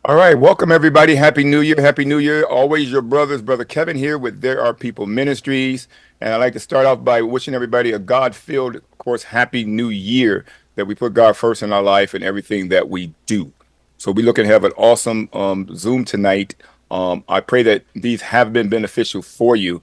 All right, welcome everybody. Happy New Year. Happy New Year. Always your brother Kevin here with There Are People Ministries. And I'd like to start off by wishing everybody a God-filled, of course, happy new year that we put God first in our life and everything that we do. So we looking to have an awesome Zoom tonight. I pray that these have been beneficial for you.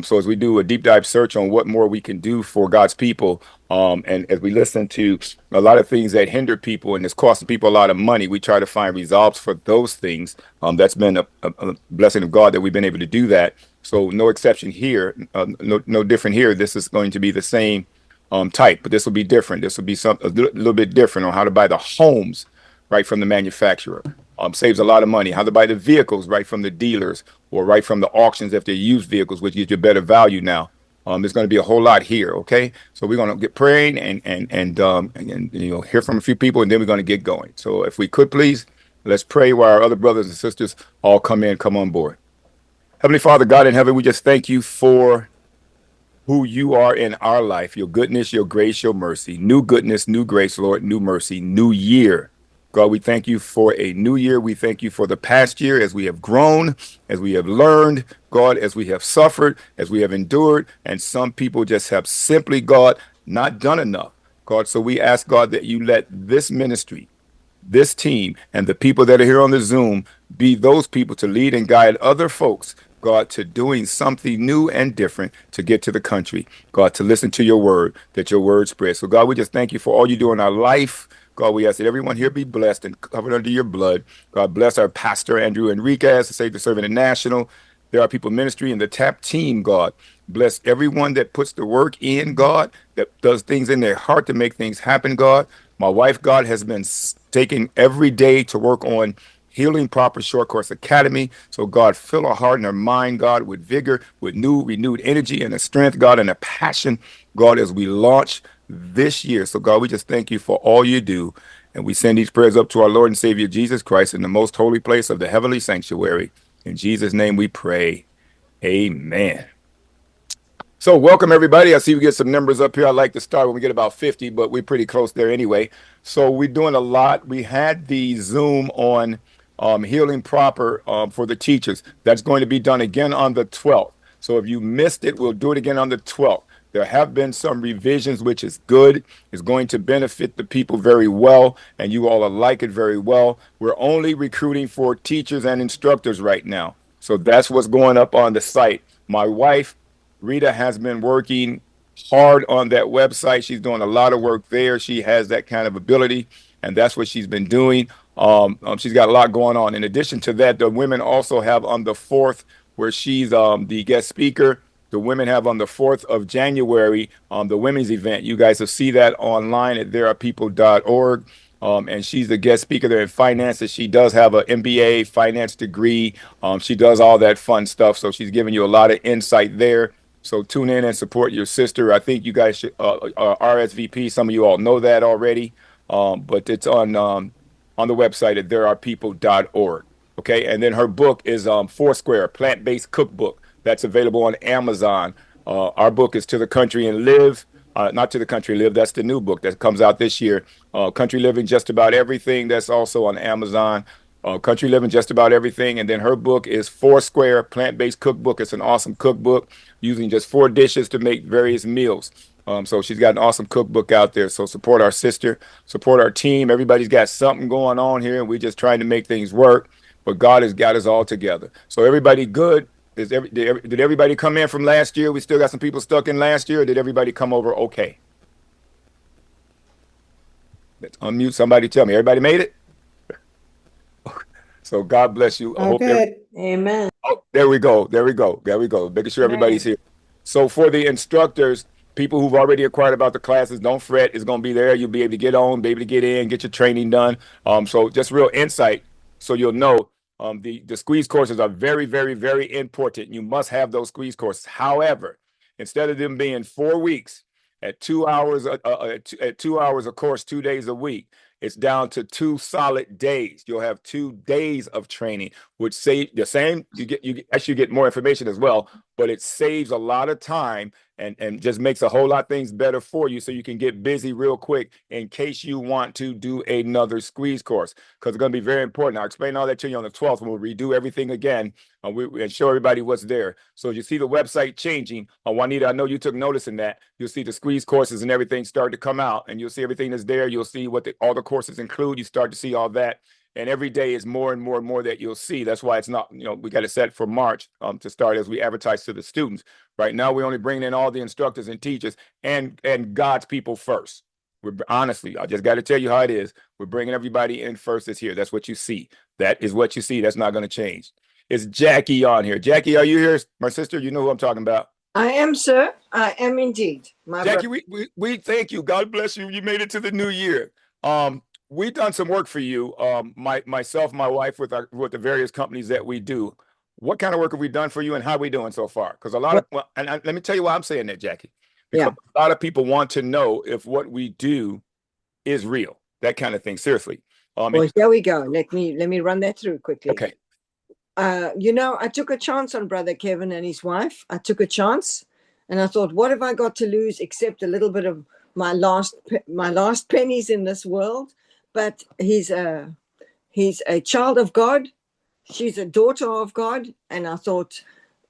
So as we do a deep dive search on what more we can do for God's people, and as we listen to a lot of things that hinder people and it's costing people a lot of money, we try to find results for those things. That's been a blessing of God that we've been able to do that. So no exception here, no different here. This is going to be the same type, but this will be different. This will be a little bit different on how to buy the homes right from the manufacturer. Saves a lot of money. How to buy the vehicles right from the dealers or right from the auctions if they're used vehicles, which gives you better value now. There's going to be a whole lot here. Okay, so we're going to get praying and hear from a few people, and then we're going to get going. So if we could please, let's pray while our other brothers and sisters all come on board. Heavenly Father, God in heaven, we just thank you for who you are in our life, your goodness, your grace, your mercy, new goodness, new grace, Lord, new mercy, new year. God, we thank you for a new year. We thank you for the past year as we have grown, as we have learned, God, as we have suffered, as we have endured. And some people just have simply, God, not done enough. God, so we ask, God, that you let this ministry, this team, and the people that are here on the Zoom be those people to lead and guide other folks, God, to doing something new and different to get to the country, God, to listen to your word, that your word spreads. So, God, we just thank you for all you do in our life. God, we ask that everyone here be blessed and covered under your blood. God, bless our pastor, Andrew Enriquez, the Save the Servant International. There are people ministry and the TAP team, God. Bless everyone that puts the work in, God, that does things in their heart to make things happen, God. My wife, God, has been taking every day to work on Healing Proper Short Course Academy. So, God, fill our heart and our mind, God, with vigor, with new, renewed energy and a strength, God, and a passion, God, as we launch this year. So, God, we just thank you for all you do. And we send these prayers up to our Lord and Savior Jesus Christ in the most holy place of the heavenly sanctuary. In Jesus' name we pray. Amen. So welcome everybody. I see we get some numbers up here. I like to start when we get about 50, but we're pretty close there anyway. So we're doing a lot. We had the Zoom on healing proper for the teachers. That's going to be done again on the 12th. So if you missed it, we'll do it again on the 12th. There have been some revisions, which is good. It's going to benefit the people very well, and you all will like it very well. We're only recruiting for teachers and instructors right now. So that's what's going up on the site. My wife, Rita, has been working hard on that website. She's doing a lot of work there. She has that kind of ability, and that's what she's been doing. She's got a lot going on. In addition to that, the women also have on the 4th, where she's the guest speaker. The women have on the 4th of January the women's event. You guys will see that online at therearepeople.org. And she's the guest speaker there in finances. She does have an MBA finance degree. She does all that fun stuff. So she's giving you a lot of insight there. So tune in and support your sister. I think you guys should RSVP. Some of you all know that already, but it's on the website at therearepeople.org. Okay, and then her book is Foursquare, Plant-Based Cookbook. That's available on Amazon. Our book is To the Country and Live. Not To the Country Live. That's the new book that comes out this year. Country Living, Just About Everything. That's also on Amazon. Country Living, Just About Everything. And then her book is Foursquare, Plant-Based Cookbook. It's an awesome cookbook using just 4 dishes to make various meals. So she's got an awesome cookbook out there. So support our sister, support our team. Everybody's got something going on here, and we're just trying to make things work. But God has got us all together. So everybody good? Did everybody come in from last year? We still got some people stuck in last year. Or did everybody come over okay? Let's unmute. Somebody tell me. Everybody made it? So God bless you. I Oh, hope every. good. Amen. Oh, there we go. There we go. There we go. Making sure everybody's Amen. here. So for the instructors, people who've already acquired about the classes, don't fret. It's going to be there. You'll be able to get on, be able to get in, get your training done. So just real insight, so you'll know. The squeeze courses are very, very, very important. You must have those squeeze courses. However, instead of them being 4 weeks at 2 hours, at 2 hours a course, 2 days a week, it's down to 2 solid days. You'll have 2 days of training, which say the same. You actually get more information as well, but it saves a lot of time and just makes a whole lot of things better for you so you can get busy real quick in case you want to do another squeeze course, because it's going to be very important. I'll explain all that to you on the 12th when we'll redo everything again and show everybody what's there. So you see the website changing. Juanita, I know you took notice in that. You'll see the squeeze courses and everything start to come out, and you'll see everything that's there. You'll see what all the courses include. You start to see all that. And every day is more and more and more that you'll see. That's why it's not, we got it set for March to start as we advertise to the students. Right now, we're only bringing in all the instructors and teachers and God's people first. Honestly, I just got to tell you how it is. We're bringing everybody in first this year. That's what you see. That is what you see. That's not going to change. Is Jackie on here? Jackie, are you here? My sister, you know who I'm talking about. I am, sir. I am indeed. Jackie, we thank you. God bless you. You made it to the new year. We've done some work for you. Myself, my wife, with the various companies that we do. What kind of work have we done for you, and how are we doing so far? Because let me tell you why I'm saying that, Jackie. Because a lot of people want to know if what we do is real, that kind of thing. Seriously. Well, here we go. Let me run that through quickly. Okay. I took a chance on Brother Kevin and his wife. I took a chance, and I thought, what have I got to lose except a little bit of my last pennies in this world? But he's a child of God. She's a daughter of God. And I thought,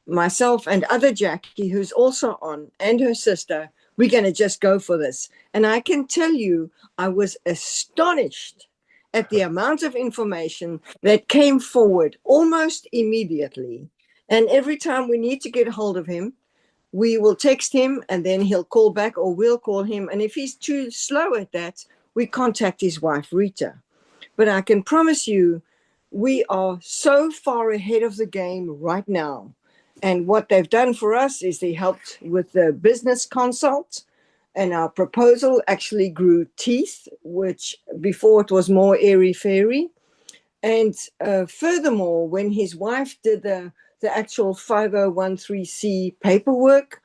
myself and other Jackie, who's also on, and her sister, we're going to just go for this. And I can tell you, I was astonished at the amount of information that came forward almost immediately. And every time we need to get hold of him, we will text him, and then he'll call back, or we'll call him. And if he's too slow at that, we contact his wife, Rita. But I can promise you, we are so far ahead of the game right now. And what they've done for us is they helped with the business consult, and our proposal actually grew teeth, which before it was more airy-fairy. And furthermore, when his wife did the actual 5013C paperwork,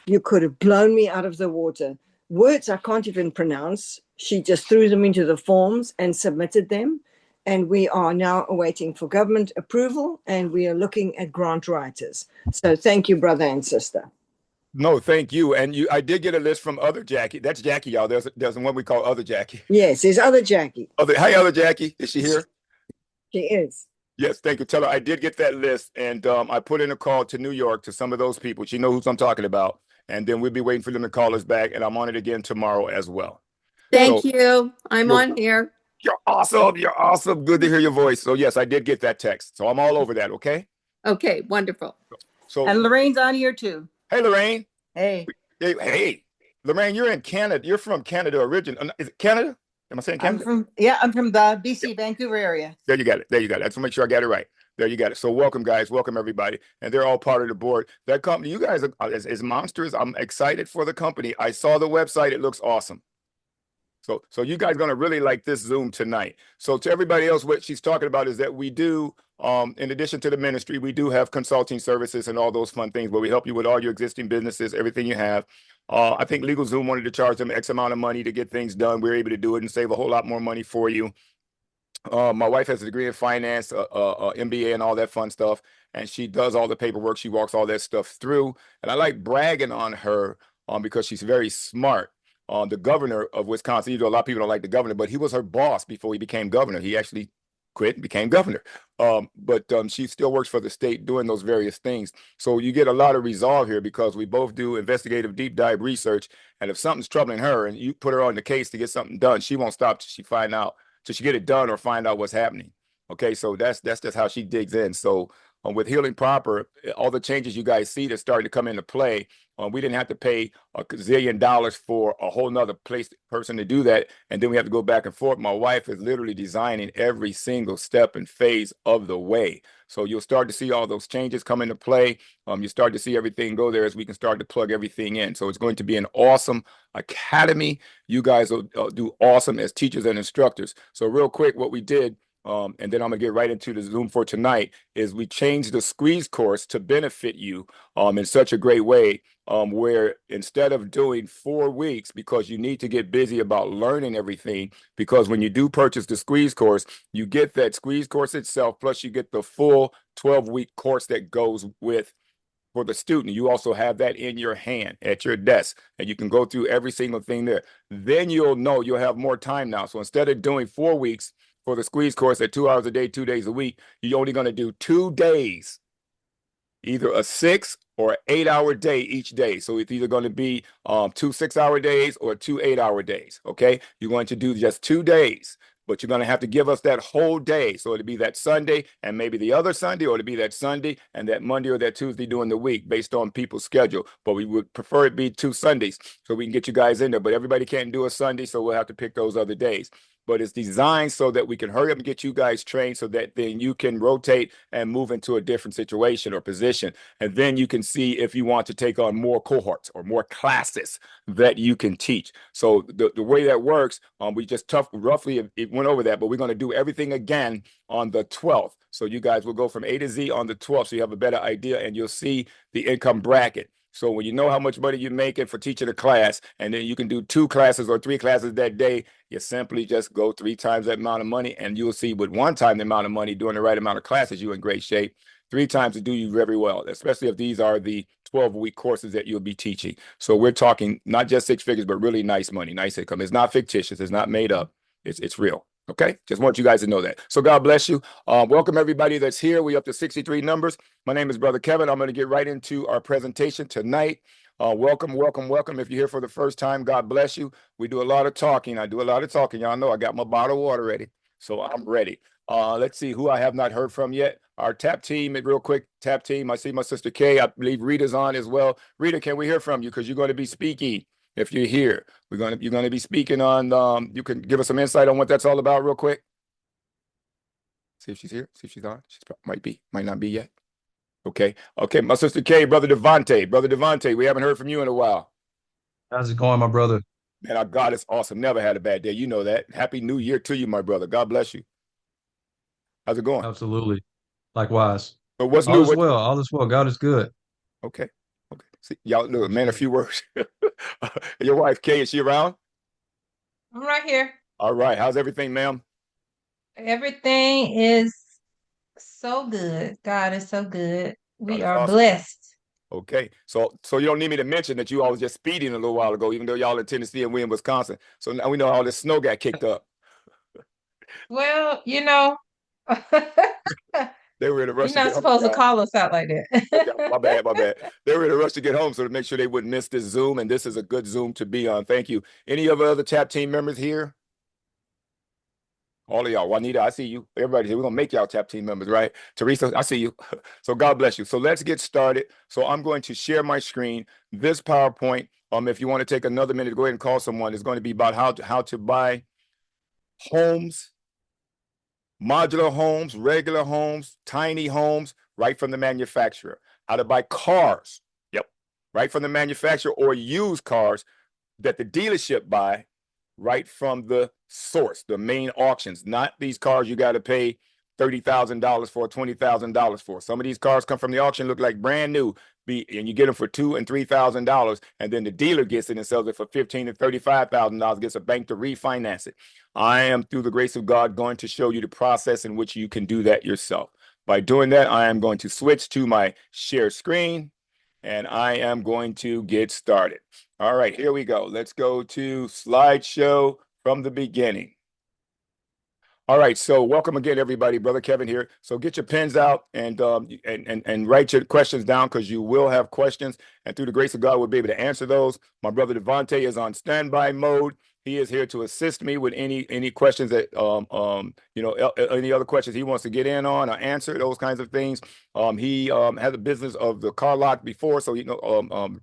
you could have blown me out of the water. Words I can't even pronounce. She just threw them into the forms and submitted them. And we are now awaiting for government approval, and we are looking at grant writers. So thank you, brother and sister. No, thank you. And I did get a list from other Jackie. That's Jackie, y'all. There's one we call other Jackie. Yes, there's other Jackie. Hi, other Jackie. Is she here? She is. Yes, thank you. Tell her I did get that list, and I put in a call to New York to some of those people. She knows who I'm talking about. And then we'll be waiting for them to call us back, and I'm on it again tomorrow as well. Thank you. I'm on here. You're awesome. You're awesome. Good to hear your voice. So yes, I did get that text. So I'm all over that. Okay. Okay. Wonderful. So and Lorraine's on here too. Hey, Lorraine. Hey. Hey, Lorraine. You're in Canada. You're from Canada originally. Is it Canada? Am I saying Canada? I'm from the BC, Vancouver area. There you got it. I just want to make sure I got it right. There you got it. So welcome, guys. Welcome, everybody. And they're all part of the board. That company, you guys are as monsters. I'm excited for the company. I saw the website. It looks awesome. So you guys are going to really like this Zoom tonight. So to everybody else, what she's talking about is that we do, in addition to the ministry, we do have consulting services and all those fun things where we help you with all your existing businesses, everything you have. I think LegalZoom wanted to charge them X amount of money to get things done. We're able to do it and save a whole lot more money for you. My wife has a degree in finance, MBA and all that fun stuff. And she does all the paperwork. She walks all that stuff through. And I like bragging on her because she's very smart. The governor of Wisconsin, a lot of people don't like the governor, but he was her boss before he became governor. He actually quit and became governor. But she still works for the state doing those various things. So you get a lot of resolve here because we both do investigative deep dive research. And if something's troubling her and you put her on the case to get something done, she won't stop till she get it done or find out what's happening. Okay, so that's just how she digs in. So with Healing Proper, all the changes you guys see that's starting to come into play, we didn't have to pay a gazillion dollars for a whole nother person to do that. And then we have to go back and forth. My wife is literally designing every single step and phase of the way. So you'll start to see all those changes come into play. You start to see everything go there as we can start to plug everything in. So it's going to be an awesome academy. You guys will do awesome as teachers and instructors. So real quick, what we did, and then I'm gonna get right into the Zoom for tonight, is we changed the squeeze course to benefit you in such a great way, where instead of doing 4 weeks, because you need to get busy about learning everything, because when you do purchase the squeeze course, you get that squeeze course itself, plus you get the full 12-week course that goes with for the student. You also have that in your hand at your desk, and you can go through every single thing there. Then you'll know you'll have more time now. So instead of doing 4 weeks for the squeeze course at 2 hours a day, 2 days a week, you're only going to do 2 days, either a 6 or 8 hour day each day. So it's either going to be 2 6-hour days or 2 8-hour days. Okay. You're going to do just 2 days, but you're going to have to give us that whole day. So it'll be that Sunday and maybe the other Sunday, or it'll be that Sunday and that Monday or that Tuesday during the week based on people's schedule. But we would prefer it be 2 Sundays so we can get you guys in there. But everybody can't do a Sunday, so we'll have to pick those other days. But it's designed so that we can hurry up and get you guys trained so that then you can rotate and move into a different situation or position. And then you can see if you want to take on more cohorts or more classes that you can teach. So the way that works, we just roughly it went over that, but we're going to do everything again on the 12th. So you guys will go from A to Z on the 12th, so you have a better idea, and you'll see the income bracket. So when you know how much money you're making for teaching a class, and then you can do 2 classes or 3 classes that day, you simply just go 3 times that amount of money, and you'll see with 1 time the amount of money doing the right amount of classes, you're in great shape. 3 times to do you very well, especially if these are the 12-week courses that you'll be teaching. So we're talking not just 6 figures, but really nice money, nice income. It's not fictitious. It's not made up. It's real. Okay, just want you guys to know that. So God bless you. Welcome everybody that's here. We're up to 63 numbers. My name is Brother Kevin. I'm going to get right into our presentation tonight. Welcome, welcome, welcome. If you're here for the first time, God bless you. We do a lot of talking. I do a lot of talking. Y'all know I got my bottle of water ready, so I'm ready. Let's see who I have not heard from yet. Our tap team, real quick, tap team. I see my sister Kay. I believe Rita's on as well. Rita, can we hear from you? Because you're going to be speaking. If you're here, you're going to be speaking on. You can give us some insight on what that's all about, real quick. See if she's here. See if she's on. She might not be yet. Okay. Okay. My sister Kay, Brother Devontae, we haven't heard from you in a while. How's it going, my brother? Man, our God is awesome. Never had a bad day. You know that. Happy New Year to you, my brother. God bless you. How's it going? Absolutely. Likewise. So what's All new? is well. All is well. God is good. Okay. Okay. See, y'all, look, man, a few words. Your wife, Kay, is she around? I'm right here. All right. How's everything, ma'am? Everything is so good. God is so good. We are awesome. blessed. Okay. So you don't need me to mention that you all was just speeding a little while ago, even though y'all in Tennessee and we in Wisconsin. So now we know all this snow got kicked up. Well, They were in a rush you're not supposed to call us out like that. Okay, my bad, my bad. They were in a rush to get home, so to make sure they wouldn't miss this Zoom, and this is a good Zoom to be on. Thank you. Any of other tap team members here? All of y'all. Juanita, I see you. Everybody here. We're going to make y'all tap team members, right? Teresa, I see you. So God bless you. So let's get started. So I'm going to share my screen. This PowerPoint, if you want to take another minute to go ahead and call someone, is going to be about how to buy homes, modular homes, regular homes, tiny homes, right from the manufacturer. How to buy cars, yep, right from the manufacturer, or used cars that the dealership buy right from the source, the main auctions, not these cars you got to pay $30,000 for, $20,000 for. Some of these cars come from the auction, look like brand new, and you get them for $2,000 and $3,000, and then the dealer gets it and sells it for $15,000 and $35,000, gets a bank to refinance it. I am, through the grace of God, going to show you the process in which you can do that yourself. By doing that, I am going to switch to my share screen, and I am going to get started. All right, here we go. Let's go to slideshow from the beginning. All right, so welcome again, everybody. Brother Kevin here. So get your pens out and write your questions down, because you will have questions, and through the grace of God, we'll be able to answer those. My brother Devontae is on standby mode. He is here to assist me with any questions that any other questions he wants to get in on or answer, those kinds of things. He had a business of the car lot before, so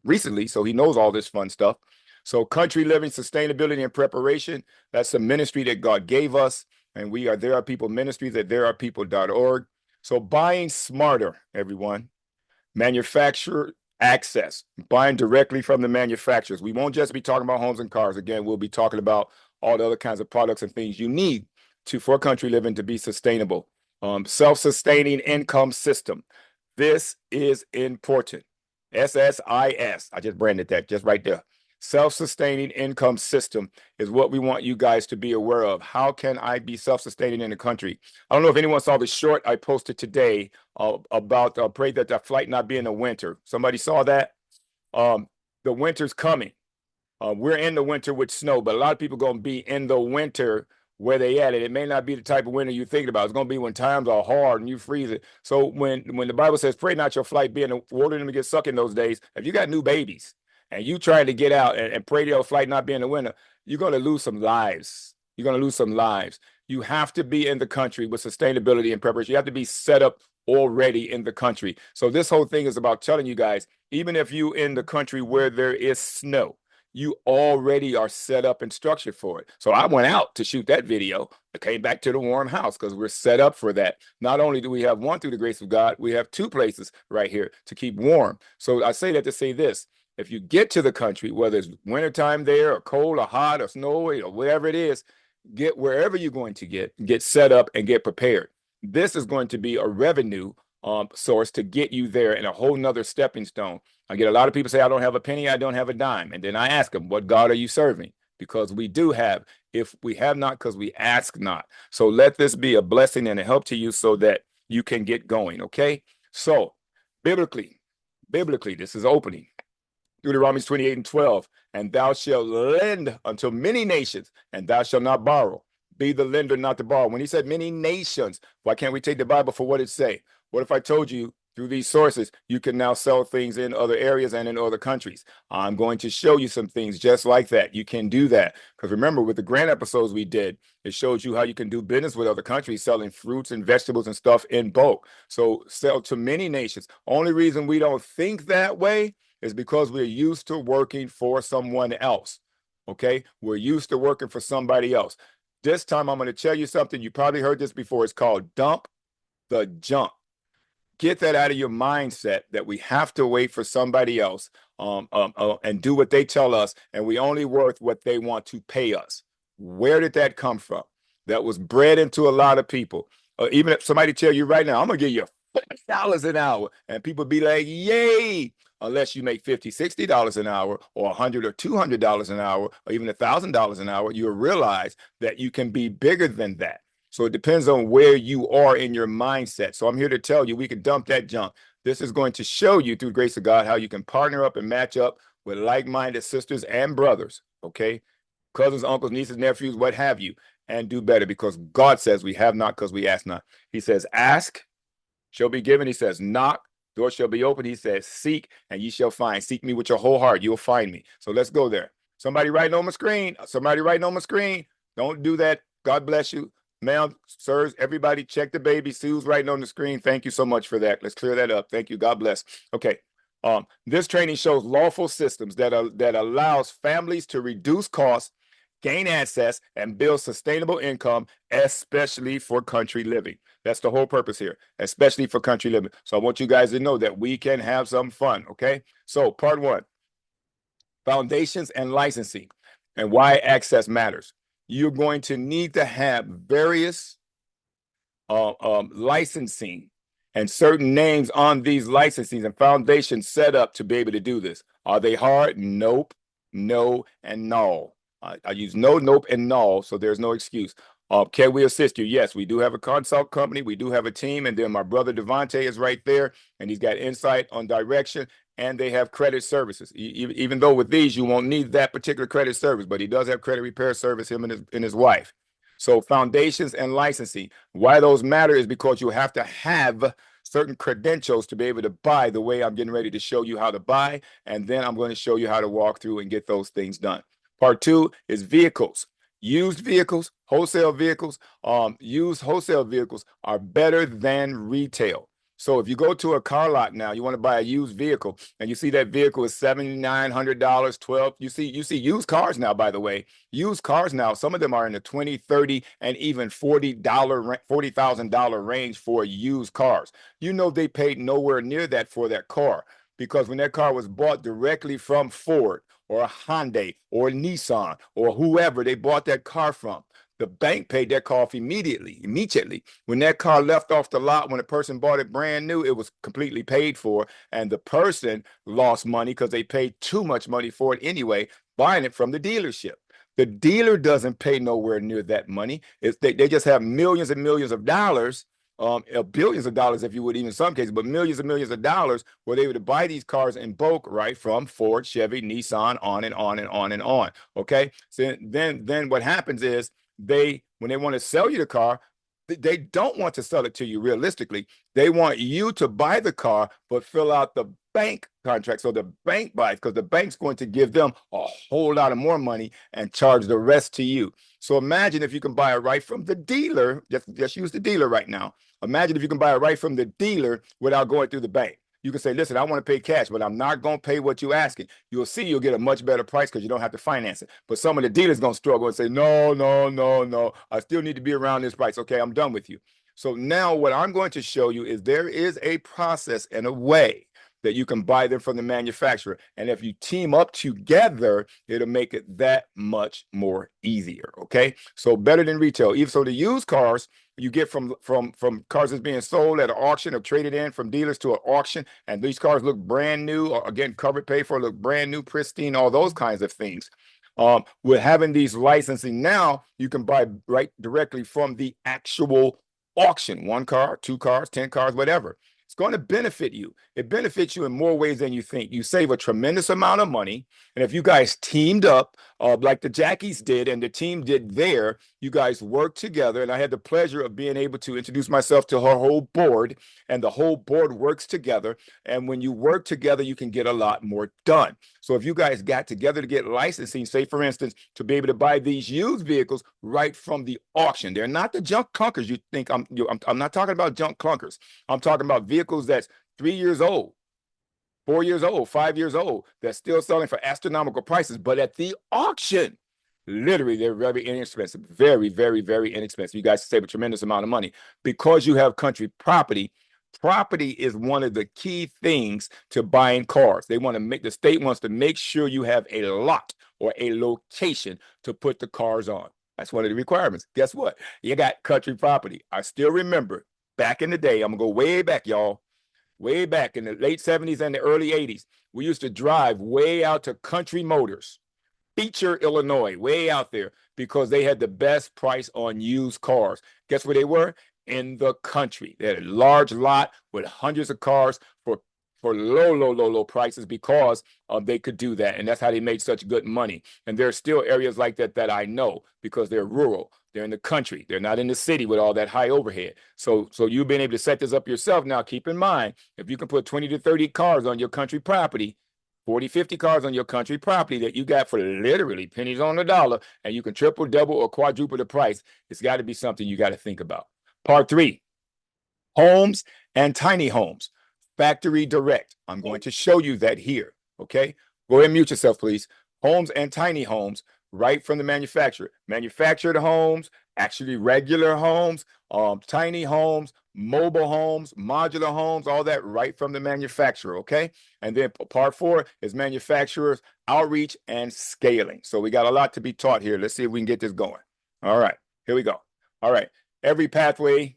recently, so he knows all this fun stuff. So country living, sustainability, and preparation, that's the ministry that God gave us. And we are There Are People Ministries at therearepeople.org. So buying smarter, everyone. Manufacturer access, buying directly from the manufacturers. We won't just be talking about homes and cars. Again, we'll be talking about all the other kinds of products and things you need for country living to be sustainable. Self-sustaining income system. This is important. SSIS. I just branded that just right there. Self-sustaining income system is what we want you guys to be aware of. How can I be self-sustaining in the country? I don't know if anyone saw the short I posted today about pray that the flight not be in the winter. Somebody saw that? The winter's coming. We're in the winter with snow, but a lot of people going to be in the winter where they at it. It may not be the type of winter you're thinking about. It's going to be when times are hard and you freeze it. So when the Bible says, pray not your flight be in the water to get sucked in those days, if you got new babies and you trying to get out and pray your flight not be in the winter, you're going to lose some lives. You're going to lose some lives. You have to be in the country with sustainability and preparation. You have to be set up already in the country. So this whole thing is about telling you guys, even if you in the country where there is snow, you already are set up and structured for it. So I went out to shoot that video. I came back to the warm house because we're set up for that. Not only do we have one through the grace of God, we have two places right here to keep warm. So I say that to say this. If you get to the country, whether it's wintertime there or cold or hot or snowy or whatever it is, get wherever you're going to get set up and get prepared. This is going to be a revenue source to get you there and a whole nother stepping stone. I get a lot of people say, I don't have a penny, I don't have a dime. And then I ask them, what God are you serving? Because we do have, if we have not, because we ask not. So let this be a blessing and a help to you so that you can get going, okay? So biblically, this is opening. Deuteronomy 28:12, and thou shalt lend unto many nations, and thou shalt not borrow. Be the lender, not to borrow. When he said many nations, why can't we take the Bible for what it say? What if I told you through these sources, you can now sell things in other areas and in other countries? I'm going to show you some things just like that. You can do that. Because remember, with the grant episodes we did, it shows you how you can do business with other countries, selling fruits and vegetables and stuff in bulk. So sell to many nations. Only reason we don't think that way is because we're used to working for someone else. Okay? We're used to working for somebody else. This time, I'm going to tell you something. You probably heard this before. It's called dump the junk. Get that out of your mindset that we have to wait for somebody else and do what they tell us, and we only worth what they want to pay us. Where did that come from? That was bred into a lot of people. Even if somebody tell you right now, I'm going to give you $5 an hour, and people be like, yay, unless you make $50, $60 an hour or $100 or $200 an hour or even $1,000 an hour, you'll realize that you can be bigger than that. So it depends on where you are in your mindset. So I'm here to tell you, we can dump that junk. This is going to show you through the grace of God how you can partner up and match up with like-minded sisters and brothers, okay? Cousins, uncles, nieces, nephews, what have you, and do better, because God says we have not because we ask not. He says, ask, shall be given. He says, knock, door shall be open. He says, seek, and ye shall find. Seek me with your whole heart. You'll find me. So let's go there. Somebody writing on my screen. Somebody writing on my screen. Don't do that. God bless you. Ma'am, sirs, everybody check the baby. Sue's writing on the screen. Thank you so much for that. Let's clear that up. Thank you. God bless. Okay. This training shows lawful systems that allows families to reduce costs, gain access, and build sustainable income, especially for country living. That's the whole purpose here, especially for country living. So I want you guys to know that we can have some fun, okay? So part one, foundations and licensing and why access matters. You're going to need to have various licensing and certain names on these licensings and foundations set up to be able to do this. Are they hard? Nope, no, and no. I use no, nope, and no, so there's no excuse. Can we assist you? Yes, we do have a consult company. We do have a team, and then my brother Devontae is right there, and he's got insight on direction, and they have credit services. Even though with these, you won't need that particular credit service, but he does have credit repair service, him and his wife. So foundations and licensing. Why those matter is because you have to have certain credentials to be able to buy the way I'm getting ready to show you how to buy, and then I'm going to show you how to walk through and get those things done. Part two is vehicles. Used vehicles, wholesale vehicles. Used wholesale vehicles are better than retail. So if you go to a car lot now, you want to buy a used vehicle, and you see that vehicle is $7,900, $12. You see used cars now, by the way. Used cars now, some of them are in the $20, $30, and even $40,000 range for used cars. You know they paid nowhere near that for that car, because when that car was bought directly from Ford or a Hyundai or a Nissan or whoever they bought that car from, the bank paid that car off immediately. When that car left off the lot, when a person bought it brand new, it was completely paid for, and the person lost money because they paid too much money for it anyway. buying it from the dealership. The dealer doesn't pay nowhere near that money. They just have millions and millions of dollars, billions of dollars, if you would, even in some cases, but millions and millions of dollars where they would buy these cars in bulk, right, from Ford, Chevy, Nissan, on and on and on and on. Okay. So then what happens is when they want to sell you the car, they don't want to sell it to you realistically. They want you to buy the car, but fill out the bank contract. So the bank buys, because the bank's going to give them a whole lot of more money and charge the rest to you. So imagine if you can buy it right from the dealer. Just use the dealer right now. Imagine if you can buy it right from the dealer without going through the bank. You can say, listen, I want to pay cash, but I'm not going to pay what you're asking. You'll see you'll get a much better price because you don't have to finance it. But some of the dealers going to struggle and say, no, no, no, no. I still need to be around this price. Okay, I'm done with you. So now what I'm going to show you is there is a process and a way that you can buy them from the manufacturer. And if you team up together, it'll make it that much more easier. Okay, so better than retail. Even so, the used cars you get from cars that's being sold at an auction or traded in from dealers to an auction, and these cars look brand new, or again, covered, paid for, look brand new, pristine, all those kinds of things. With having these licensing now, you can buy right directly from the actual auction. 1 car, 2 cars, 10 cars, whatever. It's going to benefit you. It benefits you in more ways than you think. You save a tremendous amount of money. And if you guys teamed up, like the Jackies did and the team did there, you guys worked together. And I had the pleasure of being able to introduce myself to her whole board, and the whole board works together. And when you work together, you can get a lot more done. So if you guys got together to get licensing, say, for instance, to be able to buy these used vehicles right from the auction, they're not the junk clunkers you think. I'm not talking about junk clunkers. I'm talking about vehicles that's 3 years old, 4 years old, 5 years old, that's still selling for astronomical prices. But at the auction, literally, they're very inexpensive, very, very, very inexpensive. You guys save a tremendous amount of money because you have country property. Property is one of the key things to buying cars. The state wants to make sure you have a lot or a location to put the cars on. That's one of the requirements. Guess what? You got country property. I still remember back in the day, I'm gonna go way back, y'all. Way back in the late 70s and the early 80s, we used to drive way out to Country Motors, Beecher, Illinois, way out there, because they had the best price on used cars. Guess where they were? In the country. They had a large lot with hundreds of cars for low prices because they could do that. And that's how they made such good money. And there are still areas like that I know because they're rural. They're in the country. They're not in the city with all that high overhead. So you've been able to set this up yourself. Now, keep in mind, if you can put 20 to 30 cars on your country property, 40, 50 cars on your country property that you got for literally pennies on the dollar, and you can triple, double, or quadruple the price, it's got to be something you got to think about. Part 3, homes and tiny homes. Factory direct. I'm going to show you that here. Okay. Go ahead and mute yourself, please. Homes and tiny homes right from the manufacturer. Manufactured homes, actually regular homes, tiny homes, mobile homes, modular homes, all that right from the manufacturer. Okay. And then part 4 is manufacturers, outreach, and scaling. So we got a lot to be taught here. Let's see if we can get this going. All right. Here we go. All right. Every pathway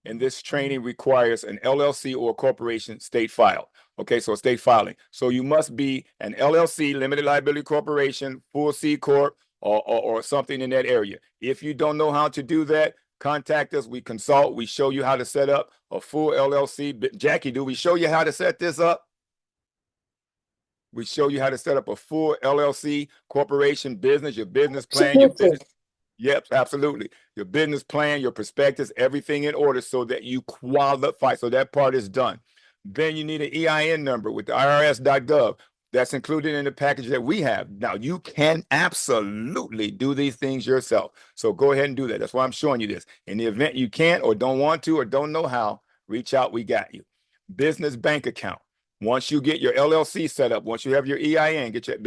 in this training requires an LLC or a corporation state filed. Okay, so state filing. So you must be an LLC, limited liability corporation, full C corp, or something in that area. If you don't know how to do that, contact us. We consult. We show you how to set up a full LLC. Jackie, do we show you how to set this up? We show you how to set up a full LLC, corporation, business, your business plan, your business. Yep, absolutely. Your business plan, your prospectus, everything in order so that you qualify. So that part is done. Then you need an EIN number with the IRS.gov. That's included in the package that we have. Now, you can absolutely do these things yourself. So go ahead and do that. That's why I'm showing you this. In the event you can't or don't want to or don't know how, reach out. We got you. Business bank account. Once you get your LLC set up, once you have your EIN, get your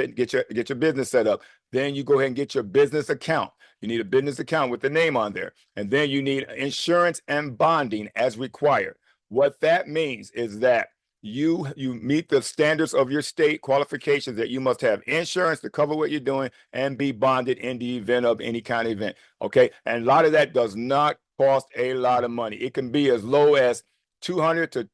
business set up, then you go ahead and get your business account. You need a business account with the name on there. And then you need insurance and bonding as required. What that means is that you meet the standards of your state qualifications that you must have insurance to cover what you're doing and be bonded in the event of any kind of event. Okay. And a lot of that does not cost a lot of money. It can be as low as $200 to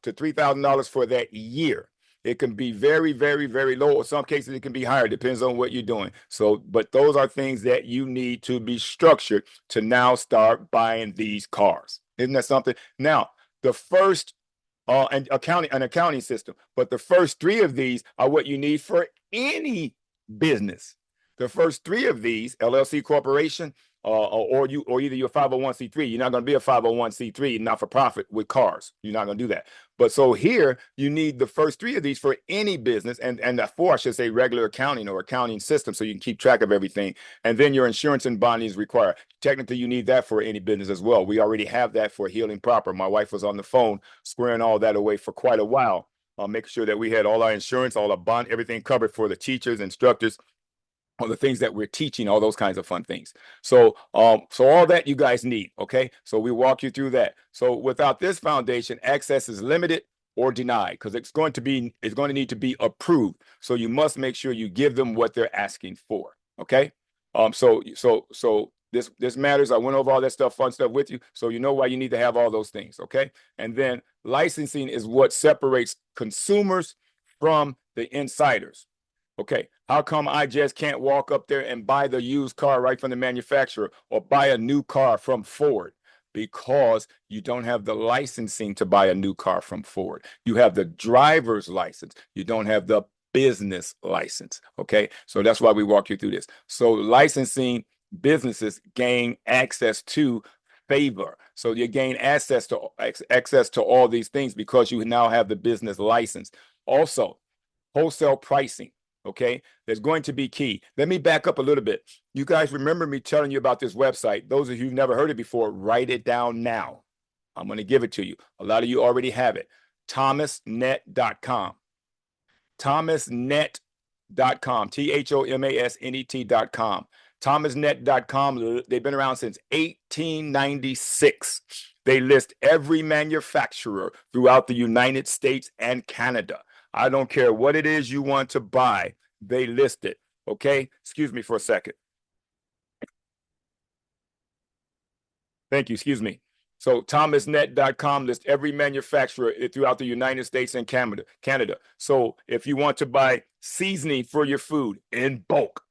$3,000 for that year. It can be very, very, very low. In some cases, it can be higher. Depends on what you're doing. So, but those are things that you need to be structured to now start buying these cars. Isn't that something? Now, the first and an accounting system, but the first three of these are what you need for any business. The first three of these, LLC corporation, or either you're 501c3. You're not going to be a 501c3, not for profit with cars. You're not going to do that. But so here you need the first three of these for any business, and the four, I should say, regular accounting or accounting system, so you can keep track of everything. And then your insurance and bonding is required. Technically, you need that for any business as well. We already have that for Healing Proper. My wife was on the phone squaring all that away for quite a while, making sure that we had all our insurance, all our bond, everything covered for the teachers, instructors, all the things that we're teaching, all those kinds of fun things. So, so all that you guys need, okay? So we walk you through that. So without this foundation, access is limited or denied, because it's going to need to be approved. So you must make sure you give them what they're asking for, okay? So this matters. I went over all that stuff, fun stuff with you, so you know why you need to have all those things, okay? And then licensing is what separates consumers from the insiders. Okay, how come I just can't walk up there and buy the used car right from the manufacturer or buy a new car from Ford? Because you don't have the licensing to buy a new car from Ford. You have the driver's license. You don't have the business license. Okay, so that's why we walk you through this. So licensing businesses gain access to favor. So you gain access to all these things because you now have the business license. Also, wholesale pricing. Okay, there's going to be key. Let me back up a little bit. You guys remember me telling you about this website. Those of you who've never heard it before, write it down now. I'm going to give it to you. A lot of you already have it. thomasnet.com. thomasnet.com. thomasnet.com. thomasnet.com. They've been around since 1896. They list every manufacturer throughout the United States and Canada. I don't care what it is you want to buy, they list it. Okay? Excuse me for a second. Thank you. Excuse me. So thomasnet.com lists every manufacturer throughout the United States and Canada. So if you want to buy seasoning for your food in bulk,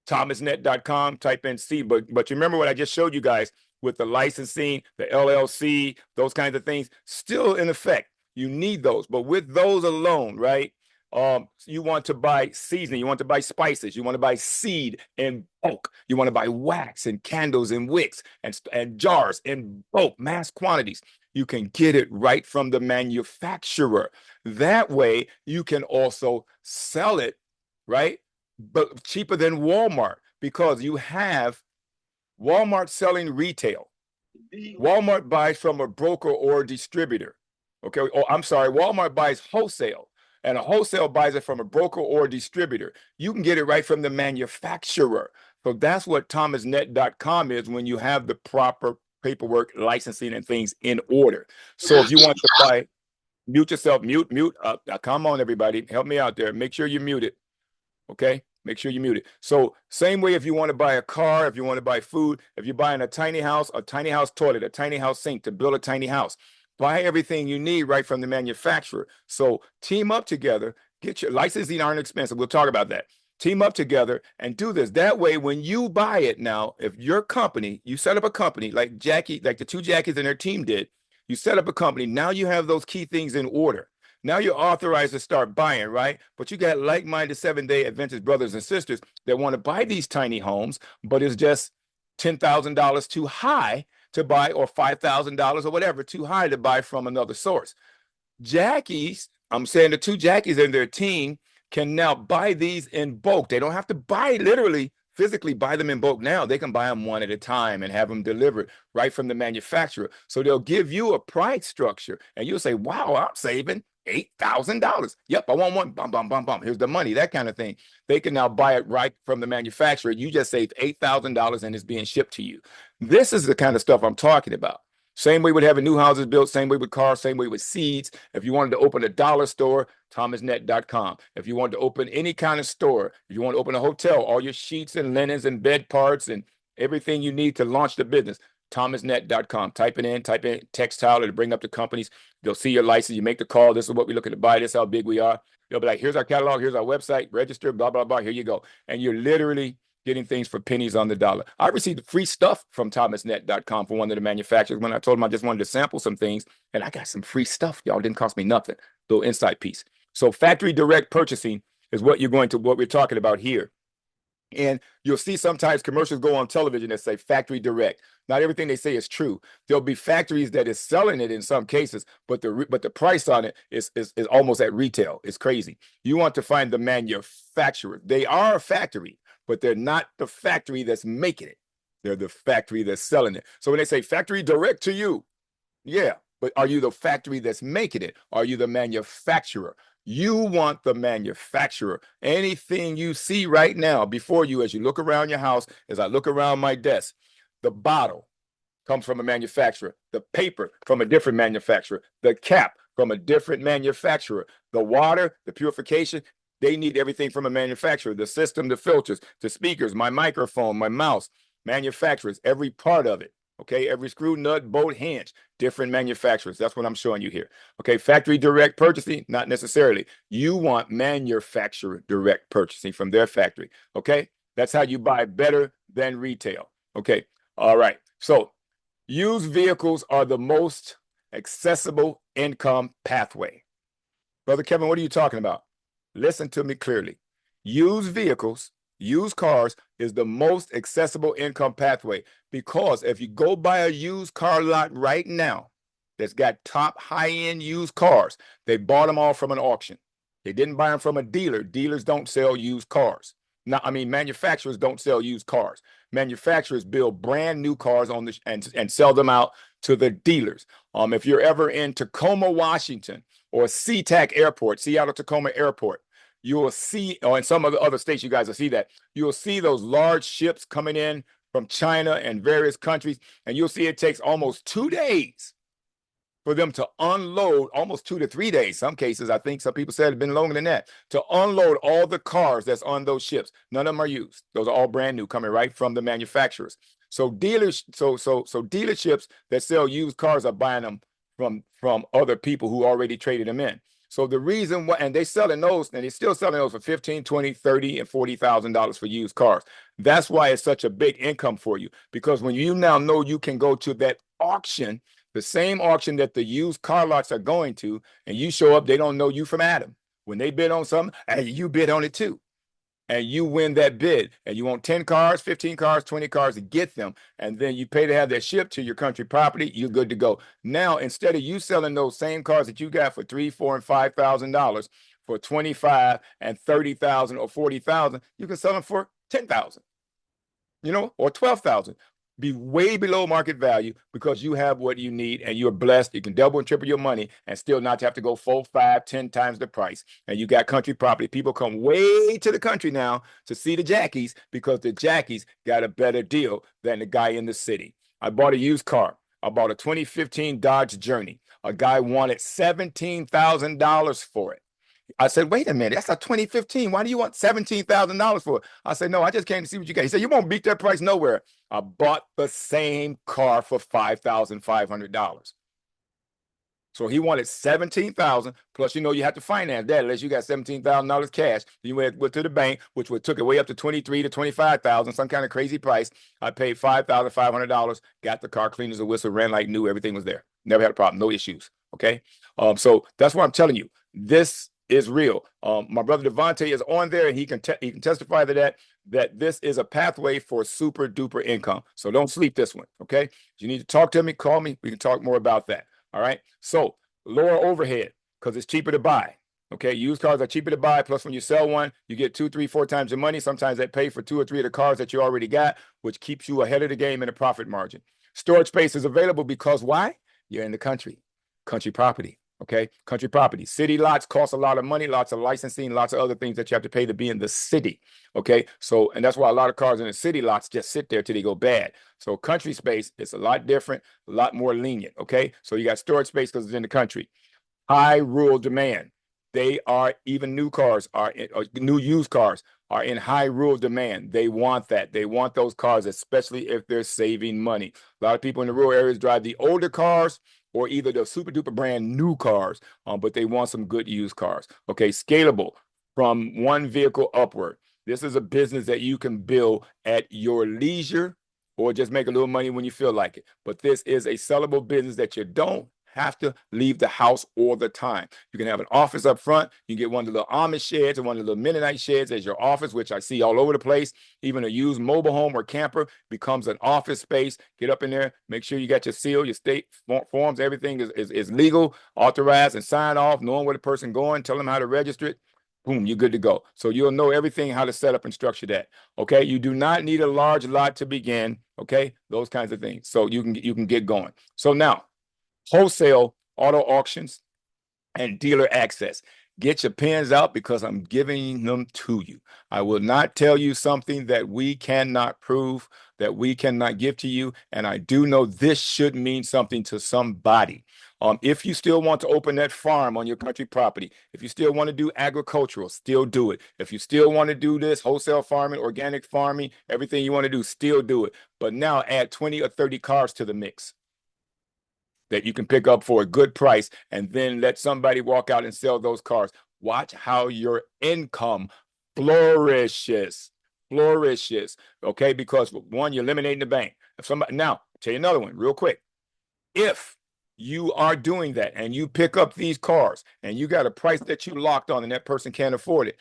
thomasnet.com, type in C. But you remember what I just showed you guys with the licensing, the LLC, those kinds of things, still in effect. You need those, but with those alone, right? You want to buy seasoning, you want to buy spices, you want to buy seed in bulk, you want to buy wax and candles and wicks and jars in bulk, mass quantities. You can get it right from the manufacturer. That way, you can also sell it, right? But cheaper than Walmart, because you have Walmart selling retail. Walmart buys from a broker or a distributor. Okay, oh, I'm sorry, Walmart buys wholesale, and a wholesale buys it from a broker or a distributor. You can get it right from the manufacturer. So that's what thomasnet.com is when you have the proper paperwork, licensing, and things in order. So if you want to buy, mute yourself, mute. Come on, everybody, help me out there. Make sure you mute it. Okay, make sure you mute it. So same way if you want to buy a car, if you want to buy food, if you're buying a tiny house toilet, a tiny house sink to build a tiny house. Buy everything you need right from the manufacturer. So team up together, get your licensing aren't expensive. We'll talk about that. Team up together and do this. That way, when you buy it now, if your company, you set up a company like Jackie, like the two Jackies and their team did, you set up a company. Now you have those key things in order. Now you're authorized to start buying, right? But you got like-minded Seventh-day Adventist brothers and sisters that want to buy these tiny homes, but it's just $10,000 too high to buy, or $5,000 or whatever, too high to buy from another source. Jackies, I'm saying the two Jackies and their team can now buy these in bulk. They don't have to buy literally, physically buy them in bulk now. They can buy them one at a time and have them delivered right from the manufacturer. So they'll give you a price structure and you'll say, wow, I'm saving $8,000. Yep, I want one. Bum, bum, bum, bum. Here's the money, that kind of thing. They can now buy it right from the manufacturer. You just saved $8,000 and it's being shipped to you. This is the kind of stuff I'm talking about. Same way with having new houses built, same way with cars, same way with seeds. If you wanted to open a dollar store, thomasnet.com. If you wanted to open any kind of store, if you want to open a hotel, all your sheets and linens and bed parts and everything you need to launch the business, thomasnet.com. Type in textile, it'll bring up the companies. They'll see your license. You make the call. This is what we're looking to buy. This is how big we are. They'll be like, here's our catalog. Here's our website. Register, blah, blah, blah. Here you go. And you're literally getting things for pennies on the dollar. I received free stuff from thomasnet.com for one of the manufacturers when I told them I just wanted to sample some things. And I got some free stuff. Y'all didn't cost me nothing. Little inside piece. So factory direct purchasing is what we're talking about here. And you'll see sometimes commercials go on television that say factory direct. Not everything they say is true. There'll be factories that is selling it in some cases, but the price on it is almost at retail. It's crazy. You want to find the manufacturer. They are a factory, but they're not the factory that's making it. They're the factory that's selling it. So when they say factory direct to you, yeah, but are you the factory that's making it? Are you the manufacturer? You want the manufacturer. Anything you see right now before you, as you look around your house, as I look around my desk, the bottle comes from a manufacturer, the paper from a different manufacturer, the cap from a different manufacturer, the water, the purification, they need everything from a manufacturer, the system, the filters, the speakers, my microphone, my mouse, manufacturers, every part of it. Okay, every screw, nut, bolt, hinge, different manufacturers. That's what I'm showing you here. Okay, factory direct purchasing, not necessarily. You want manufacturer direct purchasing from their factory. Okay, that's how you buy better than retail. Okay, all right. So used vehicles are the most accessible income pathway. Brother Kevin, what are you talking about? Listen to me clearly. Used vehicles, used cars is the most accessible income pathway because if you go buy a used car lot right now that's got top high-end used cars, they bought them all from an auction. They didn't buy them from a dealer. Dealers don't sell used cars. Now, I mean, manufacturers don't sell used cars. Manufacturers build brand new cars on and sell them out to the dealers. If you're ever in Tacoma, Washington, or SeaTac Airport, Seattle-Tacoma Airport, you will see, or in some of the other states, you guys will see that. You'll see those large ships coming in from China and various countries, and you'll see it takes almost 2 days for them to unload, almost 2 to 3 days. Some cases, I think some people said it's been longer than that, to unload all the cars that's on those ships. None of them are used. Those are all brand new, coming right from the manufacturers. So dealerships that sell used cars are buying them from other people who already traded them in. So the reason why, and they're selling those, and they're still selling those for $15,000, $20,000, $30,000, and $40,000 for used cars. That's why it's such a big income for you, because when you now know you can go to that auction, the same auction that the used car lots are going to, and you show up, they don't know you from Adam. When they bid on something, and you bid on it too. And you win that bid, and you want 10 cars, 15 cars, 20 cars to get them, and then you pay to have that shipped to your country property, you're good to go. Now, instead of you selling those same cars that you got for $3,000, $4,000, and $5,000 for $25,000 and $30,000 or $40,000, you can sell them for $10,000, or $12,000. Be way below market value because you have what you need and you're blessed. You can double and triple your money and still not have to go 4, 5, 10 times the price. And you got country property. People come way to the country now to see the Jackies because the Jackies got a better deal than the guy in the city. I bought a used car. I bought a 2015 Dodge Journey. A guy wanted $17,000 for it. I said, wait a minute, that's a 2015. Why do you want $17,000 for it? I said, no, I just came to see what you got. He said, you won't beat that price nowhere. I bought the same car for $5,500. So he wanted $17,000 plus, you have to finance that unless you got $17,000 cash. You went to the bank, which took it way up to $23,000 to $25,000, some kind of crazy price. I paid $5,500, got the car clean as a whistle, ran like new, everything was there. Never had a problem, no issues. Okay, so that's what I'm telling you. This is real. My brother Devontae is on there, and he can testify to that this is a pathway for super duper income. So don't sleep this one. Okay, if you need to talk to me, call me. We can talk more about that. All right. So lower overhead because it's cheaper to buy. Okay, used cars are cheaper to buy. Plus, when you sell one, you get 2, 3, 4 times your money. Sometimes they pay for 2 or 3 of the cars that you already got, which keeps you ahead of the game in a profit margin. Storage space is available because why? You're in the country property. Okay, country property. City lots cost a lot of money, lots of licensing, lots of other things that you have to pay to be in the city. Okay, so, and that's why a lot of cars in the city lots just sit there till they go bad. So country space is a lot different, a lot more lenient. Okay, so you got storage space because it's in the country. High rural demand. They are, even new cars are new used cars are in high rural demand. They want that. They want those cars, especially if they're saving money. A lot of people in the rural areas drive the older cars or either the super duper brand new cars, but they want some good used cars. Okay, scalable from one vehicle upward. This is a business that you can build at your leisure or just make a little money when you feel like it. But this is a sellable business that you don't have to leave the house all the time. You can have an office up front. You can get one of the little Amish sheds or one of the little Mennonite sheds as your office, which I see all over the place. Even a used mobile home or camper becomes an office space. Get up in there. Make sure you got your seal, your state forms. Everything is legal, authorized, and signed off, knowing where the person going, tell them how to register it. Boom, you're good to go. So you'll know everything, how to set up and structure that. Okay, you do not need a large lot to begin. Okay, those kinds of things. So you can get going. So now, wholesale auto auctions and dealer access. Get your pens out because I'm giving them to you. I will not tell you something that we cannot prove, that we cannot give to you. And I do know this should mean something to somebody. If you still want to open that farm on your country property, if you still want to do agricultural, still do it. If you still want to do this wholesale farming, organic farming, everything you want to do, still do it. But now add 20 or 30 cars to the mix that you can pick up for a good price and then let somebody walk out and sell those cars. Watch how your income flourishes. Okay, because one, you're eliminating the bank. If somebody, now, tell you another one real quick. If you are doing that and you pick up these cars and you got a price that you locked on and that person can't afford it,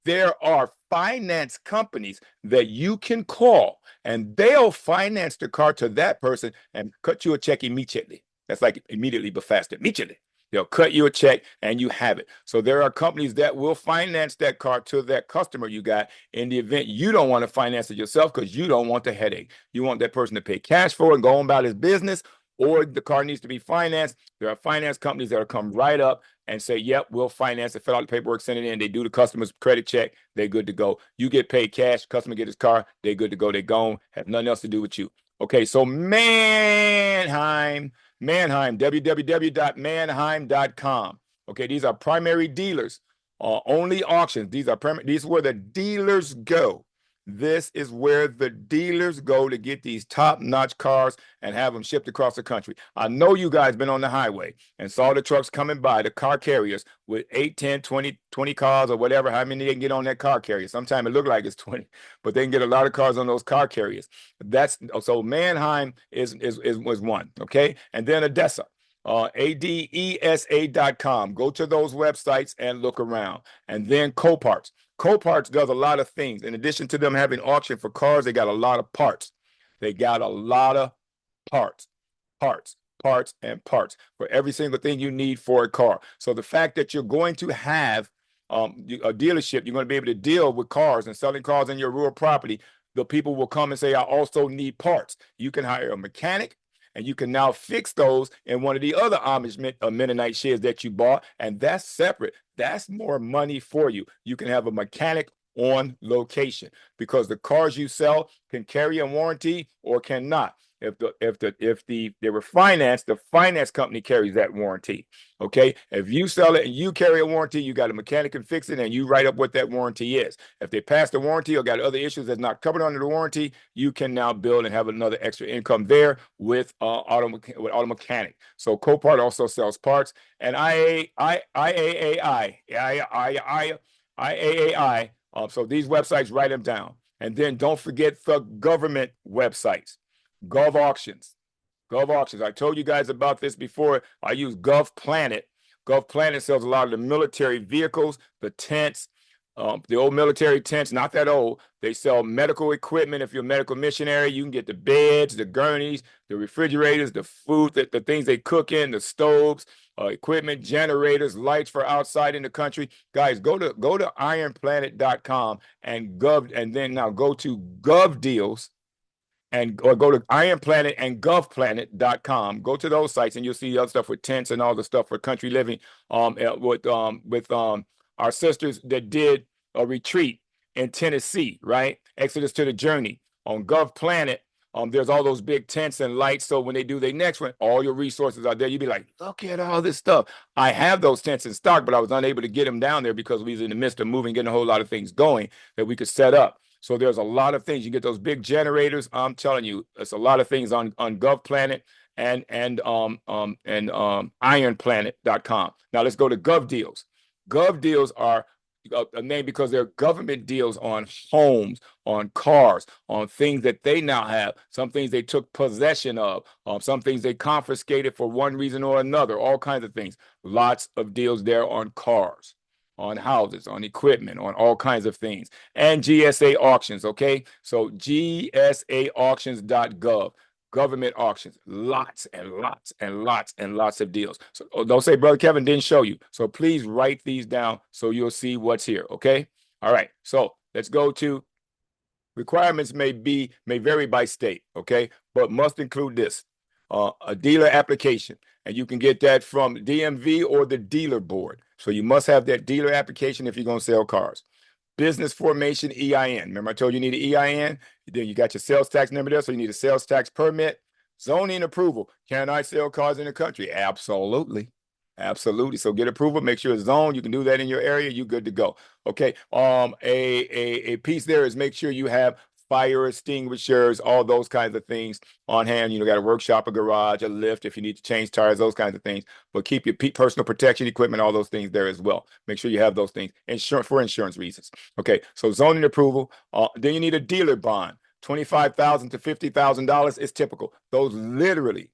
there are finance companies that you can call and they'll finance the car to that person and cut you a check immediately. That's like immediately, but faster. Immediately. They'll cut you a check and you have it. So there are companies that will finance that car to that customer you got in the event you don't want to finance it yourself because you don't want the headache. You want that person to pay cash for it and go on about his business, or the car needs to be financed. There are finance companies that will come right up and say, yep, we'll finance it, fill out the paperwork, send it in. They do the customer's credit check. They're good to go. You get paid cash. Customer get his car. They're good to go. They're gone. Have nothing else to do with you. Okay, so Manheim, www.manheim.com. Okay, these are primary dealers, only auctions. These are where the dealers go. This is where the dealers go to get these top-notch cars and have them shipped across the country. I know you guys been on the highway and saw the trucks coming by, the car carriers with 8, 10, 20 cars or whatever, how many they can get on that car carrier. Sometimes it look like it's 20, but they can get a lot of cars on those car carriers. That's so Manheim was one, okay? And then ADESA. ADESA.com. Go to those websites and look around. And then Coparts. Coparts does a lot of things. In addition to them having auction for cars, they got a lot of parts. They got a lot of parts for every single thing you need for a car. So the fact that you're going to have a dealership, you're going to be able to deal with cars and selling cars on your rural property, the people will come and say, I also need parts. You can hire a mechanic, and you can now fix those in one of the other Amish Mennonite sheds that you bought, and that's separate. That's more money for you. You can have a mechanic on location because the cars you sell can carry a warranty or cannot. If they were financed, the finance company carries that warranty. Okay, if you sell it and you carry a warranty, you got a mechanic can fix it, and you write up what that warranty is. If they pass the warranty or got other issues that's not covered under the warranty, you can now build and have another extra income there with auto mechanic. So Copart also sells parts, and IAAI. So these websites, write them down, and then don't forget the government websites. Gov Auctions. I told you guys about this before. I use GovPlanet. GovPlanet sells a lot of the military vehicles, the tents, the old military tents, not that old. They sell medical equipment. If you're a medical missionary, you can get the beds, the gurneys, the refrigerators, the food, the things they cook in, the stoves, equipment, generators, lights for outside in the country. Guys, go to ironplanet.com and then now go to Gov Deals. Or go to Iron Planet and GovPlanet.com. Go to those sites and you'll see the other stuff with tents and all the stuff for country living. With our sisters that did a retreat in Tennessee, right? Exodus to the Journey on GovPlanet. There's all those big tents and lights. So when they do their next one, all your resources are there. You'd be like, look at all this stuff. I have those tents in stock, but I was unable to get them down there because we was in the midst of moving, getting a whole lot of things going that we could set up. So there's a lot of things. You get those big generators. I'm telling you, it's a lot of things on GovPlanet and ironplanet.com. Now let's go to Gov Deals. Gov Deals are a name because they're government deals on homes, on cars, on things that they now have. Some things they took possession of, some things they confiscated for one reason or another, all kinds of things. Lots of deals there on cars, on houses, on equipment, on all kinds of things. And GSA auctions, okay? So gsaauctions.gov. Government auctions, lots and lots and lots and lots of deals. So don't say Brother Kevin didn't show you. So please write these down so you'll see what's here, okay? All right, so let's go to requirements may vary by state, okay? But must include this, a dealer application. And you can get that from DMV or the dealer board. So you must have that dealer application if you're going to sell cars. Business formation EIN. Remember I told you need an EIN? Then you got your sales tax number there, so you need a sales tax permit. Zoning approval. Can I sell cars in the country? Absolutely. Absolutely. So get approval, make sure it's zoned. You can do that in your area. You're good to go. Okay. A piece there is make sure you have fire extinguishers, all those kinds of things on hand. You know, got a workshop, a garage, a lift if you need to change tires, those kinds of things. But keep your personal protection equipment, all those things there as well. Make sure you have those things for insurance reasons. Okay, so zoning approval. Then you need a dealer bond. $25,000 to $50,000 is typical. Those literally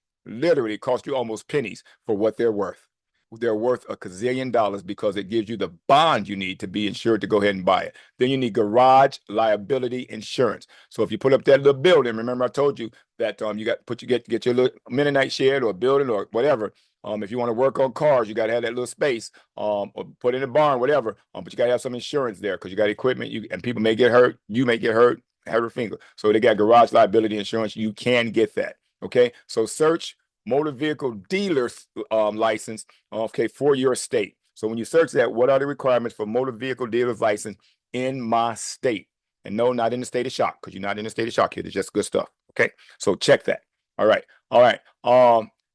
cost you almost pennies for what they're worth. They're worth a gazillion dollars because it gives you the bond you need to be insured to go ahead and buy it. Then you need garage liability insurance. So if you put up that little building, remember I told you that you get your little Mennonite shed or building or whatever. If you want to work on cars, you got to have that little space, or put in a barn, whatever. But you got to have some insurance there because you got equipment. And people may get hurt. You may get hurt, have a finger. So they got garage liability insurance. You can get that. Okay. So search motor vehicle dealer's license, okay, for your state. So when you search that, what are the requirements for motor vehicle dealer's license in my state? And no, not in the state of shock, because you're not in the state of shock here. It's just good stuff. Okay, so check that. All right.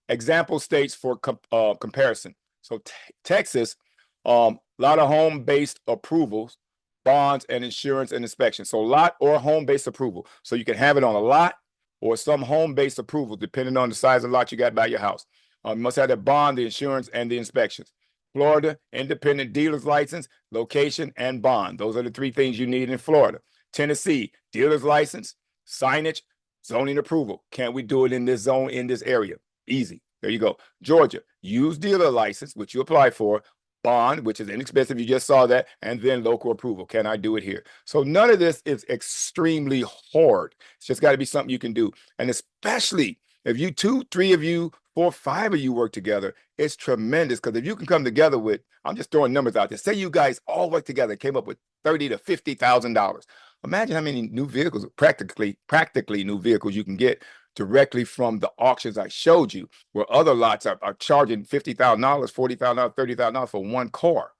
Example states for comparison. So Texas, lot of home-based approvals, bonds, and insurance and inspection. So lot or home-based approval. So you can have it on a lot or some home-based approval, depending on the size of lot you got by your house. You must have the bond, the insurance, and the inspections. Florida, independent dealer's license, location, and bond. Those are the three things you need in Florida. Tennessee, dealer's license, signage, zoning approval. Can we do it in this zone, in this area? Easy. There you go. Georgia, use dealer license, which you apply for, bond, which is inexpensive. You just saw that. And then local approval. Can I do it here? So none of this is extremely hard. It's just got to be something you can do. And especially if you 2, 3 of you, 4, 5 of you work together, it's tremendous. Because if you can come together with, I'm just throwing numbers out there. Say you guys all work together, came up with $30,000 to $50,000. Imagine how many new vehicles, practically new vehicles you can get directly from the auctions I showed you, where other lots are charging $50,000, $40,000, $30,000 for one car.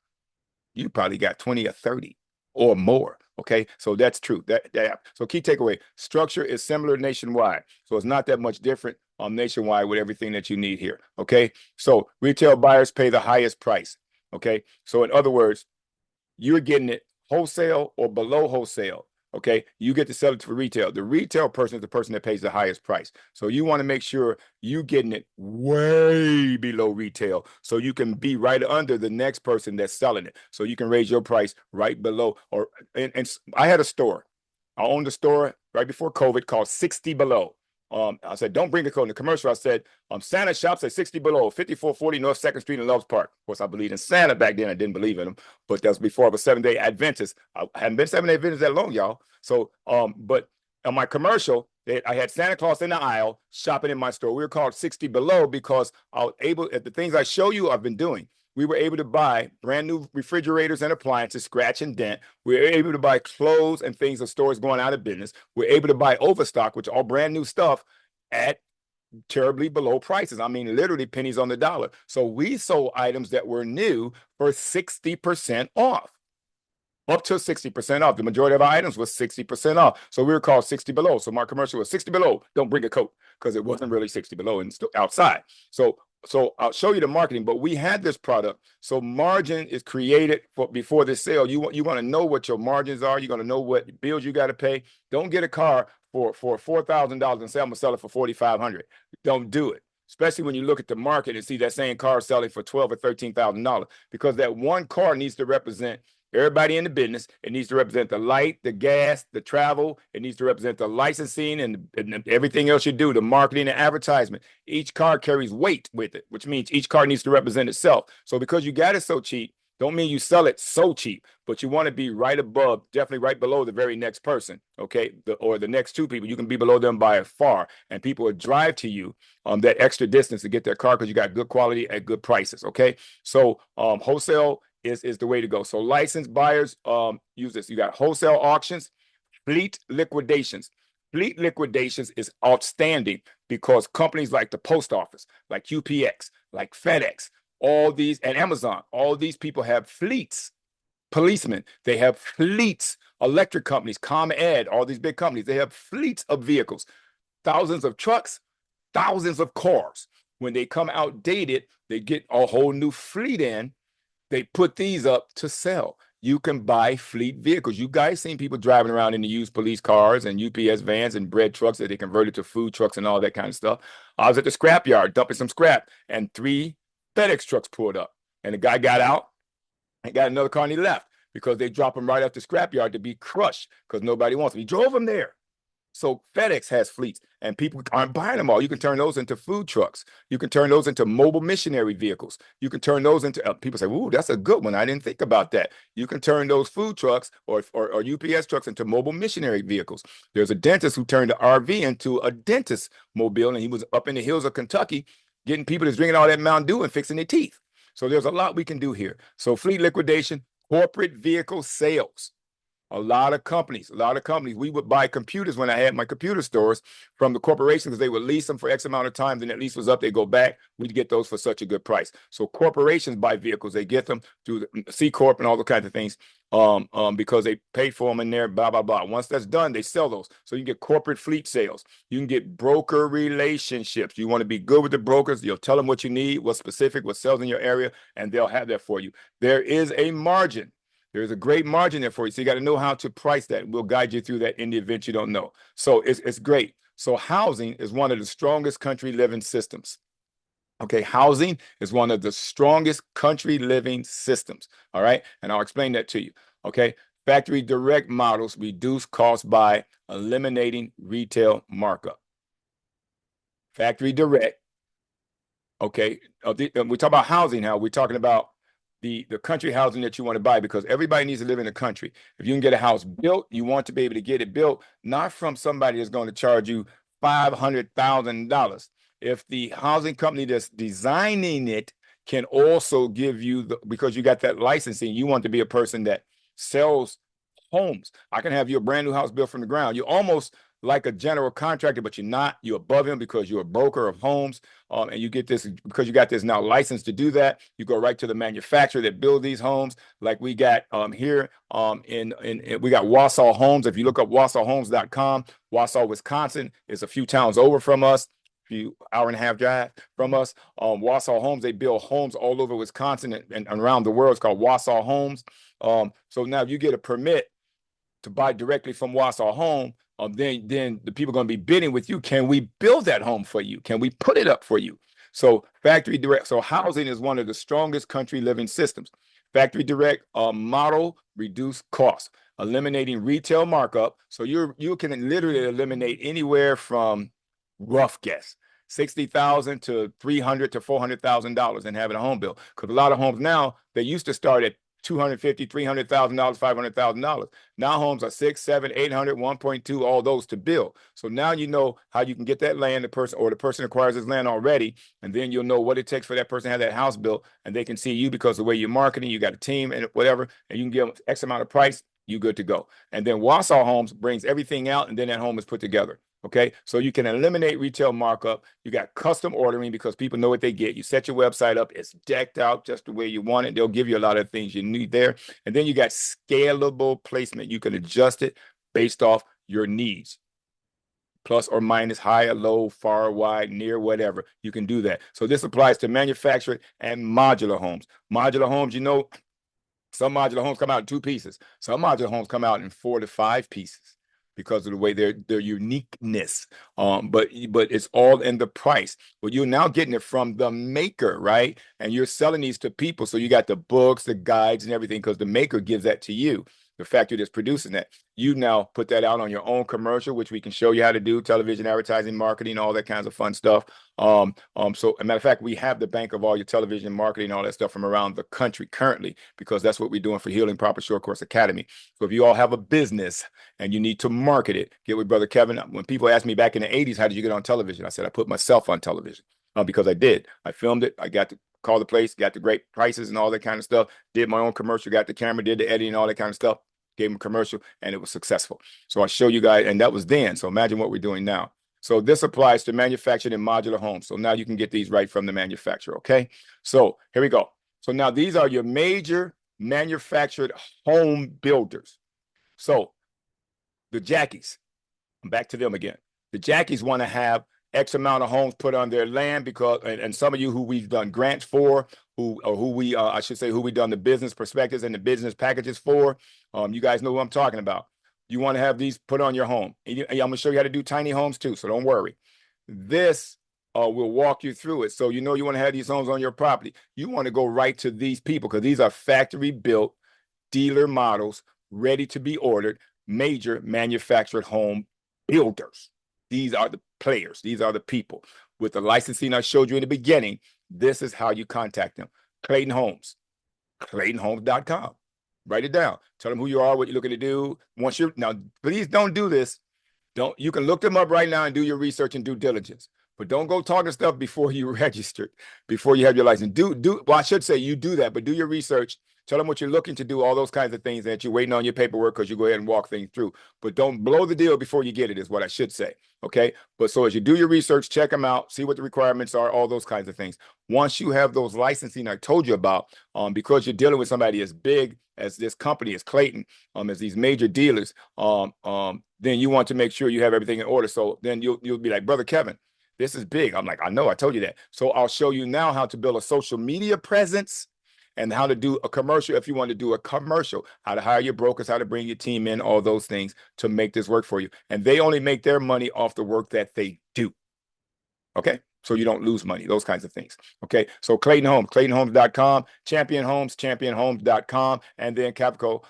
You probably got 20 or 30 or more. Okay, so that's true. So key takeaway: structure is similar nationwide, so it's not that much different nationwide with everything that you need here. Okay, so retail buyers pay the highest price. Okay, so in other words, you're getting it wholesale or below wholesale. Okay, you get to sell it for retail. The retail person is the person that pays the highest price. So you want to make sure you're getting it way below retail so you can be right under the next person that's selling it. So you can raise your price right below. And I had a store. I owned a store right before COVID called 60 Below. I said, don't bring a code in the commercial. I said, Santa shops at 60 Below, 5440 North 2nd Street in Loves Park. Of course, I believed in Santa back then. I didn't believe in him, but that was before I was 7-day Adventist. I hadn't been 7-day Adventist that long, y'all. So, but on my commercial, I had Santa Claus in the aisle shopping in my store. We were called 60 Below because I was able, at the things I show you I've been doing, we were able to buy brand new refrigerators and appliances, scratch and dent. We were able to buy clothes and things of stores going out of business. We're able to buy overstock, which are all brand new stuff, at terribly below prices. I mean, literally pennies on the dollar. So we sold items that were new for 60% off. up to 60% off. The majority of our items was 60% off. So we were called 60 below. So my commercial was 60 below. Don't bring a coat, because it wasn't really 60 below and still outside. So I'll show you the marketing, but we had this product. So margin is created before this sale. You want to know what your margins are. You're going to know what bills you got to pay. Don't get a car for $4,000 and say, I'm going to sell it for $4,500. Don't do it. Especially when you look at the market and see that same car selling for $12,000 or $13,000, because that one car needs to represent everybody in the business. It needs to represent the light, the gas, the travel. It needs to represent the licensing and everything else you do, the marketing and advertisement. Each car carries weight with it, which means each car needs to represent itself. So because you got it so cheap, don't mean you sell it so cheap, but you want to be right above, definitely right below the very next person, okay? Or the next two people. You can be below them by far, and people will drive to you that extra distance to get their car because you got good quality at good prices, okay? So wholesale is the way to go. So licensed buyers use this. You got wholesale auctions, fleet liquidations. Fleet liquidations is outstanding because companies like the post office, like UPS, like FedEx, all these, and Amazon, all these people have fleets. Policemen, they have fleets. Electric companies, ComEd, all these big companies, they have fleets of vehicles, thousands of trucks, thousands of cars. When they come outdated, they get a whole new fleet in. They put these up to sell. You can buy fleet vehicles. You guys seen people driving around in the used police cars and UPS vans and bread trucks that they converted to food trucks and all that kind of stuff. I was at the scrap yard dumping some scrap, and 3 FedEx trucks pulled up, and the guy got out and got another car and he left because they drop them right off the scrap yard to be crushed because nobody wants them. He drove them there. So FedEx has fleets, and people aren't buying them all. You can turn those into food trucks. You can turn those into mobile missionary vehicles. You can turn those into, people say, ooh, that's a good one. I didn't think about that. You can turn those food trucks or UPS trucks into mobile missionary vehicles. There's a dentist who turned the RV into a dentist mobile, and he was up in the hills of Kentucky getting people that's drinking all that Mountain Dew and fixing their teeth. So there's a lot we can do here. So fleet liquidation, corporate vehicle sales. A lot of companies, we would buy computers when I had my computer stores from the corporations because they would lease them for X amount of time. Then that lease was up, they go back. We'd get those for such a good price. So corporations buy vehicles. They get them through the C Corp and all the kinds of things because they pay for them in there, blah, blah, blah. Once that's done, they sell those. So you can get corporate fleet sales. You can get broker relationships. You want to be good with the brokers. You'll tell them what you need, what's specific, what sells in your area, and they'll have that for you. There is a margin. There's a great margin there for you. So you got to know how to price that. We'll guide you through that in the event you don't know. So it's great. So housing is one of the strongest country living systems. Okay, housing is one of the strongest country living systems. All right, and I'll explain that to you. Okay, factory direct models reduce costs by eliminating retail markup. Factory direct. Okay, we talk about housing now. We're talking about the country housing that you want to buy, because everybody needs to live in the country. If you can get a house built, you want to be able to get it built, not from somebody that's going to charge you $500,000. If the housing company that's designing it can also give you because you got that licensing, you want to be a person that sells homes. I can have you a brand new house built from the ground. You're almost like a general contractor, but you're not. You're above him because you're a broker of homes, and you get this because you got this now license to do that. You go right to the manufacturer that build these homes, like we got here we got Wausau Homes. If you look up WausauHomes.com, Wausau, Wisconsin is a few towns over from us, few hour and a half drive from us. Wausau Homes, they build homes all over Wisconsin and around the world. It's called Wausau Homes. So now if you get a permit to buy directly from Wausau Home, then the people are going to be bidding with you. Can we build that home for you? Can we put it up for you? So factory direct. So housing is one of the strongest country living systems. Factory direct model reduce costs, eliminating retail markup. So you can literally eliminate anywhere from, rough guess, $60,000 to $300,000 to $400,000 and having a home built. Because a lot of homes now, they used to start at $250,000, $300,000, $500,000. Now homes are 6, 7, 800, 1.2, all those to build. So now you know how you can get that land, the person acquires this land already, and then you'll know what it takes for that person to have that house built, and they can see you because of the way you're marketing, you got a team and whatever, and you can give them X amount of price, you good to go. And then Wausau Homes brings everything out, and then that home is put together. Okay, so you can eliminate retail markup. You got custom ordering because people know what they get. You set your website up, it's decked out just the way you want it. They'll give you a lot of things you need there. And then you got scalable placement. You can adjust it based off your needs. Plus or minus, high or low, far, wide, near, whatever. You can do that. So this applies to manufactured and modular homes. Modular homes, you know, some modular homes come out in 2 pieces. Some modular homes come out in 4 to 5 pieces because of the way their uniqueness. But it's all in the price. But you're now getting it from the maker, right? And you're selling these to people. So you got the books, the guides, and everything because the maker gives that to you. The factory that's producing that. You now put that out on your own commercial, which we can show you how to do, television advertising, marketing, all that kinds of fun stuff. So a matter of fact, we have the bank of all your television marketing, all that stuff from around the country currently, because that's what we're doing for Healing Proper Short Course Academy. So if you all have a business and you need to market it, get with Brother Kevin. When people asked me back in the 80s, how did you get on television? I said, I put myself on television because I did. I filmed it. I got to call the place, got the great prices and all that kind of stuff, did my own commercial, got the camera, did the editing, all that kind of stuff, gave them a commercial, and it was successful. So I'll show you guys, and that was then. So imagine what we're doing now. So this applies to manufactured and modular homes. So now you can get these right from the manufacturer, okay? So here we go. So now these are your major manufactured home builders. So the Jackies, I'm back to them again. The Jackies want to have X amount of homes put on their land because, and some of you who we've done grants for, who we done the business perspectives and the business packages for, you guys know what I'm talking about. You want to have these put on your home. And I'm going to show you how to do tiny homes too, so don't worry. This will walk you through it. So you know you want to have these homes on your property. You want to go right to these people because these are factory built dealer models ready to be ordered, major manufactured home builders. These are the players. These are the people. With the licensing I showed you in the beginning, this is how you contact them. Clayton Homes, claytonhomes.com. Write it down. Tell them who you are, what you're looking to do. Now, please don't do this. You can look them up right now and do your research and due diligence. But don't go talking stuff before you register, before you have your license. Well, I should say you do that, but do your research. Tell them what you're looking to do, all those kinds of things that you're waiting on your paperwork because you go ahead and walk things through. But don't blow the deal before you get it is what I should say, okay? But so as you do your research, check them out, see what the requirements are, all those kinds of things. Once you have those licensing I told you about, because you're dealing with somebody as big as this company, as Clayton, as these major dealers, then you want to make sure you have everything in order. So then you'll be like, Brother Kevin, this is big. I'm like, I know, I told you that. So I'll show you now how to build a social media presence and how to do a commercial if you want to do a commercial, how to hire your brokers, how to bring your team in, all those things to make this work for you. And they only make their money off the work that they do. Okay? So you don't lose money, those kinds of things. Okay? So Clayton Homes, claytonhomes.com, Champion Homes, championhomes.com, and then Capco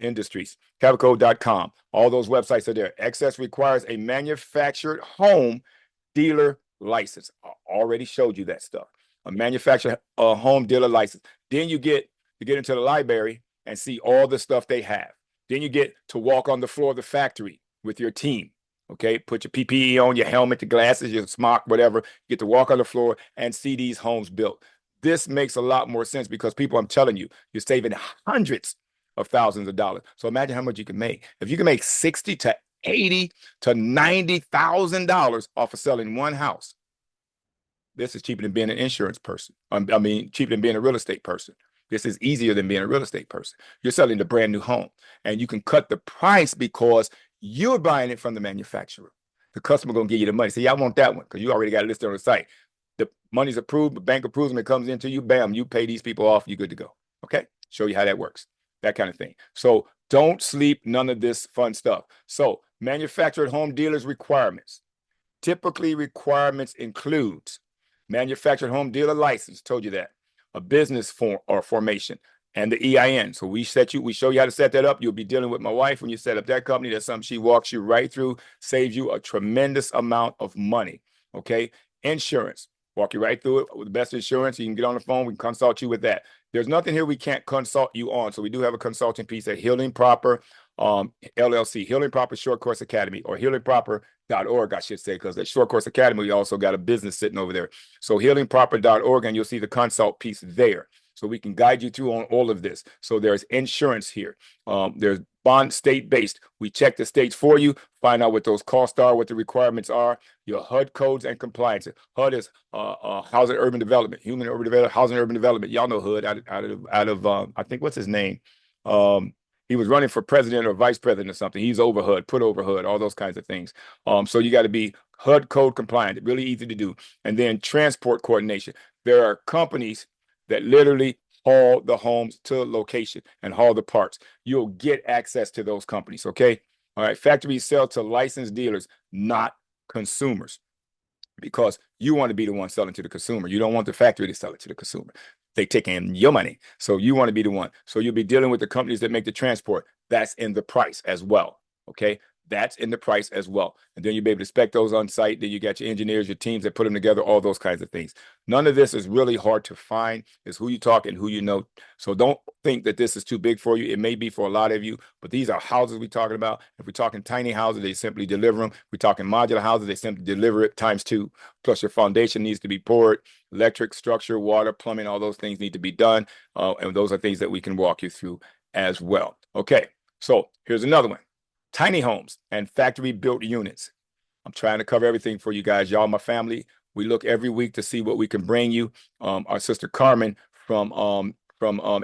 Industries, capco.com. All those websites are there. Excess requires a manufactured home dealer license. I already showed you that stuff. A manufactured home dealer license. Then you get to get into the library and see all the stuff they have. Then you get to walk on the floor of the factory with your team. Okay, put your PPE on, your helmet, your glasses, your smock, whatever. You get to walk on the floor and see these homes built. This makes a lot more sense because people, I'm telling you, you're saving hundreds of thousands of dollars. So imagine how much you can make. If you can make $60,000 to $80,000 to $90,000 off of selling one house, this is cheaper than being an insurance person. Cheaper than being a real estate person. This is easier than being a real estate person. You're selling a brand new home and you can cut the price because you're buying it from the manufacturer. The customer going to give you the money. Say, I want that one because you already got it listed on the site. The money's approved, the bank approves them, it comes into you, bam, you pay these people off, you're good to go. Okay? Show you how that works. That kind of thing. So don't sleep none of this fun stuff. So manufactured home dealers requirements. Typically requirements includes manufactured home dealer license, told you that, a business form or formation, and the EIN. So we show you how to set that up. You'll be dealing with my wife when you set up that company. That's something she walks you right through, saves you a tremendous amount of money. Okay. Insurance, walk you right through it with the best insurance. You can get on the phone. We can consult you with that. There's nothing here we can't consult you on. So we do have a consulting piece at Healing Proper LLC, Healing Proper Short Course Academy, or healingproper.org, I should say, because at Short Course Academy, we also got a business sitting over there. So healingproper.org, and you'll see the consult piece there. So we can guide you through on all of this. So there's insurance here. There's bond state-based. We check the states for you, find out what those costs are, what the requirements are, your HUD codes and compliance. HUD is housing urban development, human urban development, housing urban development. Y'all know HUD out of I think what's his name? He was running for president or vice president or something. He's over HUD, put over HUD, all those kinds of things. So you got to be HUD code compliant, really easy to do. And then transport coordination. There are companies that literally haul the homes to location and haul the parts. You'll get access to those companies, okay? All right, factories sell to licensed dealers, not consumers, because you want to be the one selling to the consumer. You don't want the factory to sell it to the consumer. They take in your money. So you want to be the one. So you'll be dealing with the companies that make the transport. That's in the price as well, okay? That's in the price as well. And then you'll be able to spec those on site. Then you got your engineers, your teams that put them together, all those kinds of things. None of this is really hard to find. It's who you talk and who you know. So don't think that this is too big for you. It may be for a lot of you, but these are houses we're talking about. If we're talking tiny houses, they simply deliver them. We're talking modular houses, they simply deliver it ×2. Plus your foundation needs to be poured. Electric, structure, water, plumbing, all those things need to be done. And those are things that we can walk you through as well. Okay, so here's another one. Tiny homes and factory built units. I'm trying to cover everything for you guys. Y'all, my family, we look every week to see what we can bring you. Our sister Carmen from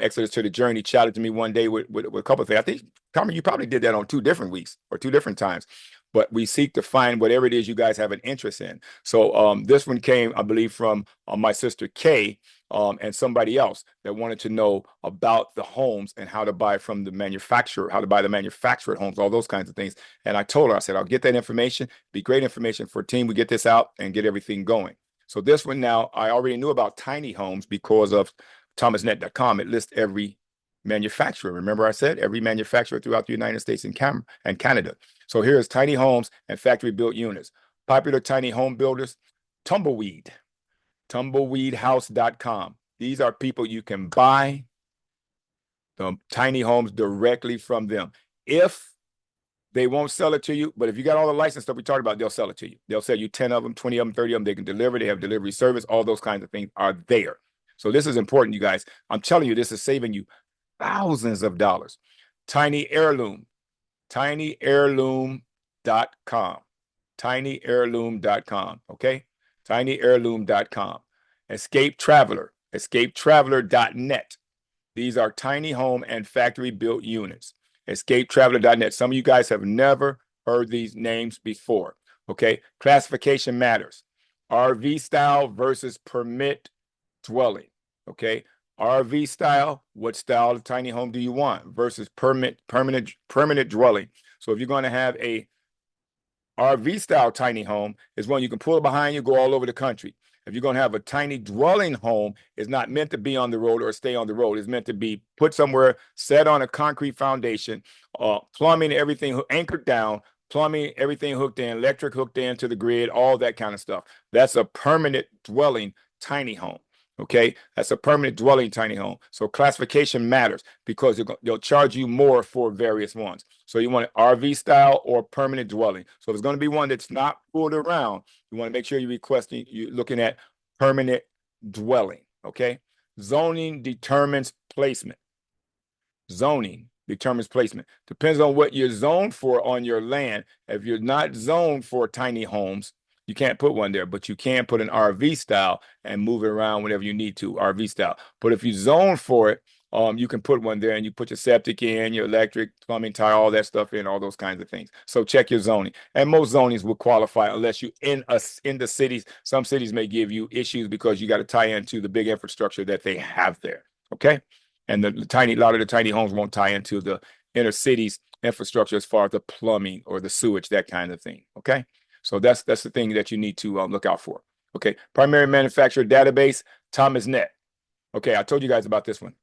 Exodus to the Journey challenged me one day with a couple of things. I think, Carmen, you probably did that on 2 different weeks or 2 different times. But we seek to find whatever it is you guys have an interest in. So this one came, I believe, from my sister Kay and somebody else that wanted to know about the homes and how to buy from the manufacturer, how to buy the manufactured homes, all those kinds of things. And I told her, I said, I'll get that information. Be great information for a team. We get this out and get everything going. So this one now, I already knew about tiny homes because of thomasnet.com. It lists every manufacturer. Remember I said every manufacturer throughout the United States and Canada. So here's tiny homes and factory built units. Popular tiny home builders, Tumbleweed, tumbleweedhouse.com. These are people you can buy the tiny homes directly from them. If they won't sell it to you, but if you got all the license stuff we talked about, they'll sell it to you. They'll sell you 10 of them, 20 of them, 30 of them. They can deliver. They have delivery service. All those kinds of things are there. So this is important, you guys. I'm telling you, this is saving you thousands of dollars. Tiny Heirloom, tinyheirloom.com, tinyheirloom.com, okay? tinyheirloom.com. Escape Traveler, escapetraveler.net. These are tiny home and factory built units. Escapetraveler.net. Some of you guys have never heard these names before, okay? Classification matters. RV style versus permit dwelling, okay? RV style, what style of tiny home do you want versus permanent dwelling. So if you're going to have a RV style tiny home, is one you can pull behind you, go all over the country. If you're going to have a tiny dwelling home, it's not meant to be on the road or stay on the road. It's meant to be put somewhere, set on a concrete foundation, plumbing, everything anchored down, plumbing, everything hooked in, electric hooked into the grid, all that kind of stuff. That's a permanent dwelling tiny home. Okay, that's a permanent dwelling tiny home. So classification matters because they'll charge you more for various ones. So you want an RV style or permanent dwelling. So if it's going to be one that's not pulled around, you want to make sure you're looking at permanent dwelling. Okay, zoning determines placement. Zoning determines placement. Depends on what you're zoned for on your land. If you're not zoned for tiny homes, you can't put one there, but you can put an RV style and move it around whenever you need to, RV style. But if you zone for it, you can put one there and you put your septic in, your electric, plumbing, tile, all that stuff in, all those kinds of things. So check your zoning. And most zonings will qualify unless you in the cities. Some cities may give you issues because you got to tie into the big infrastructure that they have there. Okay. And a lot of the tiny homes won't tie into the inner cities infrastructure as far as the plumbing or the sewage, that kind of thing. Okay. So that's the thing that you need to look out for. Okay, primary manufacturer database, ThomasNet. Okay, I told you guys about this one.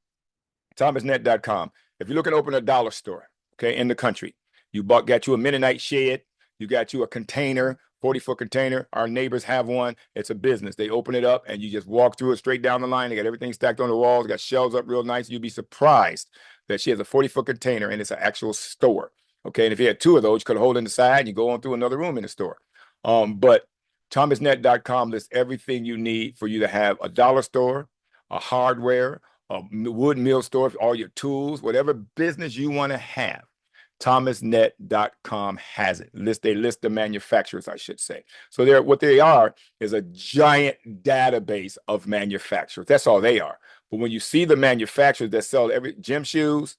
ThomasNet.com. If you're looking to open a dollar store, okay, in the country, you got you a Mennonite shed, you got you a container, 40-foot container. Our neighbors have one. It's a business. They open it up and you just walk through it straight down the line. They got everything stacked on the walls, got shelves up real nice. You'd be surprised that she has a 40-foot container and it's an actual store. Okay, and if you had 2 of those, you could hold in the side and you go on through another room in the store. But thomasnet.com lists everything you need for you to have a dollar store, a hardware, wood mill store, all your tools, whatever business you want to have. thomasnet.com has it. They list the manufacturers, I should say. So what they are is a giant database of manufacturers. That's all they are. But when you see the manufacturers that sell every gym shoes,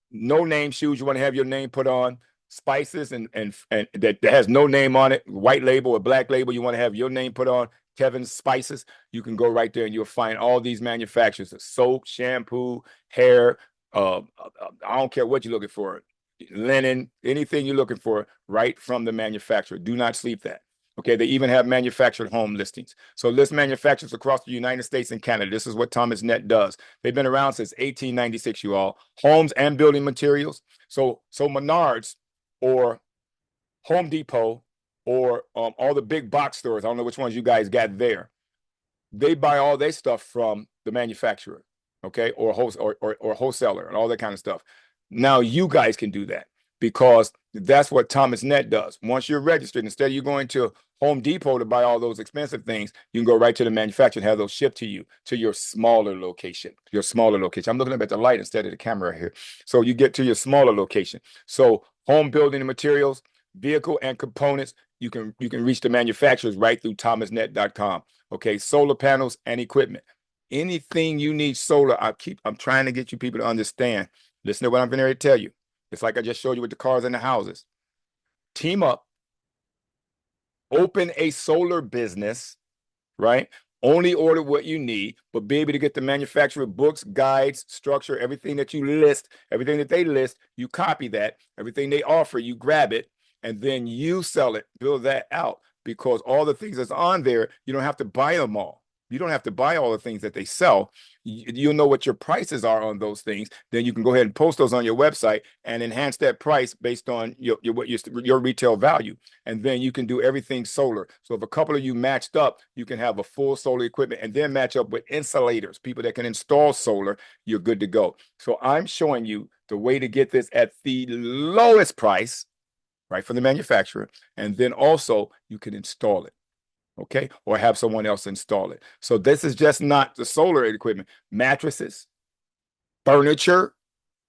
no name shoes you want to have your name put on, spices and that has no name on it, white label or black label you want to have your name put on, Kevin's Spices, you can go right there and you'll find all these manufacturers of soap, shampoo, hair, I don't care what you're looking for, linen, anything you're looking for, right from the manufacturer. Do not sleep that. Okay, they even have manufactured home listings. So list manufacturers across the United States and Canada. This is what ThomasNet does. They've been around since 1896, you all. Homes and building materials. So Menards or Home Depot or all the big box stores, I don't know which ones you guys got there, they buy all their stuff from the manufacturer, okay, or wholesaler and all that kind of stuff. Now you guys can do that because that's what ThomasNet does. Once you're registered, instead of you going to Home Depot to buy all those expensive things, you can go right to the manufacturer and have those shipped to you, to your smaller location. I'm looking up at the light instead of the camera here. So you get to your smaller location. So home building and materials, vehicle and components, you can reach the manufacturers right through thomasnet.com. Okay, solar panels and equipment. Anything you need solar, I'm trying to get you people to understand. Listen to what I'm going to tell you. It's like I just showed you with the cars and the houses. Team up, open a solar business, right? Only order what you need, but be able to get the manufacturer books, guides, structure, everything that you list, everything that they list, you copy that, everything they offer, you grab it, and then you sell it, build that out, because all the things that's on there, you don't have to buy them all. You don't have to buy all the things that they sell. You'll know what your prices are on those things. Then you can go ahead and post those on your website and enhance that price based on your retail value. And then you can do everything solar. So if a couple of you matched up, you can have a full solar equipment and then match up with insulators, people that can install solar. You're good to go. So I'm showing you the way to get this at the lowest price, right, from the manufacturer. And then also you can install it. Okay, or have someone else install it. So this is just not the solar equipment, mattresses, furniture,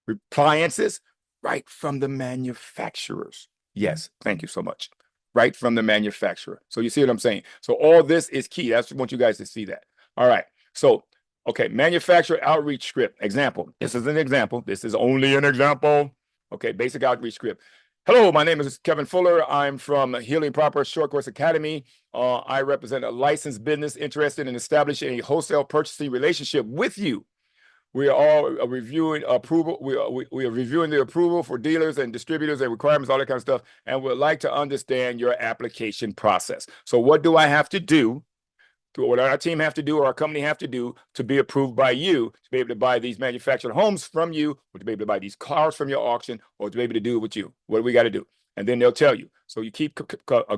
appliances, right from the manufacturers. Yes, thank you so much. Right from the manufacturer. So you see what I'm saying? So all this is key. I want you guys to see that. All right. So, okay, manufacturer outreach script. Example. This is an example. This is only an example. Okay, basic outreach script. Hello, my name is Kevin Fuller. I'm from Healing Proper Short Course Academy. I represent a licensed business interested in establishing a wholesale purchasing relationship with you. We are all reviewing approval. We are reviewing the approval for dealers and distributors and requirements, all that kind of stuff, and would like to understand your application process. So what do I have to do? What our team have to do or our company have to do to be approved by you to be able to buy these manufactured homes from you, or to be able to buy these cars from your auction, or to be able to do it with you? What do we got to do? And then they'll tell you. So you keep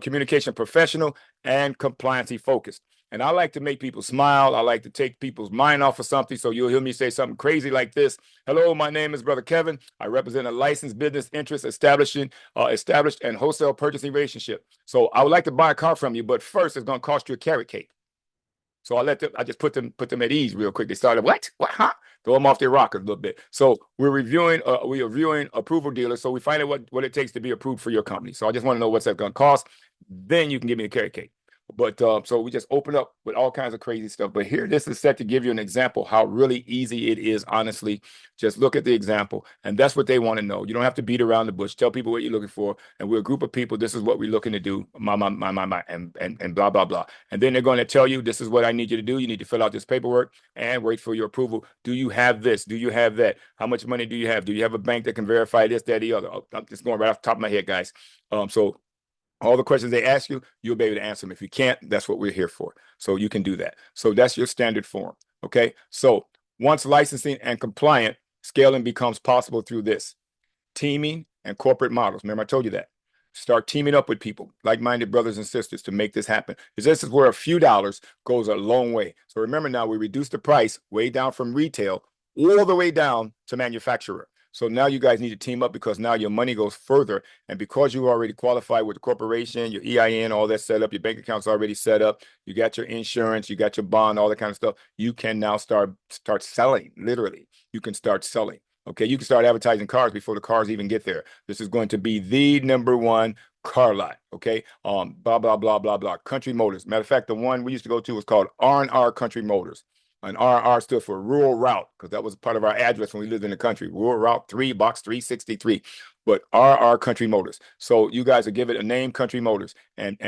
communication professional and compliancy focused. And I like to make people smile. I like to take people's mind off of something. So you'll hear me say something crazy like this. Hello, my name is Brother Kevin. I represent a licensed business interest established and wholesale purchasing relationship. So I would like to buy a car from you, but first it's going to cost you a carrot cake. So I just put them at ease real quick. They started, what? Huh? Throw them off their rockers a little bit. So we're reviewing approval dealers. So we find out what it takes to be approved for your company. So I just want to know what's that going to cost. Then you can give me a carrot cake. But so we just open up with all kinds of crazy stuff. But here, this is set to give you an example how really easy it is, honestly. Just look at the example. And that's what they want to know. You don't have to beat around the bush. Tell people what you're looking for. And we're a group of people. This is what we're looking to do. And blah, blah, blah. And then they're going to tell you, this is what I need you to do. You need to fill out this paperwork and wait for your approval. Do you have this? Do you have that? How much money do you have? Do you have a bank that can verify this, that, the other? I'm just going right off the top of my head, guys. So all the questions they ask you, you'll be able to answer them. If you can't, that's what we're here for. So you can do that. So that's your standard form. Okay. So once licensing and compliant, scaling becomes possible through this teaming and corporate models. Remember, I told you that. Start teaming up with people, like-minded brothers and sisters, to make this happen. Because this is where a few dollars goes a long way. So remember now, we reduce the price way down from retail all the way down to manufacturer. So now you guys need to team up because now your money goes further. And because you already qualify with the corporation, your EIN, all that set up, your bank account's already set up, you got your insurance, you got your bond, all that kind of stuff. You can now start selling, literally. You can start selling. Okay, you can start advertising cars before the cars even get there. This is going to be the #1 car lot. Okay, blah blah blah blah blah. Country Motors. Matter of fact, the one we used to go to was called R&R Country Motors. And R&R stood for Rural Route because that was part of our address when we lived in the country. Rural Route 3, Box 363. But R&R Country Motors. So you guys will give it a name, Country Motors, and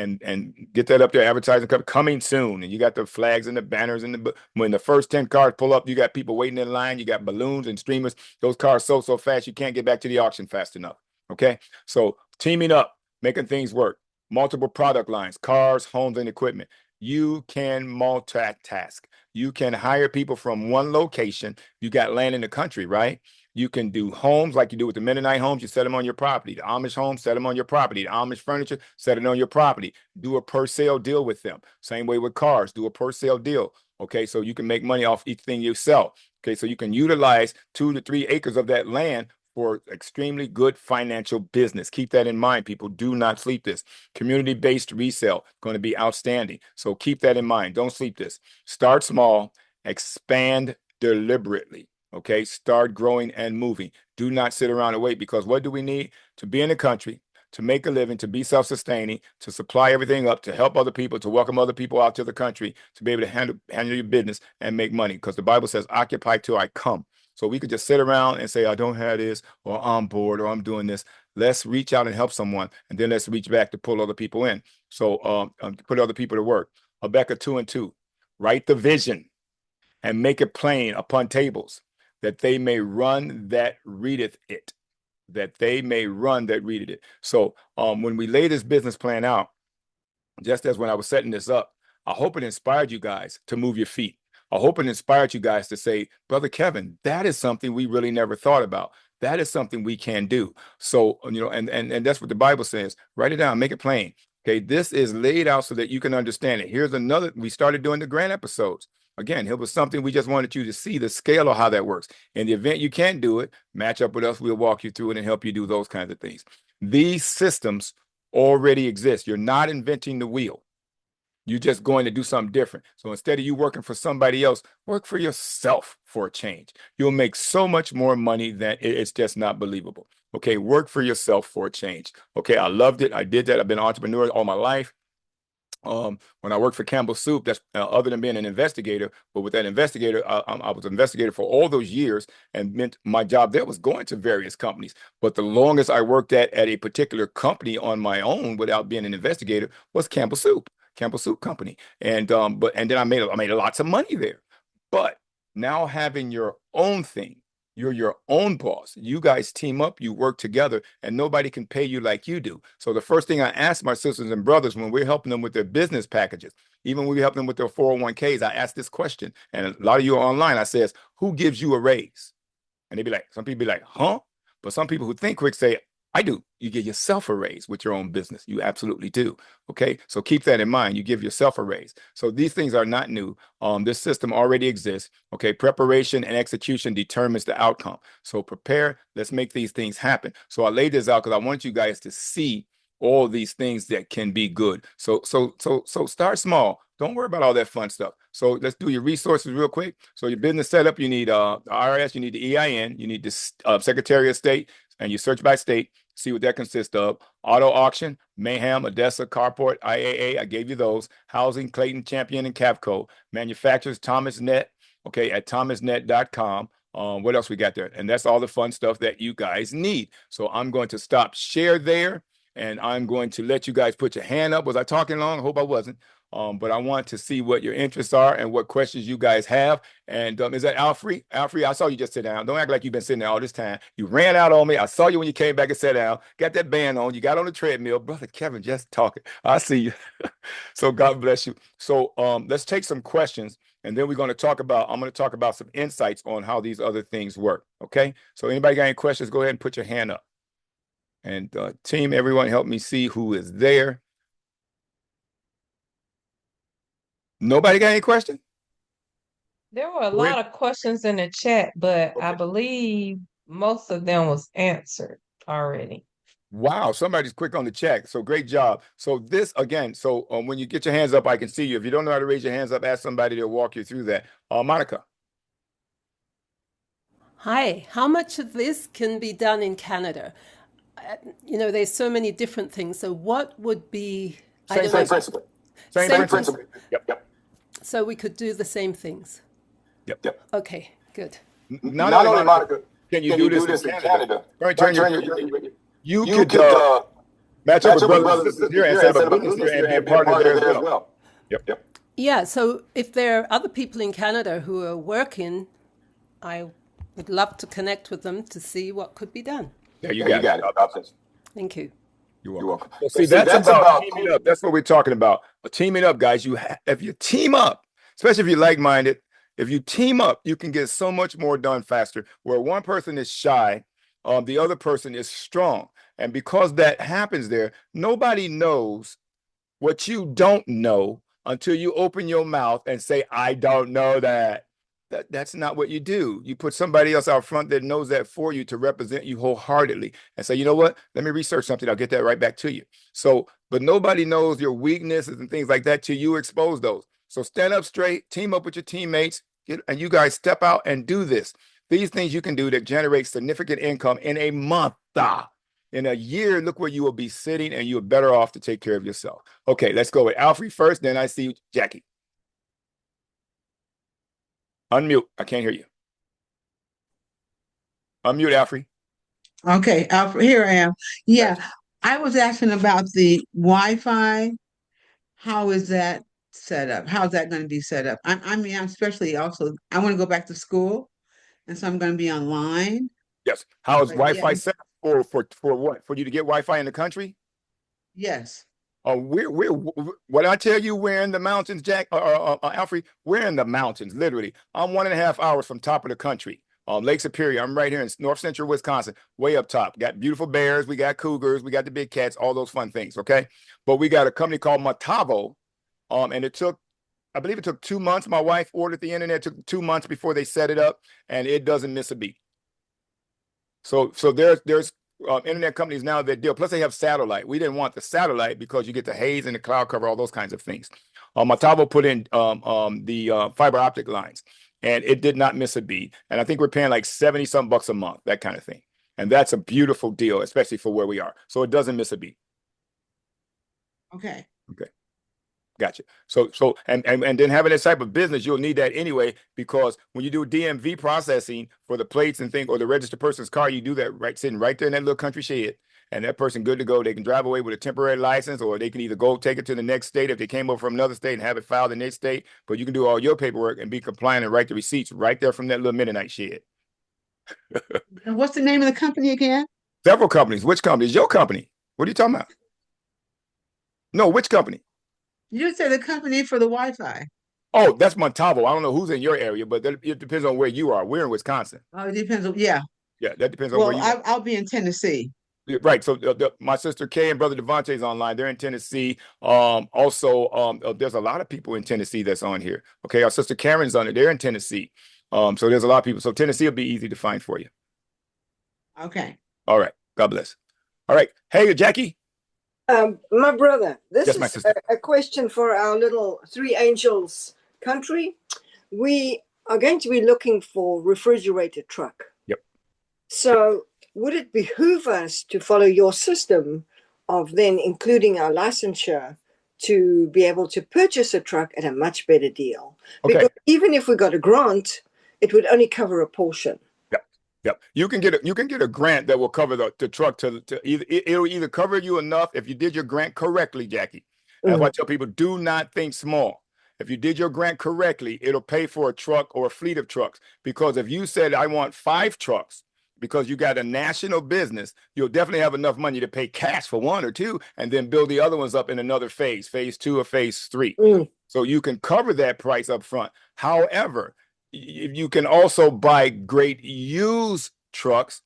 get that up there. Advertising coming soon. And you got the flags and the banners and when the first 10 cars pull up, you got people waiting in line. You got balloons and streamers. Those cars so fast you can't get back to the auction fast enough. Okay, so teaming up, making things work. Multiple product lines, cars, homes, and equipment. You can multitask. You can hire people from one location. You got land in the country, right? You can do homes like you do with the Mennonite homes. You set them on your property. The Amish homes, set them on your property. The Amish furniture, set it on your property. Do a per sale deal with them. Same way with cars. Do a per sale deal. Okay, so you can make money off each thing you sell. Okay, so you can utilize 2 to 3 acres of that land for extremely good financial business. Keep that in mind, people. Do not sleep this. Community-based resale, going to be outstanding. So keep that in mind. Don't sleep this. Start small, expand deliberately. Okay, start growing and moving. Do not sit around and wait because what do we need? To be in the country, to make a living, to be self-sustaining, to supply everything up, to help other people, to welcome other people out to the country, to be able to handle your business and make money. Because the Bible says, occupy till I come. So we could just sit around and say, I don't have this, or I'm bored, or I'm doing this. Let's reach out and help someone, and then let's reach back to pull other people in. So put other people to work. Habakkuk 2:2, write the vision and make it plain upon tables, that they may run that readeth it. That they may run that readeth it. So when we lay this business plan out, just as when I was setting this up, I hope it inspired you guys to move your feet. I hope it inspired you guys to say, Brother Kevin, that is something we really never thought about. That is something we can do. So, and that's what the Bible says. Write it down, make it plain. Okay, this is laid out so that you can understand it. Here's another, we started doing the grant episodes. Again, it was something we just wanted you to see the scale of how that works. In the event you can't do it, match up with us. We'll walk you through it and help you do those kinds of things. These systems already exist. You're not inventing the wheel. You're just going to do something different. So instead of you working for somebody else, work for yourself for a change. You'll make so much more money that it's just not believable. Okay, work for yourself for a change. Okay, I loved it. I did that. I've been an entrepreneur all my life. When I worked for Campbell Soup, that's other than being an investigator, but with that investigator, I was an investigator for all those years and meant my job there was going to various companies. But the longest I worked at a particular company on my own without being an investigator was Campbell Soup Company. And then I made lots of money there. But now having your own thing, you're your own boss. You guys team up, you work together, and nobody can pay you like you do. So the first thing I ask my sisters and brothers when we're helping them with their business packages, even when we help them with their 401ks, I ask this question. And a lot of you are online, I says, who gives you a raise? And they be like, some people be like, huh? But some people who think quick say, I do. You give yourself a raise with your own business. You absolutely do. Okay. So keep that in mind. You give yourself a raise. So these things are not new. This system already exists. Okay. Preparation and execution determines the outcome. So prepare. Let's make these things happen. So I laid this out because I want you guys to see all these things that can be good. So start small. Don't worry about all that fun stuff. So let's do your resources real quick. So your business setup, you need IRS, you need the EIN, you need the Secretary of State, and you search by state, see what that consists of. Auto auction, Mayhem, Odessa, Carport, IAA, I gave you those. Housing, Clayton, Champion, and Cavco. Manufacturers, ThomasNet, okay, at thomasnet.com. What else we got there? And that's all the fun stuff that you guys need. So I'm going to stop share there, and I'm going to let you guys put your hand up. Was I talking long? I hope I wasn't. But I want to see what your interests are and what questions you guys have. And is that Alfred? Alfred, I saw you just sit down. Don't act like you've been sitting there all this time. You ran out on me. I saw you when you came back and sat down. Got that band on. You got on the treadmill. Brother Kevin, just talking. I see you. So God bless you. So let's take some questions. And then I'm going to talk about some insights on how these other things work. Okay. So anybody got any questions? Go ahead and put your hand up. And team, everyone help me see who is there. Nobody got any questions? There were a lot of questions in the chat, but I believe most of them was answered already. Wow, somebody's quick on the check. So great job. So this again, so when you get your hands up, I can see you. If you don't know how to raise your hands up, ask somebody to walk you through that. Monica. Hi, how much of this can be done in Canada? There's so many different things. So what would be, I don't know. Principle. Same principle. Yep. So we could do the same things. Yep. Okay, good. Not only, Monica, can you do this in Canada? You could match up with brothers and sisters here and set up a business here and be a partner there as well. Yep. Yeah, so if there are other people in Canada who are working, I would love to connect with them to see what could be done. Yeah, you got it. Thank you. You're welcome. Well, see, that's about teaming up. That's what we're talking about. Teaming up, guys. If you team up, especially if you're like-minded, if you team up, you can get so much more done faster. Where one person is shy, the other person is strong. And because that happens there, nobody knows what you don't know until you open your mouth and say, I don't know that. That's not what you do. You put somebody else out front that knows that for you to represent you wholeheartedly and say, you know what? Let me research something. I'll get that right back to you. So, but nobody knows your weaknesses and things like that till you expose those. So stand up straight, team up with your teammates, and you guys step out and do this. These things you can do that generate significant income in a month. In a year, look where you will be sitting, and you're better off to take care of yourself. Okay, let's go with Alfred first. Then I see Jackie. Unmute. I can't hear you. Unmute, Alfred. Okay, Alfred, here I am. Yeah, I was asking about the Wi-Fi. How is that set up? How's that going to be set up? I'm especially also, I want to go back to school, and so I'm going to be online. Yes. How is Wi-Fi set up for what? For you to get Wi-Fi in the country? Yes. We're what I tell you, we're in the mountains, Jack, Alfred. We're in the mountains, literally. I'm 1.5 hours from top of the country, Lake Superior. I'm right here in north central Wisconsin, way up top. Got beautiful bears, we got cougars, we got the big cats, all those fun things. Okay, but we got a company called Matavo, and I believe it took 2 months. My wife ordered the internet. It took 2 months before they set it up, and it doesn't miss a beat. So there's internet companies now that deal. Plus, they have satellite. We didn't want the satellite because you get the haze and the cloud cover, all those kinds of things. Matavo put in the fiber optic lines, and it did not miss a beat. And I think we're paying like 70-something bucks a month, that kind of thing. And that's a beautiful deal, especially for where we are. So it doesn't miss a beat. Okay. Gotcha. So and then having that type of business, you'll need that anyway, because when you do DMV processing for the plates and things, or the registered person's car, you do that sitting right there in that little country shed, and that person good to go. They can drive away with a temporary license, or they can either go take it to the next state if they came over from another state and have it filed in their state. But you can do all your paperwork and be compliant and write the receipts right there from that little Mennonite shed. And what's the name of the company again? Several companies. Which company? Is your company? What are you talking about? No, which company? You said the company for the Wi-Fi. Oh, that's Montavo. I don't know who's in your area, but it depends on where you are. We're in Wisconsin. Oh, it depends on, yeah. Yeah, that depends on where you are. I'll be in Tennessee. Right. So my sister Kay and brother Devontae's online. They're in Tennessee. Also, there's a lot of people in Tennessee that's on here. Okay, our sister Karen's on it. They're in Tennessee. So there's a lot of people. So Tennessee will be easy to find for you. Okay. All right. God bless. All right. Hey, Jackie. My brother, this Yes, is a question for our little Three Angels country. We are going to be looking for refrigerated truck. Yep. So would it behoove us to follow your system of then including our licensure to be able to purchase a truck at a much better deal? Okay. Because even if we got a grant, it would only cover a portion. Yep. You can get a grant that will cover the truck to it'll either cover you enough if you did your grant correctly, Jackie. That's why I tell people, do not think small. If you did your grant correctly, it'll pay for a truck or a fleet of trucks. Because if you said, I want 5 trucks, because you got a national business, you'll definitely have enough money to pay cash for 1 or 2, and then build the other ones up in another phase 2 or phase 3. So you can cover that price up front. However, you can also buy great used trucks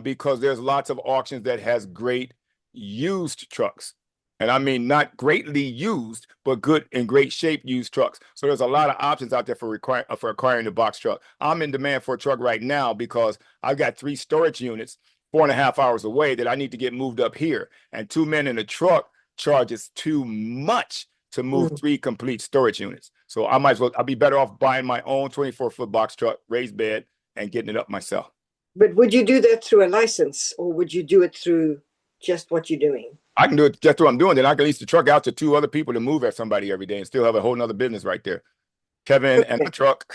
because there's lots of auctions that has great used trucks. And I mean, not greatly used, but good in great shape used trucks. So there's a lot of options out there for acquiring the box truck. I'm in demand for a truck right now because I've got 3 storage units 4.5 hours away that I need to get moved up here. And 2 men in a truck charges too much to move 3 complete storage units. So I'll be better off buying my own 24-foot box truck, raised bed, and getting it up myself. But would you do that through a license, or would you do it through just what you're doing? I can do it just what I'm doing. Then I can lease the truck out to 2 other people to move at somebody every day and still have a whole nother business right there. Kevin and the truck.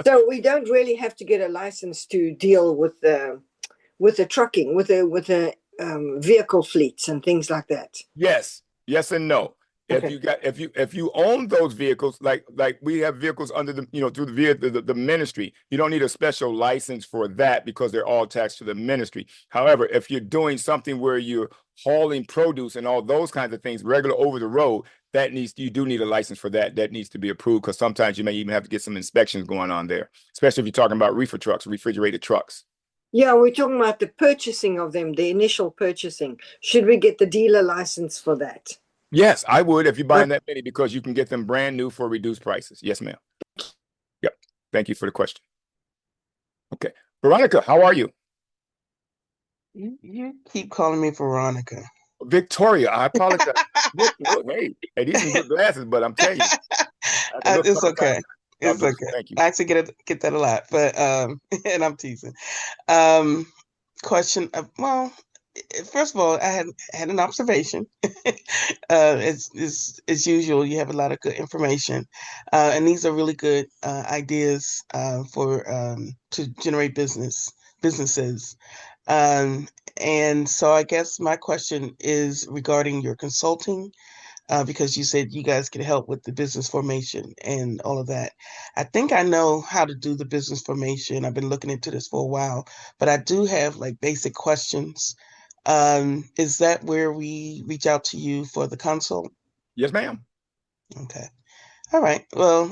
So we don't really have to get a license to deal with the trucking, with the vehicle fleets and things like that. Yes and no. Okay. If you own those vehicles, like we have vehicles under the, through the ministry, you don't need a special license for that because they're all taxed to the ministry. However, if you're doing something where you're hauling produce and all those kinds of things, regular over the road, you do need a license for that. That needs to be approved because sometimes you may even have to get some inspections going on there, especially if you're talking about reefer trucks, refrigerated trucks. Yeah, we're talking about the purchasing of them, the initial purchasing. Should we get the dealer license for that? Yes, I would if you're buying that many because you can get them brand new for reduced prices. Yes, ma'am. Yep. Thank you for the question. Okay. Veronica, how are you? You keep calling me Veronica. Victoria, I apologize. Look, hey, these are good glasses, but I'm telling you. It's okay. It's okay. Thank you. I actually get that a lot, but and I'm teasing. Question. Well, first of all, I had an observation. As usual, you have a lot of good information, and these are really good ideas for to generate businesses. And so I guess my question is regarding your consulting, because you said you guys can help with the business formation and all of that. I think I know how to do the business formation. I've been looking into this for a while, but I do have like basic questions. Is that where we reach out to you for the consult? Yes, ma'am. Okay. All right. Well,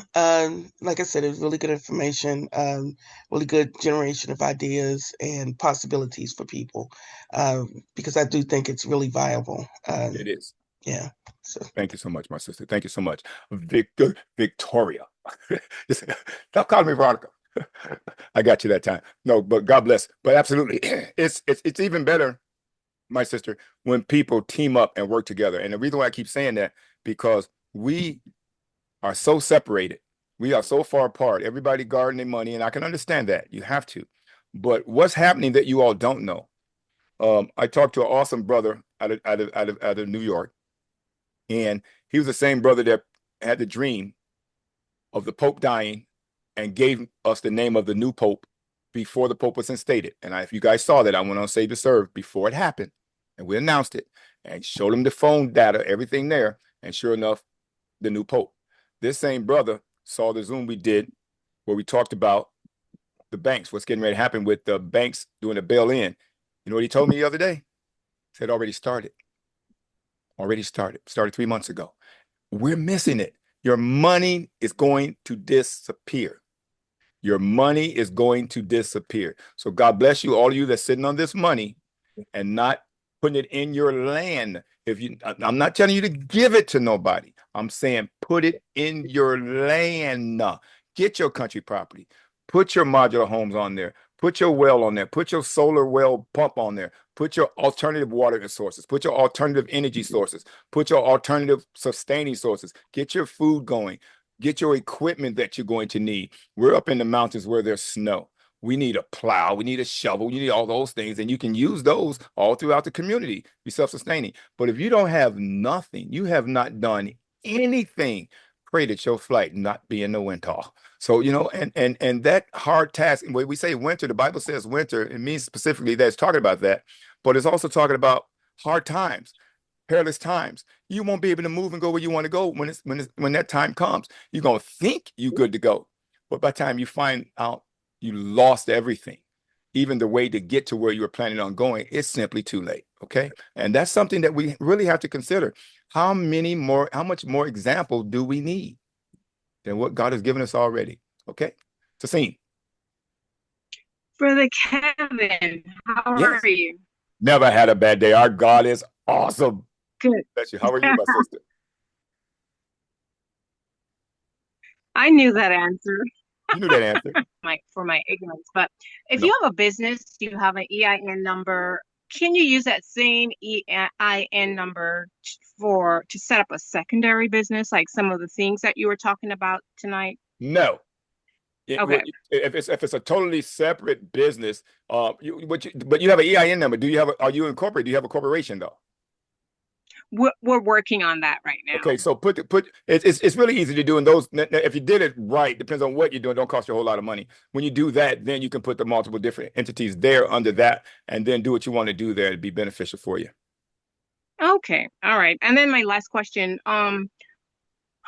like I said, it's really good information, really good generation of ideas and possibilities for people, because I do think it's really viable. It is. Yeah. So thank you so much, my sister. Thank you so much. Victoria. Stop calling me Veronica. I got you that time. No, but God bless. But absolutely, it's even better, my sister, when people team up and work together. And the reason why I keep saying that, because we are so separated. We are so far apart. Everybody guarding their money, and I can understand that. You have to. But what's happening that you all don't know? I talked to an awesome brother out of New York, and he was the same brother that had the dream of the Pope dying and gave us the name of the new Pope before the Pope was instated. And if you guys saw that, I went on Save to Serve before it happened, and we announced it and showed him the phone data, everything there, and sure enough, the new Pope. This same brother saw the Zoom we did where we talked about the banks, what's getting ready to happen with the banks doing a bail-in. You know what he told me the other day? He said, already started. Started 3 months ago. We're missing it. Your money is going to disappear. Your money is going to disappear. So God bless you, all of you that's sitting on this money and not putting it in your land. I'm not telling you to give it to nobody. I'm saying put it in your land. Get your country property. Put your modular homes on there. Put your well on there. Put your solar well pump on there. Put your alternative water sources. Put your alternative energy sources. Put your alternative sustaining sources. Get your food going. Get your equipment that you're going to need. We're up in the mountains where there's snow. We need a plow. We need a shovel. You need all those things. And you can use those all throughout the community. Be self-sustaining. But if you don't have nothing, you have not done anything, pray that your flight not be in the winter. So, and that hard task, when we say winter, the Bible says winter, it means specifically that it's talking about that, but it's also talking about hard times, perilous times. You won't be able to move and go where you want to go when that time comes. You're going to think you're good to go. But by the time you find out you lost everything, even the way to get to where you were planning on going, it's simply too late. Okay. And that's something that we really have to consider. How much more example do we need than what God has given us already? Okay. Tasim. Brother Kevin, how Yes. are you? Never had a bad day. Our God is awesome. Good. Bless you. How are you, my sister? I knew that answer, You knew that answer. for my ignorance. But if No. you have a business, you have an EIN number, can you use that same EIN number to set up a secondary business, like some of the things that you were talking about tonight? No. Okay. If it's a totally separate business, but you have an EIN number. Are you incorporated? Do you have a corporation though? We're working on that right now. Okay, so it's really easy to do. And those, if you did it right, depends on what you're doing. Don't cost you a whole lot of money. When you do that, then you can put the multiple different entities there under that, and then do what you want to do there to be beneficial for you. Okay. All right. And then my last question,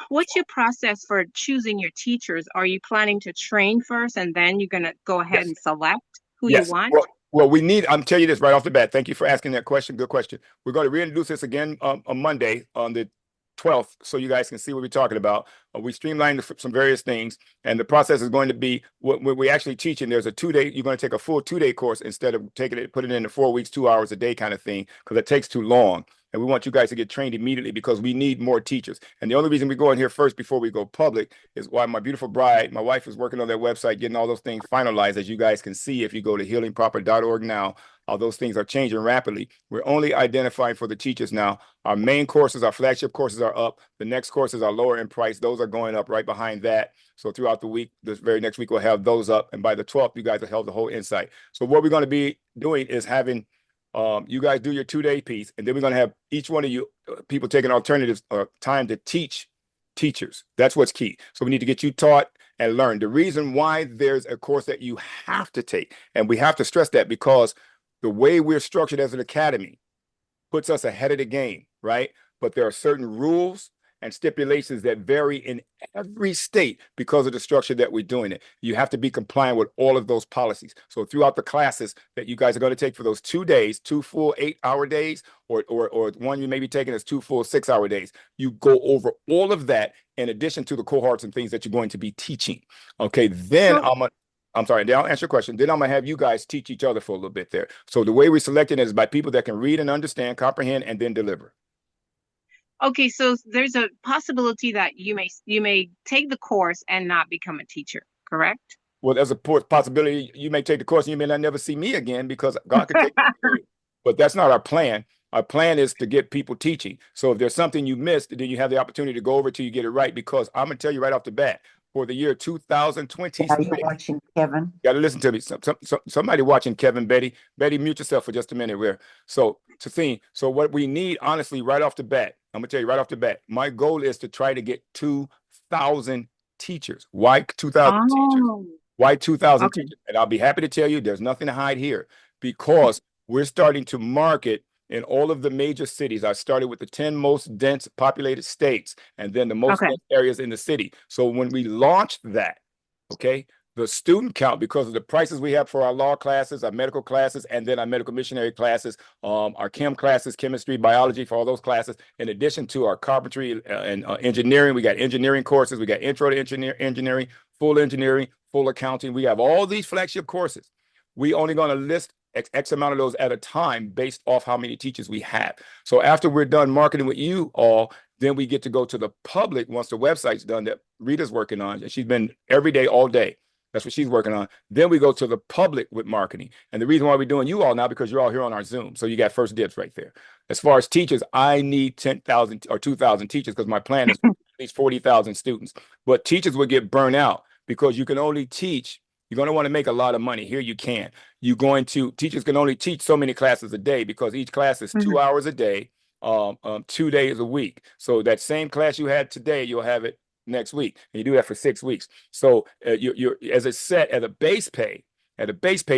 what's your process for choosing your teachers? Are you planning to train first and then you're going to go ahead and select who you want? Well, I'm telling you this right off the bat. Thank you for asking that question. Good question. We're going to reintroduce this again on Monday on the 12th, so you guys can see what we're talking about. We streamlined some various things, and the process is going to be what we actually teaching. There's a 2-day. You're going to take a full 2-day course instead of putting it in 4 weeks, 2 hours a day kind of thing, because it takes too long. And we want you guys to get trained immediately because we need more teachers. And the only reason we go in here first before we go public is why my beautiful bride, my wife, is working on their website, getting all those things finalized. As you guys can see, if you go to healingproper.org now, all those things are changing rapidly. We're only identifying for the teachers now. Our main courses, our flagship courses are up. The next courses are lower in price. Those are going up right behind that. So throughout the week, this very next week, we'll have those up. And by the 12th, you guys will have the whole insight. So what we're going to be doing is having you guys do your 2-day piece, and then we're going to have each one of you people taking alternatives time to teach teachers. That's what's key. So we need to get you taught and learn. The reason why there's a course that you have to take, and we have to stress that because the way we're structured as an academy puts us ahead of the game, right? But there are certain rules and stipulations that vary in every state because of the structure that we're doing it. You have to be compliant with all of those policies. So throughout the classes that you guys are going to take for those 2 days, 2 full 8-hour days, or one you may be taking as 2 full 6-hour days, you go over all of that in addition to the cohorts and things that you're going to be teaching. Okay, then I'm sorry, then I'll answer your question. Then I'm going to have you guys teach each other for a little bit there. So the way we're selecting is by people that can read and understand, comprehend, and then deliver. Okay, so there's a possibility that you may take the course and not become a teacher, correct? Well, there's a possibility you may take the course and you may not never see me again because God could take it. But that's not our plan. Our plan is to get people teaching. So if there's something you missed, then you have the opportunity to go over till you get it right, because I'm going to tell you right off the bat, for the year 2020. Are you watching Kevin? You got to listen to me. Somebody watching Kevin, Betty, mute yourself for just a minute. So what we need, honestly, right off the bat, I'm gonna tell you right off the bat, my goal is to try to get 2,000 teachers. Why 2,000 teachers? Why 2,000 teachers? And I'll be happy to tell you, there's nothing to hide here, because we're starting to market in all of the major cities. I started with the 10 most dense populated states, and then the most dense areas in the city. So when we launched that, okay, the student count, because of the prices we have for our law classes, our medical classes, and then our medical missionary classes, our chem classes, chemistry, biology, for all those classes, in addition to our carpentry and engineering. We got engineering courses. We got intro to engineering, full accounting. We have all these flagship courses. We only going to list X amount of those at a time based off how many teachers we have. So after we're done marketing with you all, then we get to go to the public once the website's done that Rita's working on. And she's been every day, all day. That's what she's working on. Then we go to the public with marketing. And the reason why we're doing you all now, because you're all here on our Zoom. So you got first dibs right there. As far as teachers, I need 10,000 or 2,000 teachers, because my plan is at least 40,000 students. But teachers will get burnt out because you can only teach. You're going to want to make a lot of money. Here you can. Teachers can only teach so many classes a day, because each class is 2 hours a day, 2 days a week. So that same class you had today, you'll have it next week, and you do that for 6 weeks. So you're as it's set at a base pay,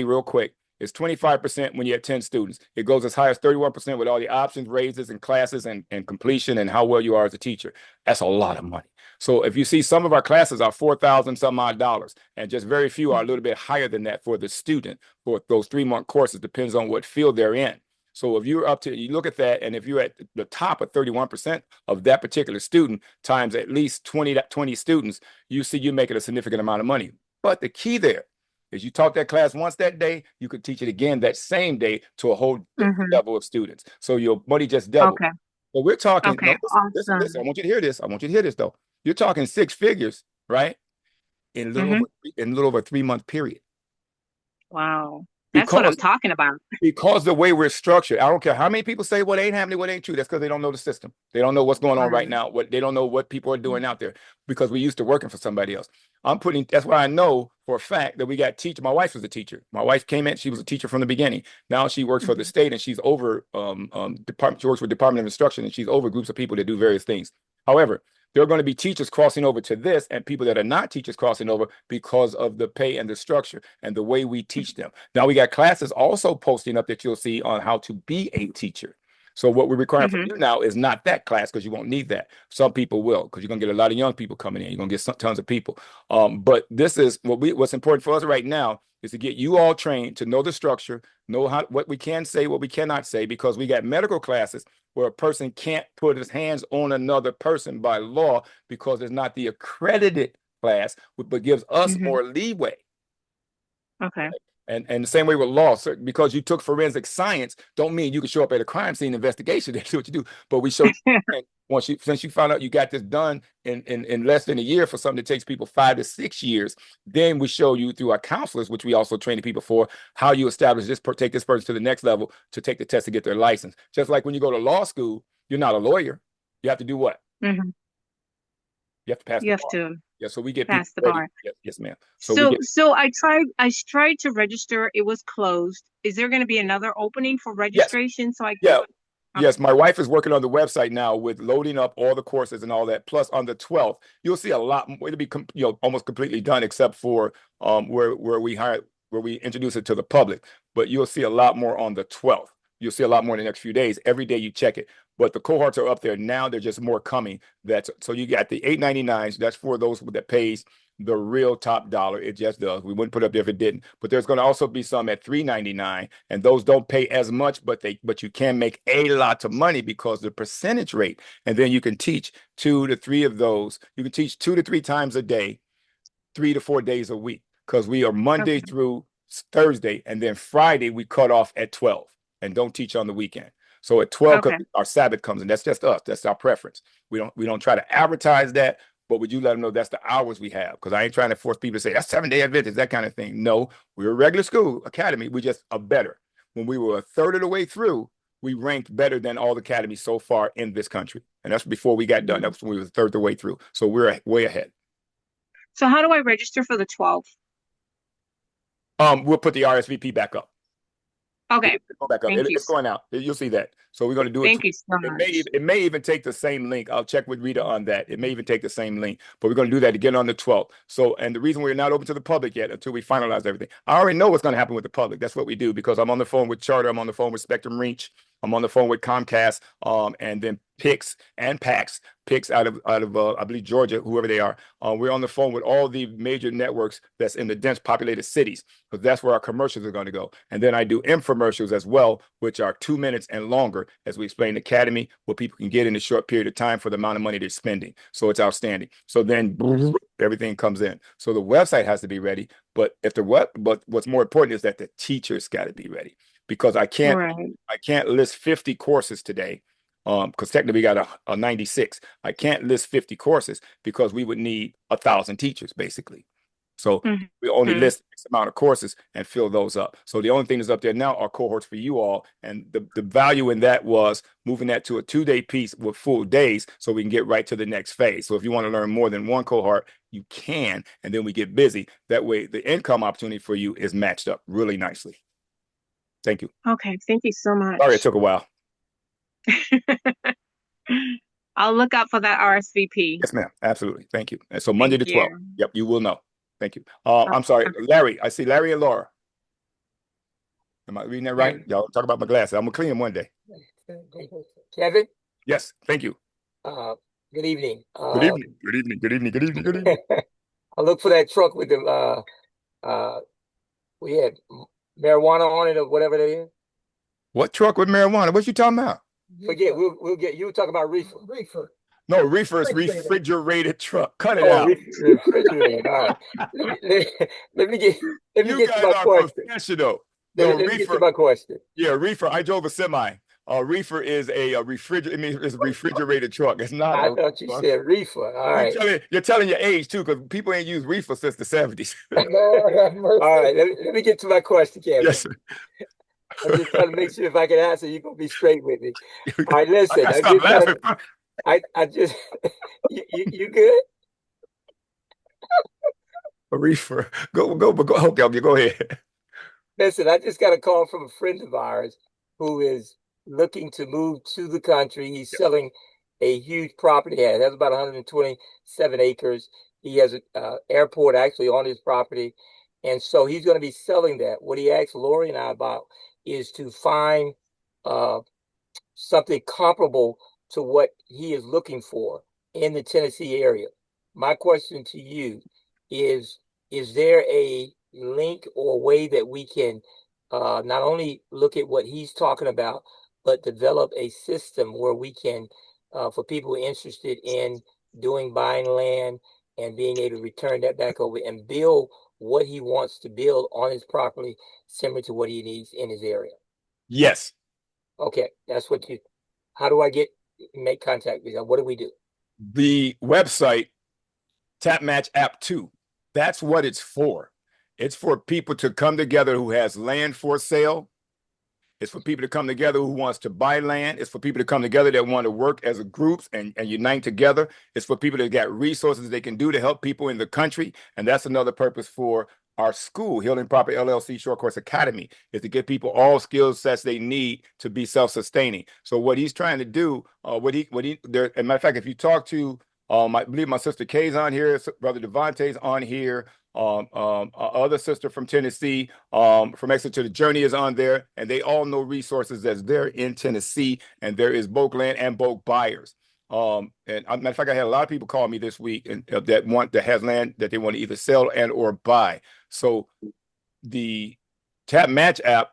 real quick, it's 25% when you have 10 students. It goes as high as 31% with all the options, raises, and classes, and completion, and how well you are as a teacher. That's a lot of money. So if you see, some of our classes are $4,000 some odd dollars, and just very few are a little bit higher than that for the student for those 3-month courses. Depends on what field they're in. So if you're you look at that, and if you're at the top of 31% of that particular student times at least 20 students, you see you making a significant amount of money. But the key there is you taught that class once that day, you could teach it again that same day to a whole level of students. So your money just doubled. But we're talking, Okay, no, listen, I awesome. want you to hear this. I want you to hear this though. You're talking six figures, right? Hmm. In a little over a 3 month period. Wow. That's what I'm Because talking about. because the way we're structured, I don't care how many people say what ain't happening, what ain't true. That's because they don't know the system. They don't know what's going on right Right. now. What they don't know what people are doing out there because we used to working for somebody else. That's why I know for a fact that we got teacher. My wife was a teacher. My wife came in, she was a teacher from the beginning. Now she works for the state and she's over department, she works for Department of Instruction and she's over groups of people that do various things. However, there are going to be teachers crossing over to this and people that are not teachers crossing over because of the pay and the structure and the way we teach them. Now we got classes also posting up that you'll see on how to be a teacher. So what we're requiring from Hmm. you now is not that class because you won't need that. Some people will because you're gonna get a lot of young people coming in. You're gonna get tons of people. But this is what's important for us right now is to get you all trained to know the structure, know what we can say, what we cannot say, because we got medical classes where a person can't put his hands on another person by law because it's not the accredited class, but gives us Hmm. more leeway. Okay. And the same way with law, so because you took forensic science, don't mean you can show up at a crime scene investigation. That's what you do. But we show you since you found out you got this done in less than a year for something that takes people 5 to 6 years, then we show you through our counselors, which we also train people for, how you establish take this person to the next level to take the test to get their license. Just like when you go to law school, you're not a lawyer. You have to do what? Hmm. You have to pass You the have bar. to Yeah, so we get people pass the ready. bar. Yes, ma'am. So we So, get I tried to register. It was closed. Is there going to be another opening for yes. registration so I can? Yeah. Okay. Yes, my wife is working on the website now with loading up all the courses and all that. Plus, on the 12th, you'll see a lot more. It'll be almost completely done, except for where we introduce it to the public. But you'll see a lot more on the 12th. You'll see a lot more in the next few days. Every day you check it. But the cohorts are up there now. There's just more coming. So you got the $8.99. That's for those that pays the real top dollar. It just does. We wouldn't put it up there if it didn't. But there's going to also be some at $3.99, and those don't pay as much, but you can make a lot of money because the percentage rate. And then you can teach 2 to 3 of those. You can teach 2 to 3 times a day, 3 to 4 days a week, because we are Monday Okay. through Thursday, and then Friday we cut off at 12 and don't teach on the weekend. So at 12, Okay. our Sabbath comes in. That's just us. That's our preference. We don't try to advertise that, but would you let them know that's the hours we have? Because I ain't trying to force people to say that's 7-day Adventist, that kind of thing. No, we're a regular school academy. We just are better. When we were a third of the way through, we ranked better than all the academies so far in this country. And that's before we got done. That's when we were a third of the way through. So we're way ahead. So how do I register for the 12th? We'll put the RSVP back up. Okay. Go back up. Thank you. It's going out. You'll see that. So we're going to do it. Thank you so much. It may even take the same link. I'll check with Rita on that. It may even take the same link, but we're going to do that again on the 12th. So, and the reason we're not open to the public yet until we finalize everything, I already know what's going to happen with the public. That's what we do because I'm on the phone with Charter. I'm on the phone with Spectrum Reach. I'm on the phone with Comcast, and then Pix and PAX, Pix out of I believe Georgia, whoever they are. We're on the phone with all the major networks that's in the dense populated cities because that's where our commercials are going to go. And then I do infomercials as well, which are 2 minutes and longer, as we explain the academy, what people can get in a short period of time for the amount of money they're spending. So it's outstanding. So then everything comes in. So the website has to be ready, but what's more important is that the teachers got to be ready because I can't list 50 courses today. Because technically we got a 96. I can't list 50 courses because we would need 1,000 teachers basically. So we only list X amount of courses and fill those up. So the only thing that's up there now are cohorts for you all. And the value in that was moving that to a 2-day piece with full days so we can get right to the next phase. So if you want to learn more than one cohort, you can, and then we get busy. That way the income opportunity for you is matched up really nicely. Thank you. Okay. Thank you so much. Sorry, it took a while. I'll look out for that RSVP. Yes, ma'am. Absolutely. Thank you. And so Monday to 12. You. Yep, you will know. Thank you. I'm sorry, Larry. I see Larry and Laura. Am I reading that right? Y'all talk about my glasses. I'm gonna clean them one day. Kevin? Yes, thank you. Good evening. Good evening. Good evening. Good evening. Good evening. Good evening. I look for that truck with the we had marijuana on it or whatever that is. What truck with marijuana? What you talking about? Forget. We'll get you. Were talking about reefer. No, reefer is refrigerated truck. Cut it out. Refrigerated. All right. Let me get You to guys my are question. professional. Let me get to my question. Yeah, reefer. I drove a semi. A reefer is a refrigerator. I mean, it's a refrigerated truck. It's not I a thought you reefer. said reefer. All right. You're telling your age too, because people ain't used reefer since the 70s. Lord have mercy. All right, let me get to my question, Kevin. Yes, sir. I'm just trying to make sure if I can answer, you're gonna be straight with me. All right, I listen. gotta I stop just laughing. I just you good? A reefer. Go. Okay, go ahead. Listen, I just got a call from a friend of ours who is looking to move to the country. He's selling a huge property. He has about 127 acres. He has an airport actually on his property. And so he's going to be selling that. What he asked Lori and I about is to find uh, something comparable to what he is looking for in the Tennessee area. My question to you is there a link or way that we can not only look at what he's talking about, but develop a system where we can, for people interested in buying land and being able to return that back over and build what he wants to build on his property, similar to what he needs in his area? Yes. Okay, that's what you. How do I make contact with you? What do we do? The website, Tap Match App 2, that's what it's for. It's for people to come together who has land for sale. It's for people to come together who wants to buy land. It's for people to come together that want to work as a group and unite together. It's for people that got resources they can do to help people in the country. And that's another purpose for our school, Healing Proper LLC Short Course Academy, is to give people all skill sets they need to be self-sustaining. So what he's trying to do, as a matter of fact, if you talk to, I believe my sister Kay's on here, Brother Devontae's on here, other sister from Tennessee, from Exeter, the Journey is on there, and they all know resources that's there in Tennessee, and there is bulk land and bulk buyers. And matter of fact, I had a lot of people call me this week and that has land that they want to either sell and or buy. So the Tap Match app,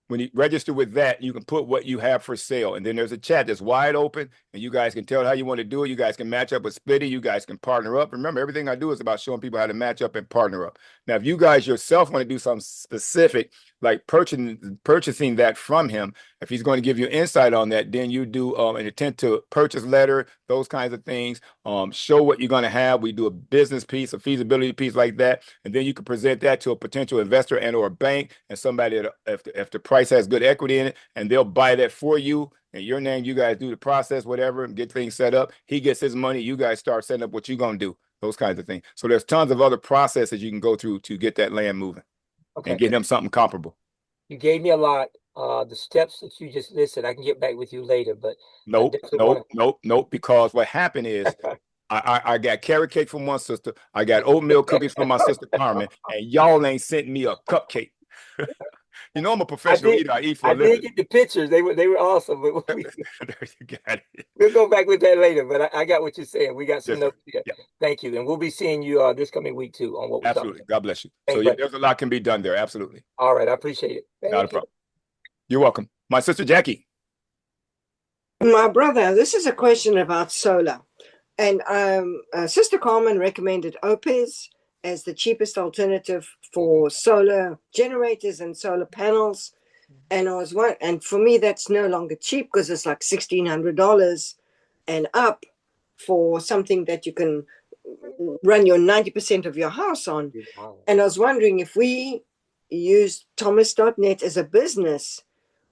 when you register with that, you can put what you have for sale. And then there's a chat that's wide open, and you guys can tell how you want to do it. You guys can match up with Splitty. You guys can partner up. Remember, everything I do is about showing people how to match up and partner up. Now, if you guys yourself want to do something specific, like purchasing that from him, if he's going to give you insight on that, then you do an intent to purchase letter, those kinds of things, show what you're going to have. We do a business piece, a feasibility piece like that, and then you can present that to a potential investor and or a bank and somebody that, if the price has good equity in it, and they'll buy that for you. And your name, you guys do the process, whatever, and get things set up. He gets his money. You guys start setting up what you're going to do, those kinds of things. So there's tons of other processes you can go through to get that land moving. Okay. And get him something comparable. You gave me a lot. The steps that you just listed, I can get back with you later, but nope, because what happened is I got carrot cake from one sister, I got oatmeal cookies from my sister Carmen, and y'all ain't sent me a cupcake. You know I'm a professional eater. I eat for a living. I did get the pictures. They were awesome. But you got it. We'll go back with that later. But I got what you're saying. We got some notes here. Yeah. Thank you. And we'll be seeing you this coming week too on what we're absolutely. God bless you. Thanks, so there's a lot can be done there. Absolutely. All right. I appreciate it. Not a problem. You're welcome. My sister Jackie. My brother, this is a question about solar. And Sister Carmen recommended OPES as the cheapest alternative for solar generators and solar panels. And and for me, that's no longer cheap because it's like $1,600 and up for something that you can run your 90% of your house on. And I was wondering if we use Thomas.net as a business,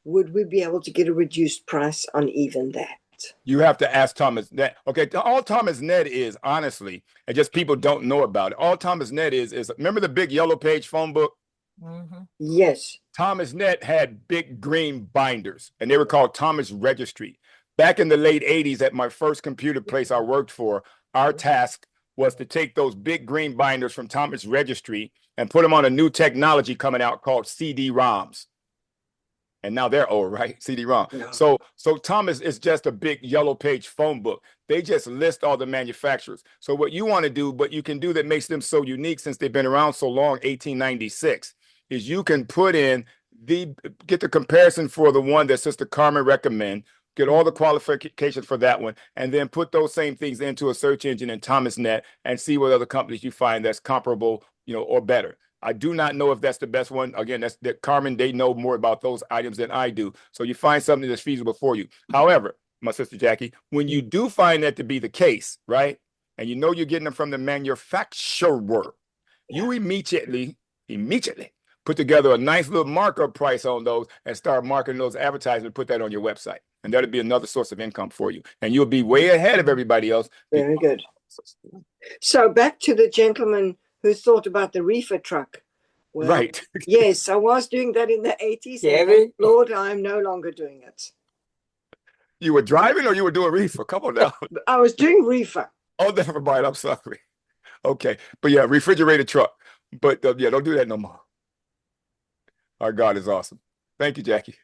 would we be able to get a reduced price on even that? You have to ask Thomas.net. Okay, all Thomas.net is, honestly, and just people don't know about it. All Thomas.net is remember the big yellow page phone book? Mm-hmm. Yes. Thomas.net had big green binders, and they were called Thomas Registry. Back in the late 80s, at my first computer place I worked for, our task was to take those big green binders from Thomas Registry and put them on a new technology coming out called CD-ROMs. And now they're old, right? CD-ROM. Yeah. So Thomas is just a big yellow page phone book. They just list all the manufacturers. So what you want to do, what you can do that makes them so unique since they've been around so long, 1896, is you can put in get the comparison for the one that Sister Carmen recommend, get all the qualifications for that one, and then put those same things into a search engine in Thomas.net and see what other companies you find that's comparable, or better. I do not know if that's the best one. Again, that's that Carmen, they know more about those items than I do. So you find something that's feasible for you. However, my sister Jackie, when you do find that to be the case, right? And you know you're getting them from the manufacturer, you immediately put together a nice little markup price on those and start marketing those advertisements, put that on your website. And that'll be another source of income for you. And you'll be way ahead of everybody else. Very good. So back to the gentleman who thought about the reefer truck. Well, right. Yes, I was doing that in the 80s. Kevin? Lord, I'm no longer doing it. You were driving or you were doing reefer? Come on now. I was doing reefer. Oh, never mind. I'm sorry. Okay. But yeah, refrigerated truck. But yeah, don't do that no more. Our God is awesome. Thank you, Jackie.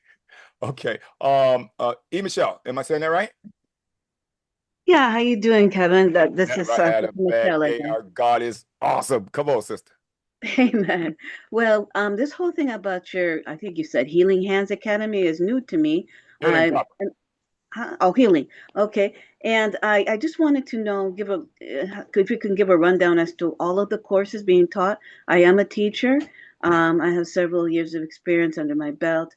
Okay. E. Michelle, am I saying that right? Yeah, how you doing, Kevin? This Never is had a Michelle bad day. again. Our God is awesome. Come on, sister. Amen. Well, this whole thing about I think you said Healing Hands Academy is new to me. Healing proper. Oh, healing. Okay. And I just wanted to know, if you can give a rundown as to all of the courses being taught. I am a teacher. I have several years of experience under my belt,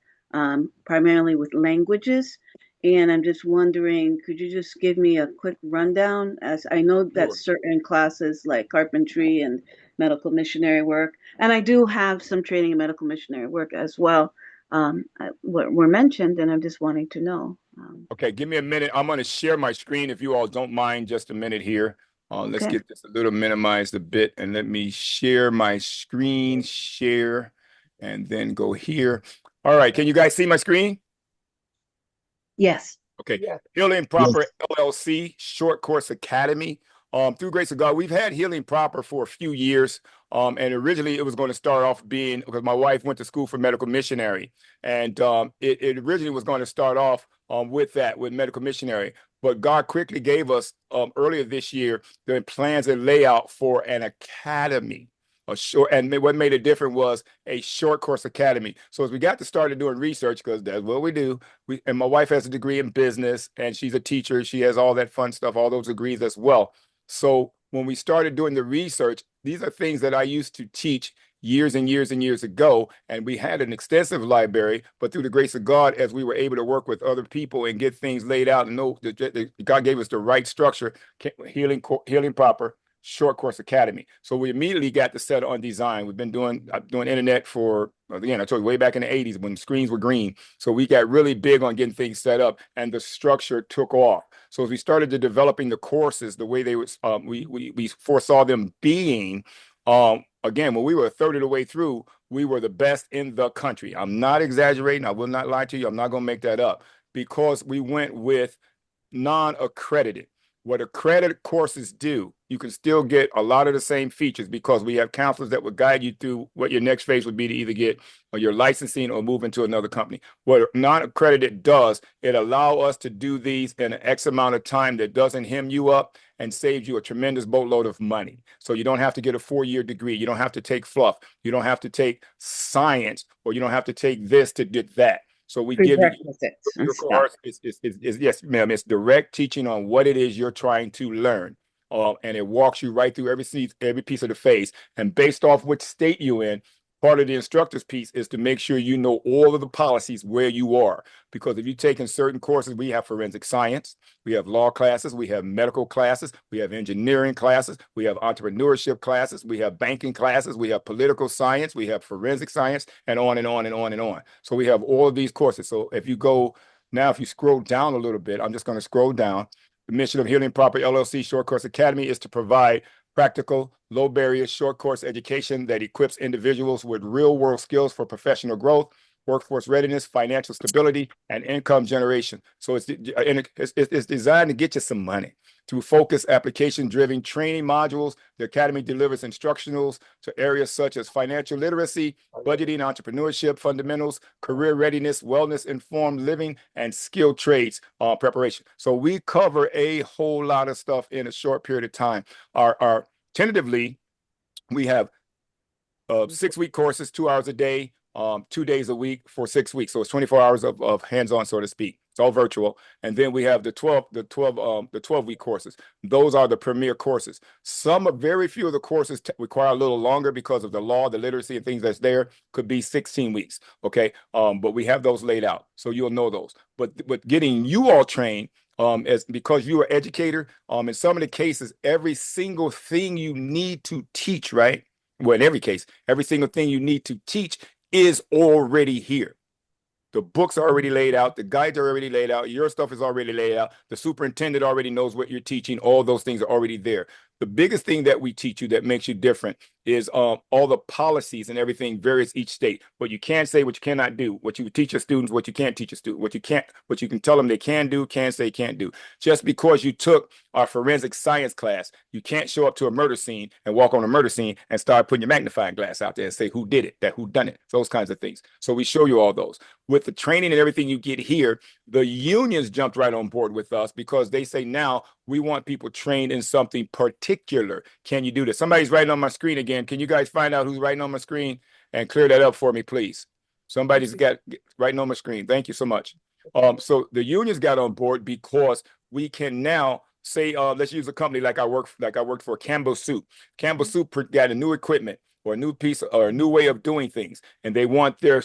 primarily with languages. And I'm just wondering, could you just give me a quick rundown? As I know that certain classes like carpentry and medical missionary work, and I do have some training in medical missionary work as well, were mentioned, and I'm just wanting to know. Okay, give me a minute. I'm going to share my screen if you all don't mind just a minute here. Let's get this a little minimized a bit, and let me share my screen, share, and then go here. All right, can you guys see my screen? Yes. Okay. Yeah. Healing Proper LLC, Short Course Academy. Through grace of God, we've had Healing Proper for a few years. And originally it was going to start off being, because my wife went to school for medical missionary. And it originally was going to start off with medical missionary. But God quickly gave us earlier this year the plans and layout for an academy. And what made it different was a short course academy. So as we got to started doing research, because that's what we do, and my wife has a degree in business and she's a teacher. She has all that fun stuff, all those degrees as well. So when we started doing the research, these are things that I used to teach years and years and years ago. And we had an extensive library, but through the grace of God, as we were able to work with other people and get things laid out and know that God gave us the right structure, Healing Proper, Short Course Academy. So we immediately got to set on design. We've been doing internet for, again, I told you way back in the 80s when screens were green. So we got really big on getting things set up and the structure took off. So as we started to developing the courses, the way they was, we foresaw them being, again, when we were a third of the way through, we were the best in the country. I'm not exaggerating. I will not lie to you. I'm not going to make that up because we went with non-accredited. What accredited courses do, you can still get a lot of the same features because we have counselors that will guide you through what your next phase would be to either get your licensing or move into another company. What non-accredited does, it allows us to do these in an X amount of time that doesn't hem you up and saves you a tremendous boatload of money. So you don't have to get a 4-year degree. You don't have to take fluff. You don't have to take science, or you don't have to take this to get that. So we give you your course. Yes, ma'am. It's direct teaching on what it is you're trying to learn. And it walks you right through every piece of the phase. And based off which state you're in, part of the instructor's piece is to make sure you know all of the policies where you are. Because if you're taking certain courses, we have forensic science, we have law classes, we have medical classes, we have engineering classes, we have entrepreneurship classes, we have banking classes, we have political science, we have forensic science, and on and on and on and on. So we have all of these courses. So if you go now, if you scroll down a little bit, I'm just going to scroll down. The mission of Healing Proper LLC Short Course Academy is to provide practical, low-barrier, short course education that equips individuals with real-world skills for professional growth, workforce readiness, financial stability, and income generation. So it's designed to get you some money. Through focused application-driven training modules, the Academy delivers instructionals to areas such as financial literacy, budgeting, entrepreneurship, fundamentals, career readiness, wellness-informed living, and skilled trades preparation. So we cover a whole lot of stuff in a short period of time. Our tentatively, we have 6-week courses, 2 hours a day, 2 days a week for 6 weeks. So it's 24 hours of hands-on, so to speak. It's all virtual. And then we have the 12-week courses. Those are the premier courses. Very few of the courses require a little longer because of the law, the literacy and things that's there. Could be 16 weeks. Okay. But we have those laid out. So you'll know those. But getting you all trained, as because you're an educator, in some of the cases, every single thing you need to teach, right? Well, in every case, every single thing you need to teach is already here. The books are already laid out. The guides are already laid out. Your stuff is already laid out. The superintendent already knows what you're teaching. All those things are already there. The biggest thing that we teach you that makes you different is all the policies and everything varies each state. What you can say, what you cannot do, what you teach your students, what you can't teach your students, what you can tell them they can do, can say, can't do. Just because you took our forensic science class, you can't show up to a murder scene and walk on a murder scene and start putting your magnifying glass out there and say who did it, who done it, those kinds of things. So we show you all those. With the training and everything you get here, the unions jumped right on board with us because they say now we want people trained in something particular. Can you do this? Somebody's writing on my screen again. Can you guys find out who's writing on my screen and clear that up for me, please? Somebody's writing on my screen. Thank you so much. So the unions got on board because we can now say, let's use a company like I worked for Campbell Soup. Campbell Soup got a new equipment or a new piece or a new way of doing things, and they want their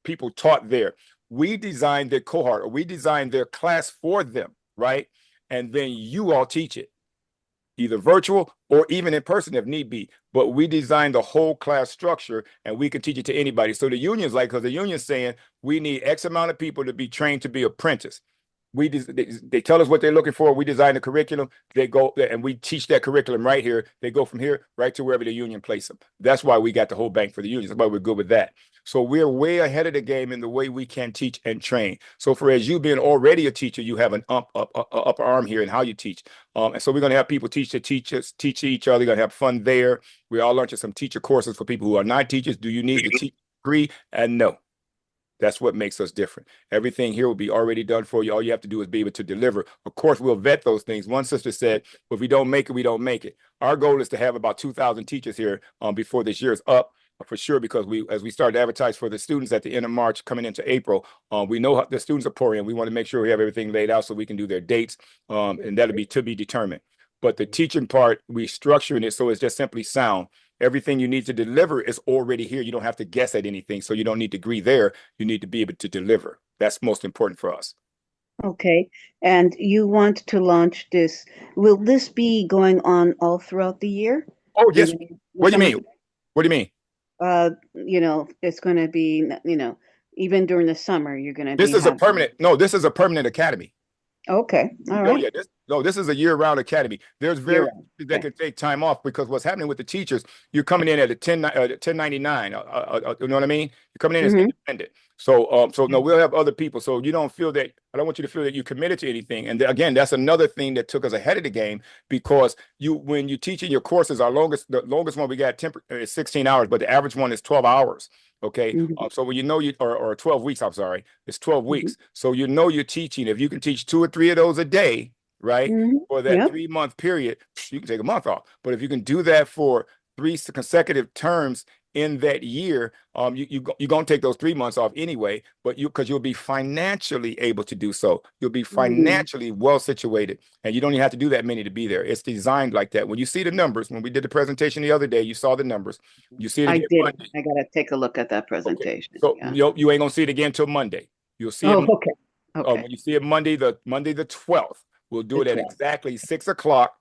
people taught there. We designed their cohort, or we designed their class for them, right? And then you all teach it, either virtual or even in person if need be. But we designed the whole class structure and we can teach it to anybody. So the union's because the union's saying we need X amount of people to be trained to be apprentice. They tell us what they're looking for. We design the curriculum. They go and we teach that curriculum right here. They go from here right to wherever the union places them. That's why we got the whole bank for the unions. That's why we're good with that. So we're way ahead of the game in the way we can teach and train. So for as you being already a teacher, you have an upper arm here in how you teach. And so we're going to have people teach each other. We're going to have fun there. We all launching some teacher courses for people who are not teachers. Do you need to teach degree? And no. That's what makes us different. Everything here will be already done for you. All you have to do is be able to deliver. Of course, we'll vet those things. One sister said, well, if we don't make it, we don't make it. Our goal is to have about 2,000 teachers here before this year is up, for sure, because as we start to advertise for the students at the end of March coming into April, we know how the students are pouring in. We want to make sure we have everything laid out so we can do their dates, and that'll be to be determined. But the teaching part, we structuring it so it's just simply sound. Everything you need to deliver is already here. You don't have to guess at anything. So you don't need degree there. You need to be able to deliver. That's most important for us. Okay. And you want to launch this. Will this be going on all throughout the year? Oh, yes. What do you mean? What do you mean? It's going to be, even during the summer, you're going to This is a permanent academy. Okay. All right. This is a year-round academy. There's very few that can take time off because what's happening with the teachers, you're coming in at a 1099. You know what I mean? You're coming in as independent. So no, we'll have other people. So you don't feel that. I don't want you to feel that you're committed to anything. And again, that's another thing that took us ahead of the game because when you're teaching your courses, the longest one we got is 16 hours, but the average one is 12 hours. Okay. So when or 12 weeks, I'm sorry, it's 12 weeks. So you're teaching. If you can teach 2 or 3 of those a day, right? For that 3-month period, you can take a month off. But if you can do that for 3 consecutive terms in that year, you're going to take those 3 months off anyway, but because you'll be financially able to do so. You'll be financially well situated, and you don't even have to do that many to be there. It's designed like that. When you see the numbers, when we did the presentation the other day, you saw the numbers. You see it again Monday. I got to take a look at that presentation. Okay. So you ain't going to see it again until Monday. You'll see it. Okay. When you see it Monday the 12th, we'll do it at exactly 6 o'clock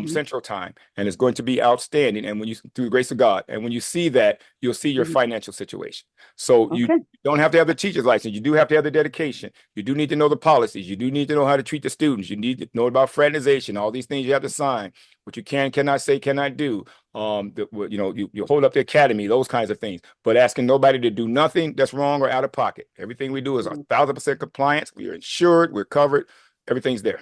Central Time, and it's going to be outstanding. And through the grace of God, and when you see that, you'll see your financial situation. So you don't have to have the teacher's license. You do have to have the dedication. You do need to know the policies. You do need to know how to treat the students. You need to know about fraternization, all these things you have to sign, what you cannot say, cannot do. You hold up the academy, those kinds of things. But asking nobody to do nothing that's wrong or out of pocket. Everything we do is 1,000% compliance. We are insured. We're covered. Everything's there.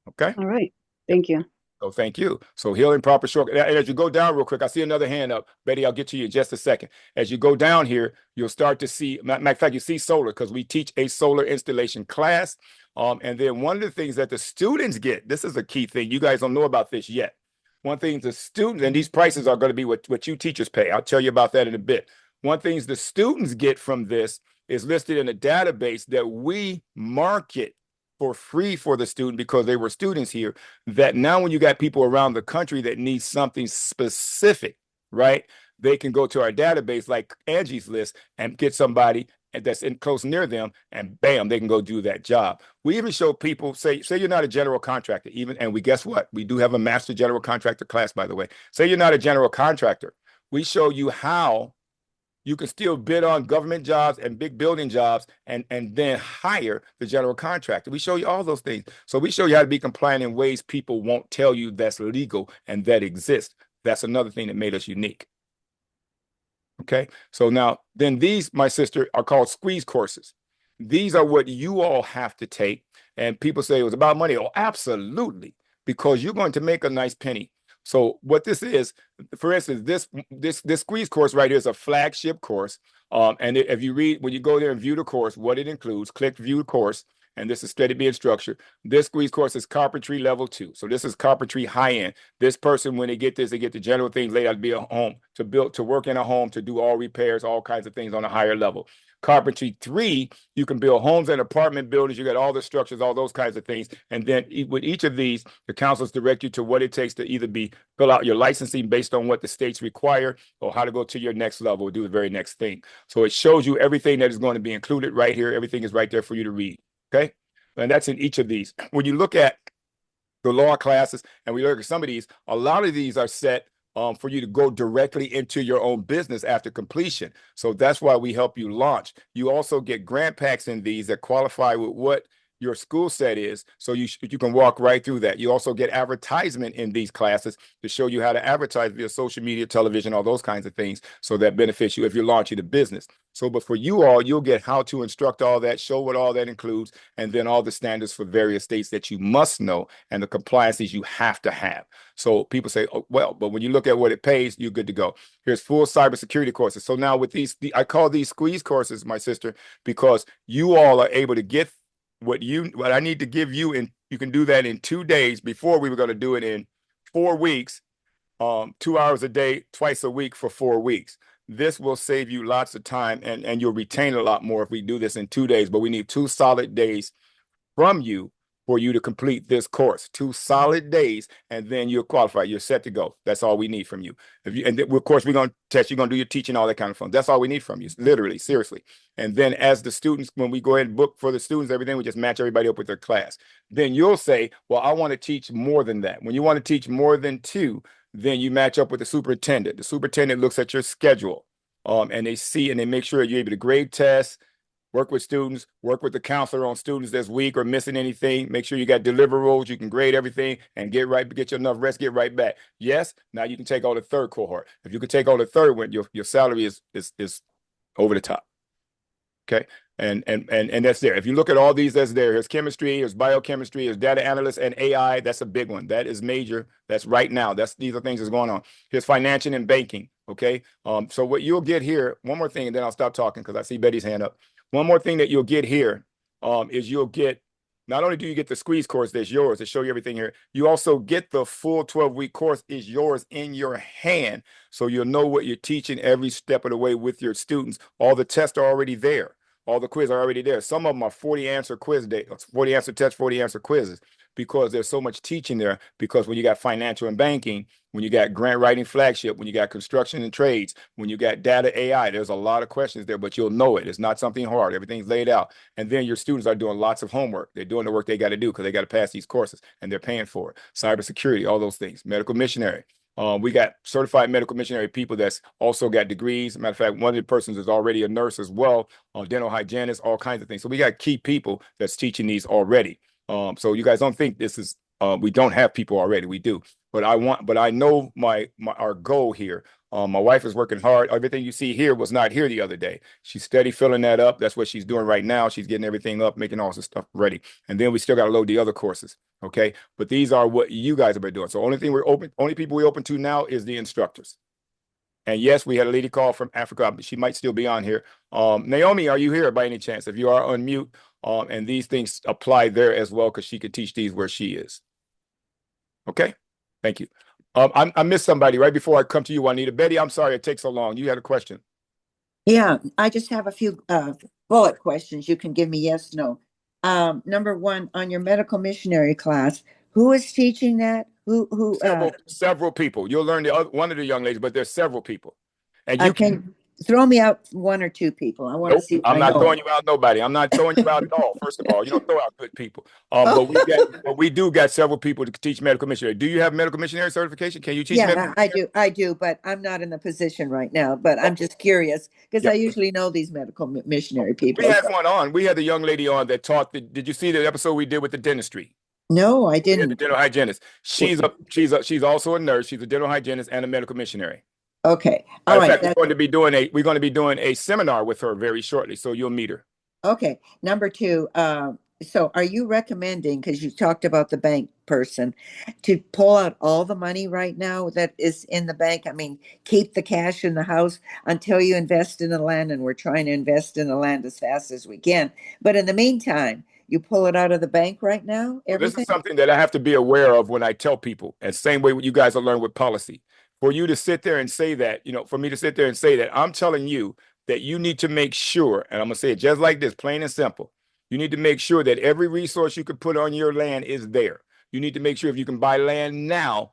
Okay. All right. Thank you. So thank you. So healing proper short. And as you go down real quick, I see another hand up. Betty, I'll get to you in just a second. As you go down here, you'll start to see, matter of fact, you see solar because we teach a solar installation class. And then one of the things that the students get, this is a key thing. You guys don't know about this yet. One thing the students, and these prices are going to be what you teachers pay. I'll tell you about that in a bit. One thing the students get from this is listed in a database that we market for free for the student because they were students here, that now when you got people around the country that need something specific, right, they can go to our database like Angie's List and get somebody that's in close near them, and bam, they can go do that job. We even show people, say you're not a general contractor, even, and we guess what? We do have a master general contractor class, by the way. Say you're not a general contractor. We show you how you can still bid on government jobs and big building jobs and then hire the general contractor. We show you all those things. So we show you how to be compliant in ways people won't tell you that's legal and that exists. That's another thing that made us unique. Okay, so now then these, my sister, are called squeeze courses. These are what you all have to take. And people say it was about money. Oh, absolutely, because you're going to make a nice penny. So what this is, for instance, this squeeze course right here is a flagship course. And if you read, when you go there and view the course, what it includes, click view course, and this is steady being structured. This squeeze course is carpentry level 2. So this is carpentry high end. This person, when they get this, they get the general things laid out to be a home, to build, to work in a home, to do all repairs, all kinds of things on a higher level. Carpentry 3, you can build homes and apartment buildings. You got all the structures, all those kinds of things. And then with each of these, the counselors direct you to what it takes to either fill out your licensing based on what the states require, or how to go to your next level, do the very next thing. So it shows you everything that is going to be included right here. Everything is right there for you to read. Okay. And that's in each of these. When you look at the law classes and we look at some of these, a lot of these are set for you to go directly into your own business after completion. So that's why we help you launch. You also get grant packs in these that qualify with what your school set is, so you can walk right through that. You also get advertisement in these classes to show you how to advertise via social media, television, all those kinds of things, so that benefits you if you're launching a business. So, but for you all, you'll get how to instruct all that, show what all that includes, and then all the standards for various states that you must know and the compliances you have to have. So people say, oh, well, but when you look at what it pays, you're good to go. Here's full cybersecurity courses. So now with these, I call these squeeze courses, my sister, because you all are able to get what I need to give you, and you can do that in 2 days. Before, we were going to do it in 4 weeks, 2 hours a day, twice a week for 4 weeks. This will save you lots of time, and you'll retain a lot more if we do this in 2 days. But we need 2 solid days from you for you to complete this course. 2 solid days, and then you're qualified. You're set to go. That's all we need from you. And then, of course, we're going to test. You're going to do your teaching, all that kind of fun. That's all we need from you, literally, seriously. And then as the students, when we go ahead and book for the students, everything, we just match everybody up with their class. Then you'll say, well, I want to teach more than that. When you want to teach more than 2, then you match up with the superintendent. The superintendent looks at your schedule, and they see and they make sure you're able to grade tests, work with students, work with the counselor on students that's weak or missing anything. Make sure you got deliverables, you can grade everything and get you enough rest, get right back. Yes, now you can take on the 3rd cohort. If you can take on the 3rd one, your salary is over the top. Okay. And that's there. If you look at all these, that's there. There's chemistry, there's biochemistry, there's data analyst, and AI. That's a big one. That is major. That's right now. These are things that's going on. Here's financial and banking. Okay. So what you'll get here, one more thing, and then I'll stop talking because I see Betty's hand up. One more thing that you'll get here is you'll get, not only do you get the squeeze course that's yours to show you everything here, you also get the full 12-week course is yours in your hand. So you'll know what you're teaching every step of the way with your students. All the tests are already there. All the quizzes are already there. Some of them are 40 answer quiz day, 40 answer tests, 40 answer quizzes, because there's so much teaching there. Because when you got financial and banking, when you got grant writing flagship, when you got construction and trades, when you got data AI, there's a lot of questions there, but you'll know it. It's not something hard. Everything's laid out. And then your students are doing lots of homework. They're doing the work they got to do because they got to pass these courses, and they're paying for it. Cybersecurity, all those things. Medical missionary. We got certified medical missionary people that's also got degrees. Matter of fact, one of the persons is already a nurse as well, dental hygienist, all kinds of things. So we got key people that's teaching these already. So you guys don't think this is, we don't have people already. We do. But I know our goal here. My wife is working hard. Everything you see here was not here the other day. She's steady filling that up. That's what she's doing right now. She's getting everything up, making all this stuff ready. And then we still got to load the other courses. Okay. But these are what you guys have been doing. So only people we open to now is the instructors. And yes, we had a lady call from Africa, but she might still be on here. Naomi, are you here by any chance? If you are, unmute. And these things apply there as well, because she could teach these where she is. Okay. Thank you. I missed somebody right before I come to you, Juanita. Betty, I'm sorry it takes so long. You had a question. Yeah, I just have a few bullet questions. You can give me yes, no. Number one, on your medical missionary class, who is teaching that? Who Several people. You'll learn one of the young ladies, but there's several people. And you can throw me out one or two people. I want to nope, see if I'm I not know. throwing you out nobody. I'm not throwing you out at all. First of all, you don't throw out good people. But we do got several people to teach medical missionary. Do you have medical missionary certification? Can you teach medical missionary? I do, but I'm not in the position right now. But I'm just curious because I usually know these medical missionary people. We had one on. We had the young lady on that taught. Did you see the episode we did with the dentistry? No, I The didn't. dental hygienist. She's also a nurse. She's a dental hygienist and a medical missionary. Okay. All right. In fact, we're going to be doing a seminar with her very shortly, so you'll meet her. Okay. Number two, so are you recommending, because you talked about the bank person, to pull out all the money right now that is in the bank? I mean, keep the cash in the house until you invest in the land, and we're trying to invest in the land as fast as we can. But in the meantime, you pull it out of the bank right now? This is something that I have to be aware of when I tell people, and same way you guys will learn with policy. For you to sit there and say that, for me to sit there and say that, I'm telling you that you need to make sure, and I'm going to say it just like this, plain and simple. You need to make sure that every resource you could put on your land is there. You need to make sure if you can buy land now,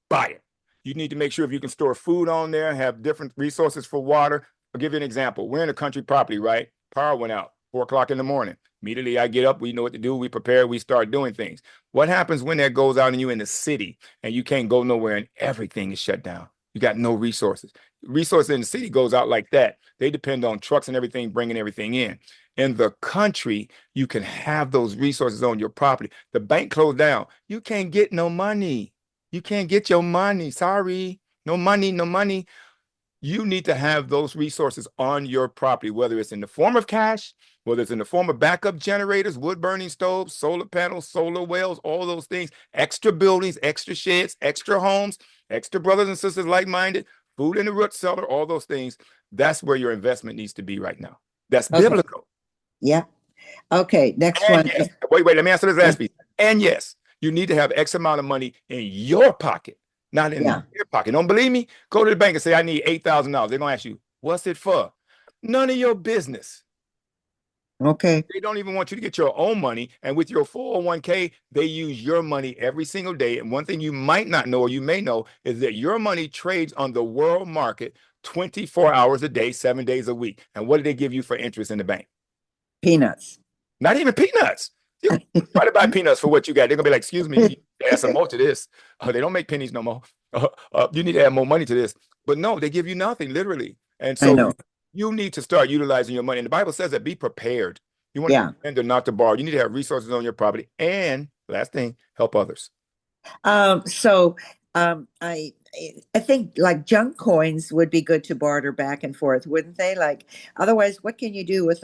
buy it. You need to make sure if you can store food on there, have different resources for water. I'll give you an example. We're in a country property, right? Power went out 4 o'clock in the morning. Immediately I get up, we know what to do, we prepare, we start doing things. What happens when that goes out and you're in the city and you can't go nowhere and everything is shut down? You got no resources. Resources in the city goes out like that. They depend on trucks and everything, bringing everything in. In the country, you can have those resources on your property. The bank closed down. You can't get no money. You can't get your money. Sorry. No money, no money. You need to have those resources on your property, whether it's in the form of cash, whether it's in the form of backup generators, wood burning stoves, solar panels, solar wells, all those things, extra buildings, extra sheds, extra homes, extra brothers and sisters like-minded, food in the root cellar, all those things. That's where your investment needs to be right now. That's biblical. Yeah. Okay. Next one. Yes, wait, let me answer this last piece. And yes, you need to have X amount of money in your pocket, not in your pocket. Don't believe me? Go to the bank and say, I need $8,000. They're going to ask you, what's it for? None of your business. Okay. They don't even want you to get your own money. And with your 401k, they use your money every single day. And one thing you might not know, or you may know, is that your money trades on the world market 24 hours a day, 7 days a week. And what do they give you for interest in the bank? Peanuts. Not even peanuts. You try to buy peanuts for what you got. They're going to be like, excuse me, add some more to this. They don't make pennies no more. You need to add more money to this. But no, they give you nothing, literally. And so you need to start utilizing your money. And the Bible says that be prepared. You want to spend or not to borrow. You need to have resources on your property. And last thing, help others. I think like junk coins would be good to barter back and forth, wouldn't they? Like, otherwise, what can you do with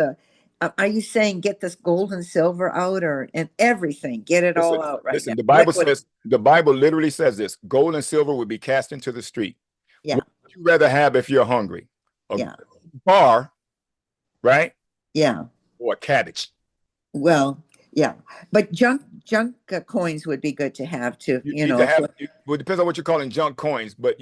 are you saying get this gold and silver out and everything? Get it all out right now. The Bible literally says this: gold and silver would be cast into the street. Yeah. What would you rather have if you're hungry? A bar, right? Yeah. Or a cabbage. Well, yeah, but junk coins would be good to have too. Well, it depends on what you're calling junk coins, but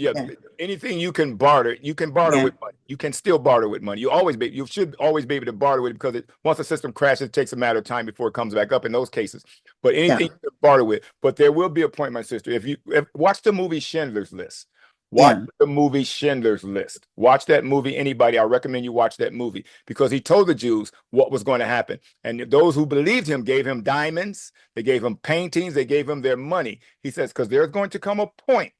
anything you can barter with money. You can still barter with money. You should always be able to barter with it, because once the system crashes, it takes a matter of time before it comes back up in those cases. But anything you can barter with. But there will be a point, my sister. If watch the movie Schindler's List. Watch the movie Schindler's List. Watch that movie. Anybody, I recommend you watch that movie, because he told the Jews what was going to happen. And those who believed him gave him diamonds. They gave him paintings. They gave him their money. He says, because there's going to come a point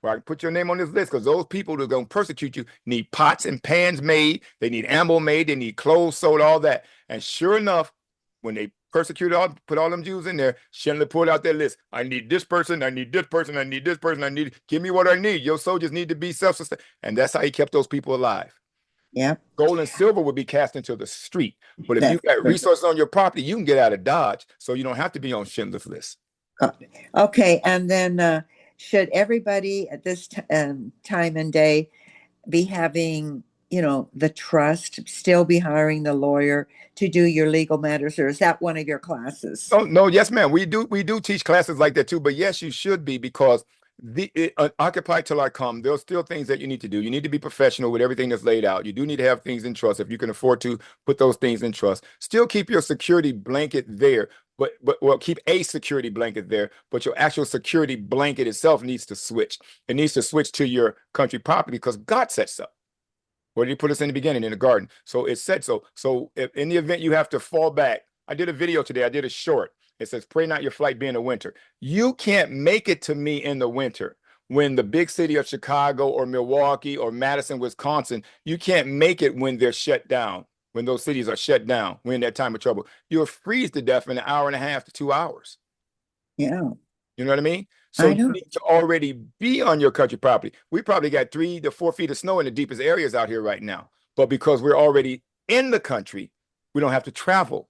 where I can put your name on this list, because those people who are going to persecute you need pots and pans made. They need ammo made. They need clothes sold, all that. And sure enough, when they persecuted put all them Jews in there, Schindler pulled out their list. I need this person, I need this person, I need this person, give me what I need. Your soldiers need to be self-sustained. And that's how he kept those people alive. Yeah. Gold and silver would be cast into the street. But if you got resources on your property, you can get out of Dodge. So you don't have to be on Schindler's List. Okay. And then should everybody at this time and day be having, the trust, still be hiring the lawyer to do your legal matters, or is that one of your classes? Oh, no, yes, ma'am. We do teach classes like that too. But yes, you should be, because Occupy till I come, there's still things that you need to do. You need to be professional with everything that's laid out. You do need to have things in trust. If you can afford to put those things in trust, still keep your security blanket there, but well, keep a security blanket there, but your actual security blanket itself needs to switch. It needs to switch to your country property because God said so. Where did he put us in the beginning? In the garden. So it said so. So if in the event you have to fall back, I did a video today. I did a short. It says, pray not your flight be in the winter. You can't make it to me in the winter. When the big city of Chicago or Milwaukee or Madison, Wisconsin, you can't make it when they're shut down. When those cities are shut down, we're in that time of trouble. You'll freeze to death in an hour and a half to 2 hours. Yeah. You know what I mean? So you need to already be on your country property. We probably got 3 to 4 feet of snow in the deepest areas out here right now. But because we're already in the country, we don't have to travel.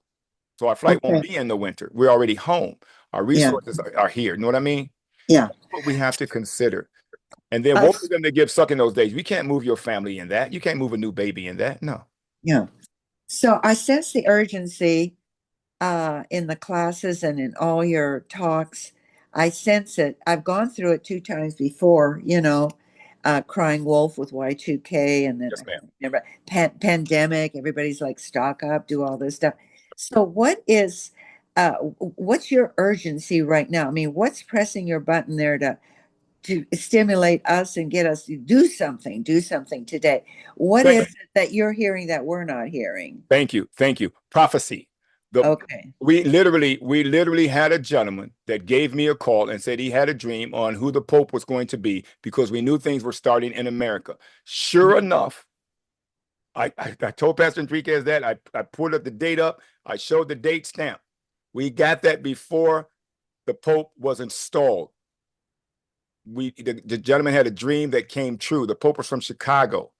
So our flight won't be in the winter. We're already home. Our resources are here. You know what I mean? Yeah. That's what we have to consider. And then what we're going to give suck in those days. We can't move your family in that. You can't move a new baby in that. No. Yeah. So I sense the urgency in the classes and in all your talks. I sense it. I've gone through it 2 times before, crying wolf with Y2K and then pandemic. Everybody's like, stock up, do all this stuff. So what's your urgency right now? I mean, what's pressing your button there to stimulate us and get us to do something today? What is it that you're hearing that we're not hearing? Thank you. Prophecy. We literally had a gentleman that gave me a call and said he had a dream on who the Pope was going to be because we knew things were starting in America. Sure enough, I told Pastor Enriquez that. I pulled up the date up. I showed the date stamp. We got that before the Pope was installed. The gentleman had a dream that came true. The Pope was from Chicago.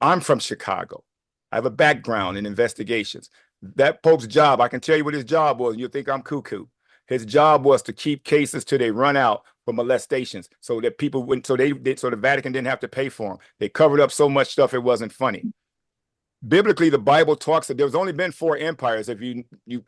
I'm from Chicago. I have a background in investigations. That Pope's job, I can tell you what his job was. You'll think I'm cuckoo. His job was to keep cases till they run out for molestations, so that people wouldn't, so the Vatican didn't have to pay for them. They covered up so much stuff it wasn't funny. Biblically, the Bible talks that there's only been 4 empires. If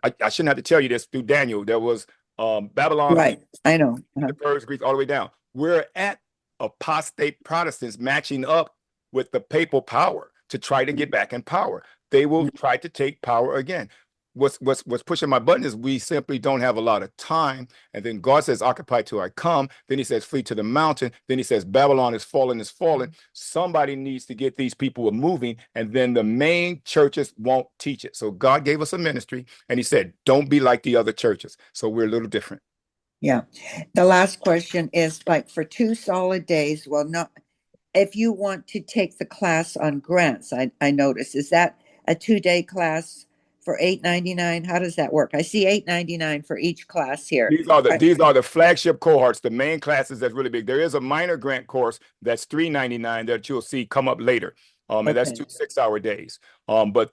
I shouldn't have to tell you this through Daniel. There was Babylon, right? I know. The Persian, Greece, all the way down. We're at apostate Protestants matching up with the papal power to try to get back in power. They will try to take power again. What's pushing my button is we simply don't have a lot of time. And then God says, occupy till I come. Then he says, flee to the mountain. Then he says, Babylon is fallen, Somebody needs to get these people moving. And then the main churches won't teach it. So God gave us a ministry and he said, don't be like the other churches. So we're a little different. Yeah. The last question is, like, for 2 solid days, well, not if you want to take the class on grants, I noticed, is that a 2-day class for $8.99? How does that work? I see $8.99 for each class here. These are the flagship cohorts, the main classes that's really big. There is a minor grant course that's $3.99 that you'll see come up later. And that's 2 6-hour days. But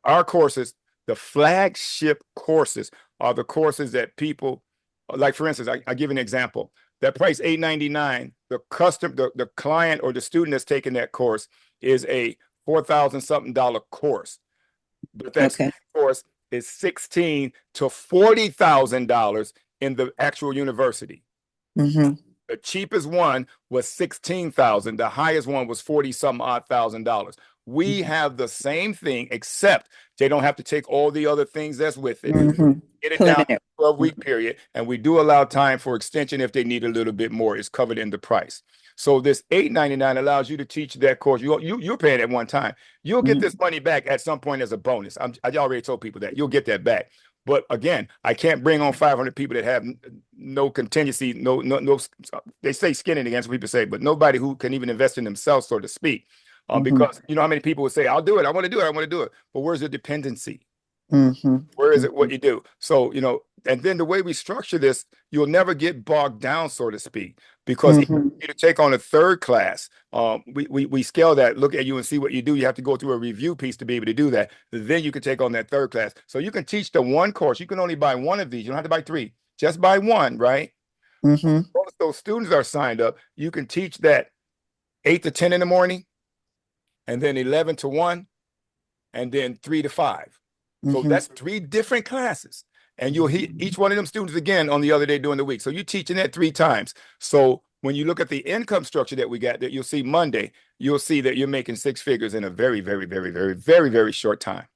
our courses, the flagship courses are the courses that people, like for instance, I give an example. That price $8.99, the client or the student that's taking that course is a $4,000-something course. But that course is $16,000 to $40,000 in the actual university. Mm-hmm. The cheapest one was $16,000. The highest one was $40,000. We have the same thing, except they don't have to take all the other things that's with it. Get it down to a 12-week period, and we do allow time for extension if they need a little bit more. It's covered in the price. So this $8.99 allows you to teach that course. You're paying at one time. You'll get this money back at some point as a bonus. I already told people that. You'll get that back. But again, I can't bring on 500 people that have no contingency, no. They say skin in the game, so people say, but nobody who can even invest in themselves, so to speak. Because you know how many people would say, I'll do it, I want to do it. But where's the dependency? Where is it what you do? So, and then the way we structure this, you'll never get bogged down, so to speak, because if you need to take on a 3rd class, we scale that, look at you and see what you do. You have to go through a review piece to be able to do that. Then you can take on that 3rd class. So you can teach the 1 course. You can only buy 1 of these. You don't have to buy 3. Just buy 1, right? Once those students are signed up, you can teach that 8 to 10 in the morning, and then 11 to 1, and then 3 to 5. So that's 3 different classes. and you'll hit each one of them students again on the other day during the week. So you're teaching that 3 times. So when you look at the income structure that we got, that you'll see Monday, you'll see that you're making 6 figures in a very, very, very, very, very, very short time.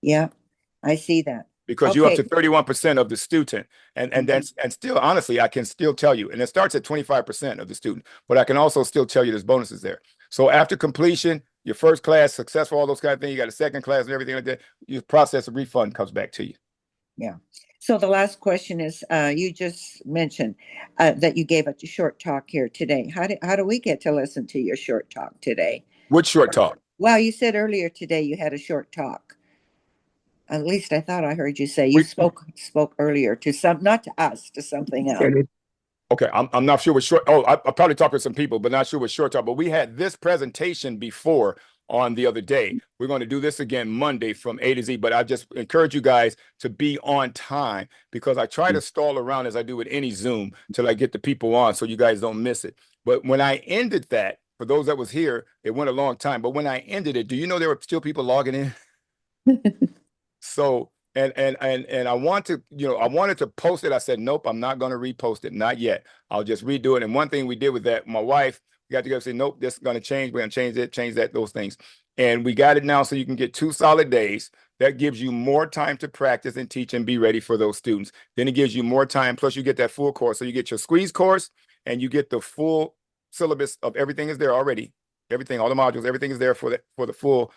Yeah, I see that. Because you're up to 31% of the student. And that's, and still, honestly, I can still tell you, and it starts at 25% of the student, but I can also still tell you there's bonuses there. So after completion, your first class, successful, all those kind of things, you got a second class and everything like that, your process of refund comes back to you. Yeah. So the last question is, you just mentioned that you gave a short talk here today. How do we get to listen to your short talk today? Which short talk? Well, you said earlier today you had a short talk. At least I thought I heard you say you spoke earlier to not to us, to something else. Okay, I'm not sure what short. Oh, I probably talked to some people, but not sure what short talk. But we had this presentation before on the other day. We're going to do this again Monday from A to Z. But I just encourage you guys to be on time, because I try to stall around as I do with any Zoom till I get the people on, so you guys don't miss it. But when I ended that, for those that was here, it went a long time. But when I ended it, do you know there were still people logging in? So, and I want to, I wanted to post it. I said, nope, I'm not going to repost it. Not yet. I'll just redo it. And one thing we did with that, my wife, we got to go say, nope, this is going to change. We're going to change it, change that, those things. And we got it now so you can get 2 solid days. That gives you more time to practice and teach and be ready for those students. Then it gives you more time. Plus you get that full course. So you get your squeeze course and you get the full syllabus of everything is there already. Everything, all the modules, everything is there for the full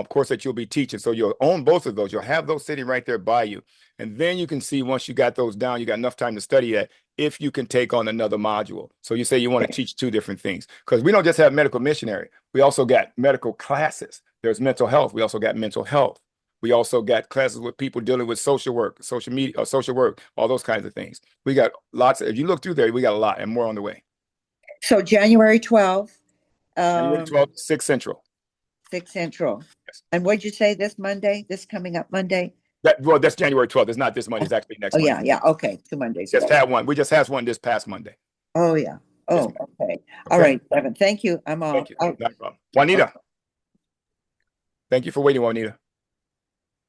course that you'll be teaching. So you'll own both of those. You'll have those sitting right there by you. And then you can see, once you got those down, you got enough time to study that, if you can take on another module. So you say you want to teach 2 different things, because we don't just have medical missionary. We also got medical classes. There's mental health. We also got mental health. We also got classes with people dealing with social work, social media, social work, all those kinds of things. We got lots. If you look through there, we got a lot and more on the way. So January 12th. January 12th, 6 Central. 6 Central. Yes. And what'd you say this Monday? This coming up Monday? That's January 12th. It's not this Monday. It's actually next Monday. Yeah. Okay. 2 Mondays. Just had one. We just had one this past Monday. Oh, yeah. Oh, Yes, okay. All right, Evan. Thank you. I'm all. Thank you. Not a problem. Juanita. Okay. Thank you for waiting, Juanita.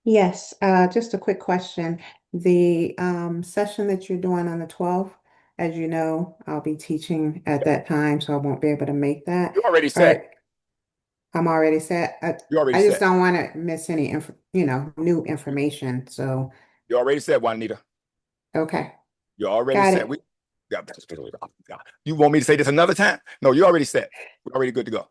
Yes, just a quick question. The session that you're doing on the 12th, as you know, I'll be teaching at that time, so I won't be able to make that. You already set. I'm already set. You already I just set. don't want to miss any new information. So you already said, Juanita. Okay. You already Got said. it. You want me to say this another time? No, you already said. We're already good to go.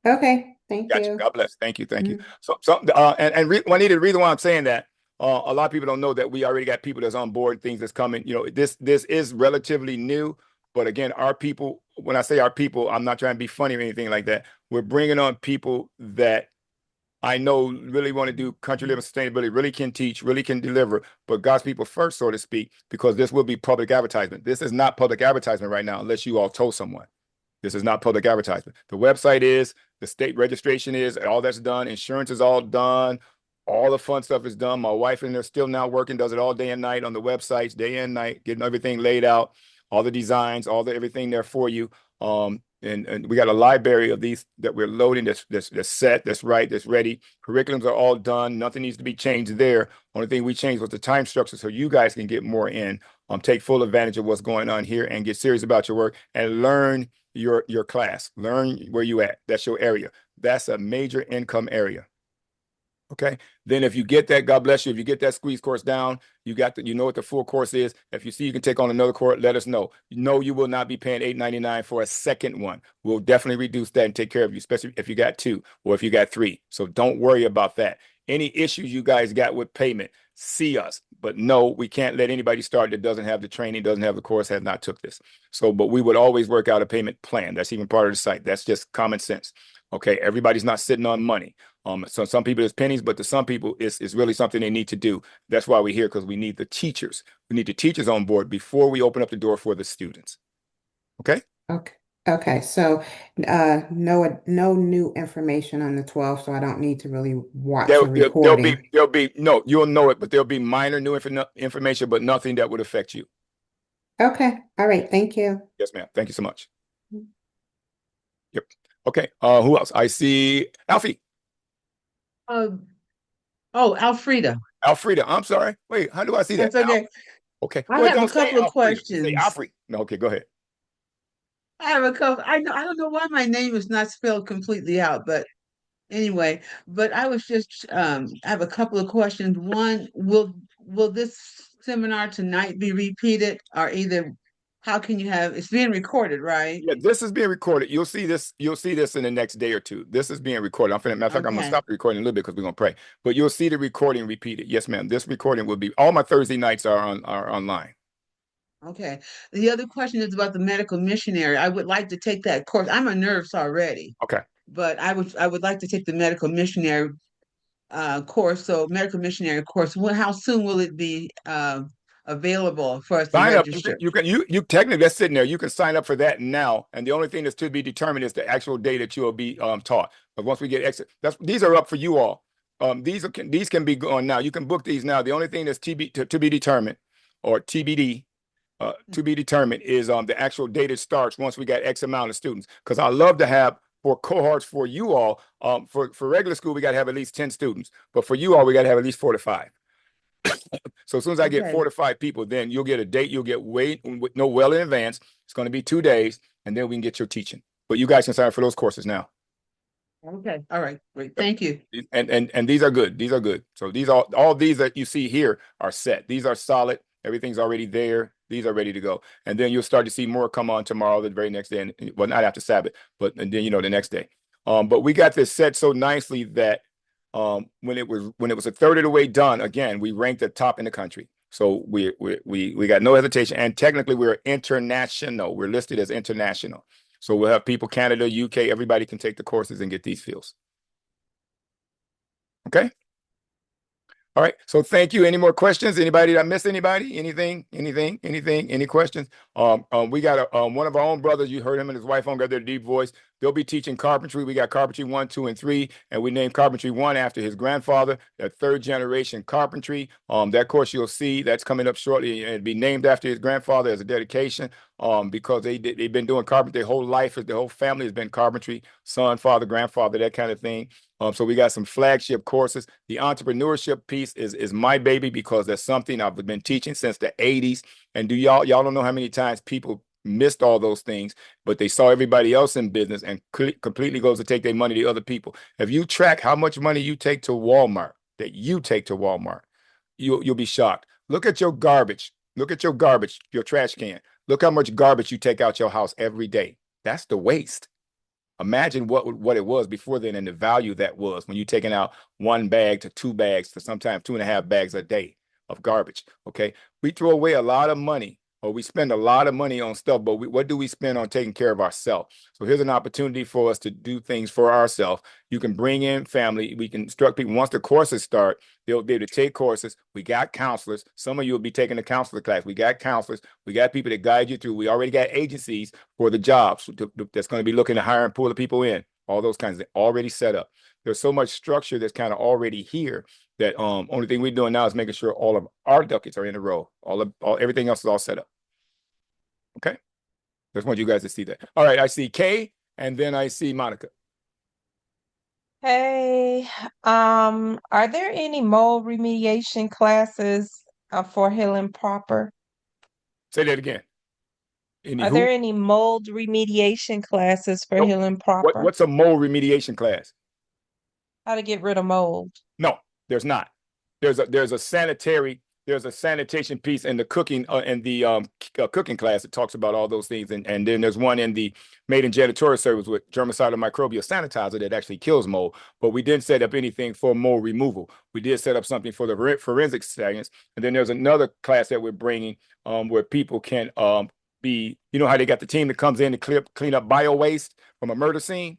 Okay. Thank Gotcha. you. God bless. Thank you. Thank you. Juanita, the reason why I'm saying that, a lot of people don't know that we already got people that's on board, things that's coming. This is relatively new, but again, our people, when I say our people, I'm not trying to be funny or anything like that. We're bringing on people that I know really want to do country living sustainability, really can teach, really can deliver, but God's people first, so to speak, because this will be public advertisement. This is not public advertisement right now, unless you all told someone. This is not public advertisement. The website is, the state registration is, all that's done. Insurance is all done. All the fun stuff is done. My wife and they're still now working, does it all day and night on the websites, day and night, getting everything laid out, all the designs, everything there for you. And we got a library of these that we're loading that's set, that's right, that's ready. Curriculums are all done. Nothing needs to be changed there. Only thing we changed was the time structure so you guys can get more in, take full advantage of what's going on here and get serious about your work and learn your class. Learn where you at. That's your area. That's a major income area. Okay. Then if you get that, God bless you. If you get that squeeze course down, you know what the full course is. If you see you can take on another course, let us know. No, you will not be paying $8.99 for a second one. We'll definitely reduce that and take care of you, especially if you got 2 or if you got 3. So don't worry about that. Any issues you guys got with payment, see us. But no, we can't let anybody start that doesn't have the training, doesn't have the course, has not took this. So, but we would always work out a payment plan. That's even part of the site. That's just common sense. Okay, everybody's not sitting on money. So some people it's pennies, but to some people it's really something they need to do. That's why we're here, because we need the teachers. We need the teachers on board before we open up the door for the students. Okay? Okay. So no new information on the 12th, so I don't need to really watch a recording. No, you'll know it, but there'll be minor new information, but nothing that would affect you. Okay. All right. Thank you. Yes, ma'am. Thank you so much. Yep. Okay. Who else? I see Alfie. Oh, Alfreda. Alfreda, I'm sorry. Wait, how do I see that? That's okay. Okay. I Well, have a don't say couple of Alfreda. Say questions. Alfred. No, okay, go ahead. I have a couple. I don't know why my name is not spelled completely out, but anyway. But I was just I have a couple of questions. One, will this seminar tonight be repeated, or either how can you have it's being recorded, right? Yeah, this is being recorded. You'll see this. You'll see this in the next day or two. This is being recorded. Matter of fact, I'm gonna Okay. stop the recording a little bit because we're gonna pray. But you'll see the recording repeated. Yes, ma'am. This recording will be. All my Thursday nights are online. Okay. The other question is about the medical missionary. I would like to take that course. I'm a nurse already, Okay. but I would like to take the medical missionary course. So medical missionary course. How soon will it be available for us to Sign up. register? You technically that's sitting there. You can sign up for that now. And the only thing that's to be determined is the actual day that you will be taught. But once we get exit, these are up for you all. These can be going now. You can book these now. The only thing that's to be determined or TBD to be determined is the actual date it starts once we got X amount of students. Because I love to have for cohorts for you all. For regular school, we got to have at least 10 students. But for you all, we got to have at least 4 to 5. So as soon as I get Okay. 4 to 5 people, then you'll get a date. You'll get well in advance. It's going to be 2 days, and then we can get your teaching. But you guys can sign up for those courses now. Okay. All right. Great. Thank you. And these are good. These are good. So these all these that you see here are set. These are solid. Everything's already there. These are ready to go. And then you'll start to see more come on tomorrow, the very next day, and well, not after Sabbath, but and then the next day. But we got this set so nicely that when it was a third of the way done, again, we ranked at top in the country. So we got no hesitation, and technically we're international. We're listed as international. So we'll have people Canada, UK, everybody can take the courses and get these fields. Okay. All right. So thank you. Any more questions? Anybody? Did I miss anybody? Anything? Any questions? We got one of our own brothers. You heard him and his wife on, got their deep voice. They'll be teaching carpentry. We got carpentry 1, 2, and 3, and we named carpentry 1 after his grandfather, that 3rd generation carpentry. That course you'll see that's coming up shortly, and it'll be named after his grandfather as a dedication. Because they've been doing carpentry their whole life. Their whole family has been carpentry, son, father, grandfather, that kind of thing. So we got some flagship courses. The entrepreneurship piece is my baby because that's something I've been teaching since the 80s. And y'all don't know how many times people missed all those things, but they saw everybody else in business and completely goes to take their money to other people. If you track how much money you take to Walmart, you'll be shocked. Look at your garbage. Look at your garbage, your trash can. Look how much garbage you take out your house every day. That's the waste. Imagine what it was before then and the value that was when you're taking out 1 bag to 2 bags to sometimes 2.5 bags a day of garbage. Okay. We throw away a lot of money, or we spend a lot of money on stuff, but what do we spend on taking care of ourselves? So here's an opportunity for us to do things for ourselves. You can bring in family. We can instruct people. Once the courses start, they'll be able to take courses. We got counselors. Some of you will be taking the counselor class. We got counselors. We got people that guide you through. We already got agencies for the jobs that's going to be looking to hire and pull the people in. All those kinds of things already set up. There's so much structure that's kind of already here that only thing we're doing now is making sure all of our ducats are in a row. Everything else is all set up. Okay. Just want you guys to see that. All right. I see Kay, and then I see Monica. Hey, are there any mold remediation classes for Healing Proper? Say that again. Are there any mold remediation classes for Healing Proper? What's a mold remediation class? How to get rid of mold? No, there's not. There's a sanitation piece in the cooking cooking class that talks about all those things, and then there's one in the maiden janitorial service with germicidal microbial sanitizer that actually kills mold. But we didn't set up anything for mold removal. We did set up something for the forensic science, and then there's another class that we're bringing where people can be, you know how they got the team that comes in to clean up bio waste from a murder scene.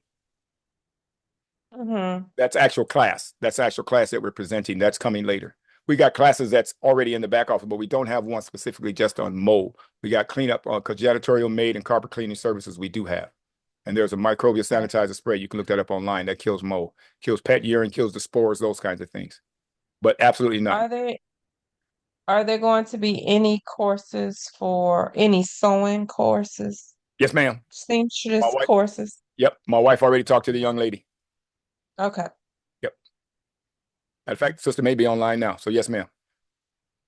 Mm-hmm. That's actual class that we're presenting. That's coming later. We got classes that's already in the back office, but we don't have one specifically just on mold. We got cleanup on janitorial, maid, and carpet cleaning services we do have. And there's a microbial sanitizer spray. You can look that up online. That kills mold, kills pet urine, kills the spores, those kinds of things. But absolutely not. Are there going to be any courses for any sewing courses? Yes, ma'am. Seamstress courses? Yep. My wife already talked to the young lady. Okay. Yep. In fact, sister may be online now. So yes, ma'am.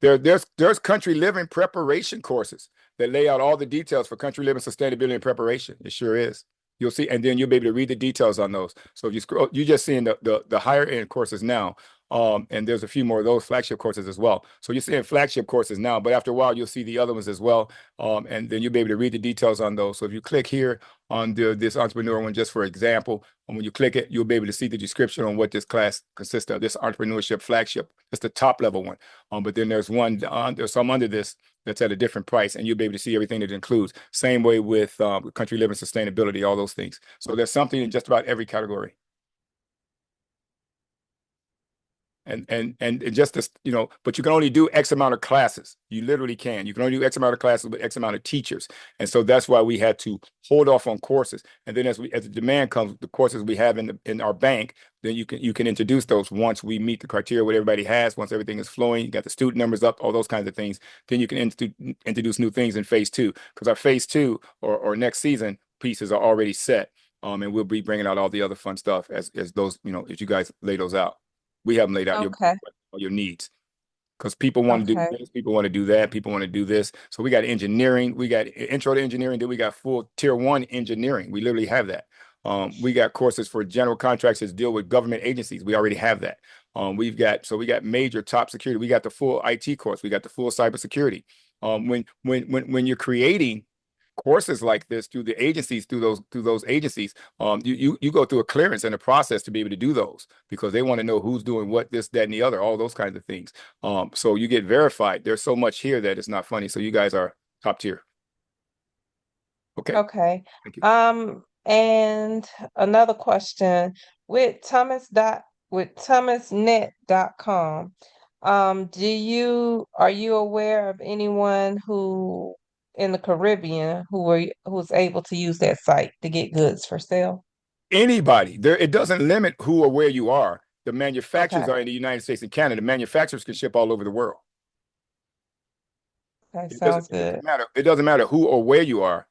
There's country living preparation courses that lay out all the details for country living sustainability and preparation. It sure is. You'll see, and then you'll be able to read the details on those. So if you scroll, you're just seeing the higher end courses now. And there's a few more of those flagship courses as well. So you're seeing flagship courses now, but after a while, you'll see the other ones as well. And then you'll be able to read the details on those. So if you click here on this entrepreneur one, just for example, and when you click it, you'll be able to see the description on what this class consists of. This entrepreneurship flagship, it's the top level one. But then there's some under this that's at a different price, and you'll be able to see everything that it includes. Same way with country living sustainability, all those things. So there's something in just about every category. And just this, but you can only do X amount of classes. You literally can. You can only do X amount of classes with X amount of teachers. And so that's why we had to hold off on courses. And then as the demand comes, the courses we have in our bank, then you can introduce those once we meet the criteria what everybody has, once everything is flowing, you got the student numbers up, all those kinds of things. Then you can introduce new things in phase 2, because our phase 2 or next season pieces are already set. And we'll be bringing out all the other fun stuff as those, if you guys lay those out. We haven't laid out your needs, because people want to do this, people want to do that, people want to do this. So we got engineering, we got intro to engineering, then we got full tier 1 engineering. We literally have that. We got courses for general contracts that deal with government agencies. We already have that. We got major top security. We got the full IT course. We got the full cybersecurity. When you're creating courses like this through the agencies, through those agencies, you go through a clearance and a process to be able to do those, because they want to know who's doing what, this, that, and the other, all those kinds of things. So you get verified. There's so much here that it's not funny. So you guys are top tier. Okay. Okay. Thank you. And another question with thomasnet.com. Are you aware of anyone who in the Caribbean who's able to use that site to get goods for sale? Anybody there, it doesn't limit who or where you are. The manufacturers are in the United States and Canada. Manufacturers can ship all over the world. Okay, sounds good. It doesn't matter who or where you are.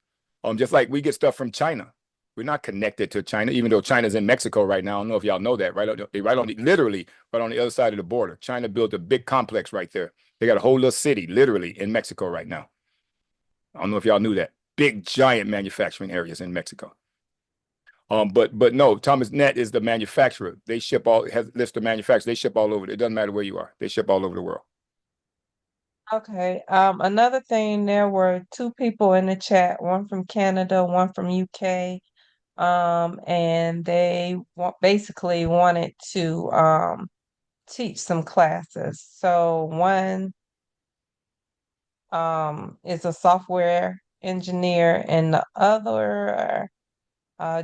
Just like we get stuff from China. We're not connected to China, even though China's in Mexico right now. I don't know if y'all know that, literally right on the other side of the border. China built a big complex right there. They got a whole little city literally in Mexico right now. I don't know if y'all knew that. Big, giant manufacturing areas in Mexico. But no, Thomas Net is the manufacturer. They ship has list of manufacturers. They ship all over. It doesn't matter where you are. They ship all over the world. Okay. Another thing, there were 2 people in the chat, one from Canada, one from UK. And they basically wanted to teach some classes. So one is a software engineer, and the other